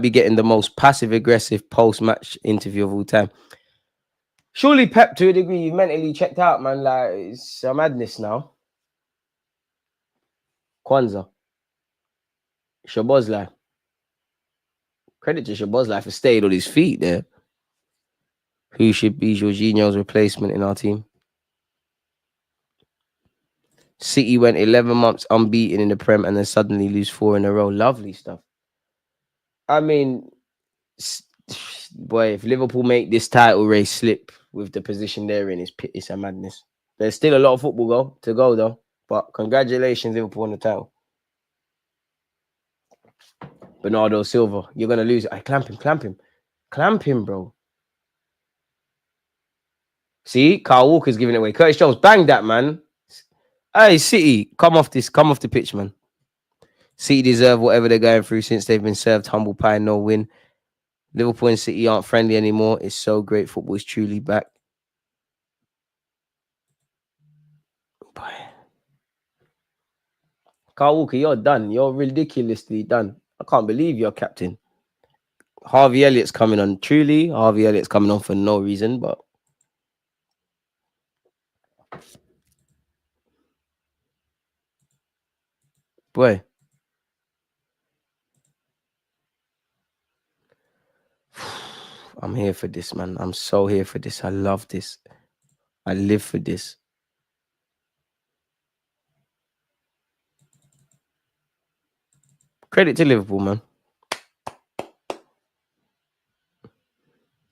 getting the most passive aggressive post-match interview of all time. Surely Pep, to a degree, you've mentally checked out, man. Like, it's a madness now. Kwanzaa. Shabozlai. Credit to Shabozlai for staying on his feet there. Who should be Jorginho's replacement in our team? City went 11 months unbeaten in the Prem and then suddenly lose 4 in a row. Lovely stuff. I mean, boy, if Liverpool make this title race slip with the position they're in, it's a madness. There's still a lot of football to go though. But congratulations, Liverpool, on the title. Bernardo Silva, you're gonna lose. Clamp him, bro. See, Kyle Walker's giving it away. Curtis Jones, bang that, man. Hey, City, come off the pitch, man. City deserve whatever they're going through since they've been served humble pie, no win. Liverpool and City aren't friendly anymore. It's so great. Football is truly back. Boy. Kyle Walker, you're done. You're ridiculously done. I can't believe you're captain. Harvey Elliott's coming on. Truly, Harvey Elliott's coming on for no reason, but boy. I'm here for this, man. I'm so here for this. I love this. I live for this. Credit to Liverpool, man.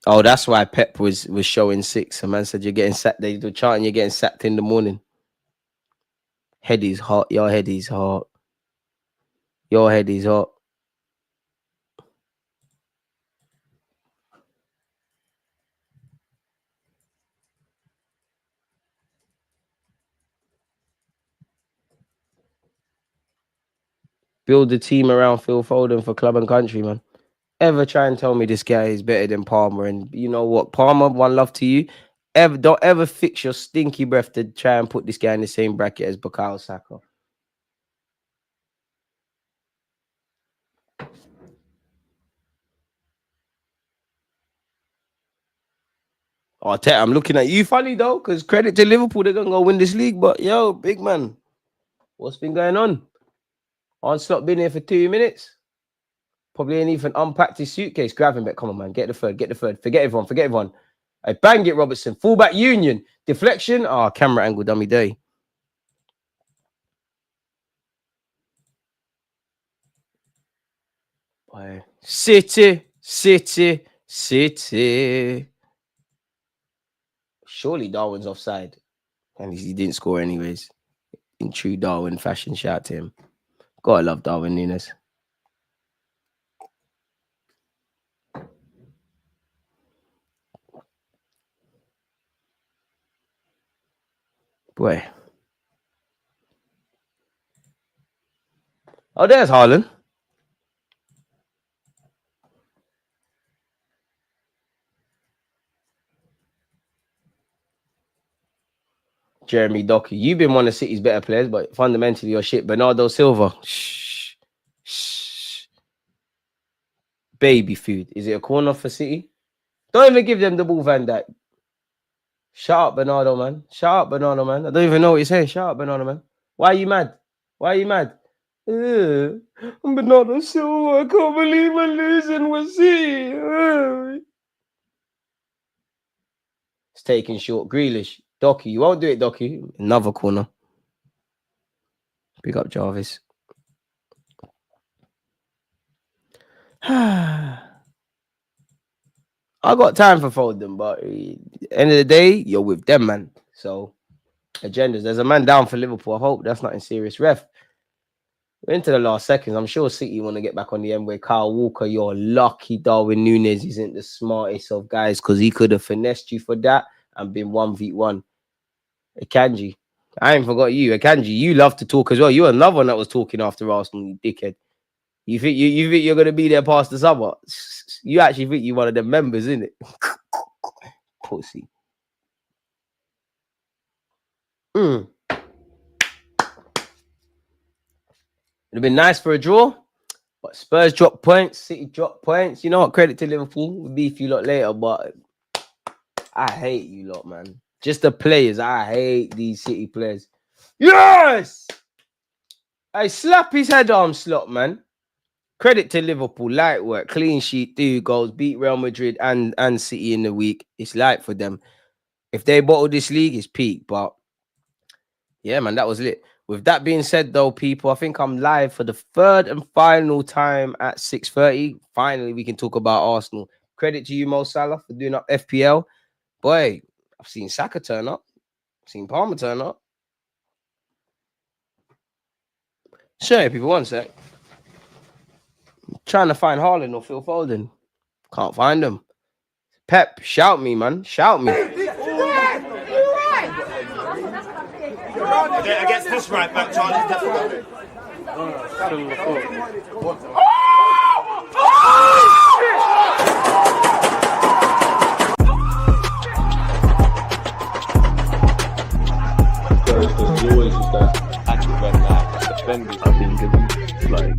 Oh, that's why Pep was showing 6. A man said you're getting sacked. They were chanting you're getting sacked in the morning. Head is hot. Your head is hot. Your head is hot. Build the team around Phil Foden for club and country, man. Ever try and tell me this guy is better than Palmer? And you know what? Palmer, one love to you. Don't ever fix your stinky breath to try and put this guy in the same bracket as Bukayo Saka. Oh, I'm looking at you funny though, because credit to Liverpool, they're gonna go win this league. But yo, big man, what's been going on? Onslaught been here for 2 minutes. Probably ain't even unpacked his suitcase. Grab him back. Come on, man. Get the third. Forget everyone. I bang it, Robertson. Fullback Union. Deflection. Camera angle, dummy day. Boy. City. City. Surely Darwin's offside. And he didn't score anyways. In true Darwin fashion, shout to him. Gotta love Darwin Núñez. Boy. Oh, there's Haaland. Jeremy Doku. You've been one of City's better players, but fundamentally you're shit. Bernardo Silva. Shh. Baby food. Is it a corner for City? Don't even give them the ball, Van Dijk. Shut up, Bernardo, man. I don't even know what you're saying. Shut up, Bernardo, man. Why are you mad? Bernardo Silva, I can't believe we're losing with City. It's taking short. Grealish. Doku, you won't do it, Doku. Another corner. Pick up Jarvis. I got time for Foden, but at the end of the day, you're with them, man. So, agendas. There's a man down for Liverpool. I hope that's not in serious. Ref, we're into the last seconds. I'm sure City want to get back on the end where Kyle Walker, you're lucky Darwin Núñez isn't the smartest of guys because he could have finessed you for that and been 1v1. Akanji, I ain't forgot you. Akanji, you love to talk as well. You're another one that was talking after Arsenal, you dickhead. You think you're gonna be there past the summer? You actually think you're one of the members, isn't it? Pussy. It'd have been nice for a draw, but Spurs drop points, City drop points. You know what? Credit to Liverpool. We'll beef you lot later, but I hate you lot, man. Just the players. I hate these City players. Yes! I slap his head arm slot, man. Credit to Liverpool. Light work. Clean sheet. 2 goals. Beat Real Madrid and City in the week. It's light for them. If they bottle this league, it's peak. But yeah, man, that was lit. With that being said, though, people, I think I'm live for the third and final time at 6:30. Finally, we can talk about Arsenal. Credit to you, Mo Salah, for doing up FPL. Boy, I've seen Saka turn up. I've seen Palmer turn up. Sorry, people, one sec. I'm trying to find Haaland or Phil Foden. Can't find them. Pep, shout me, man. Shout me. Yeah, against this right back, Charlie, definitely. He always used that active when defending. I think it's like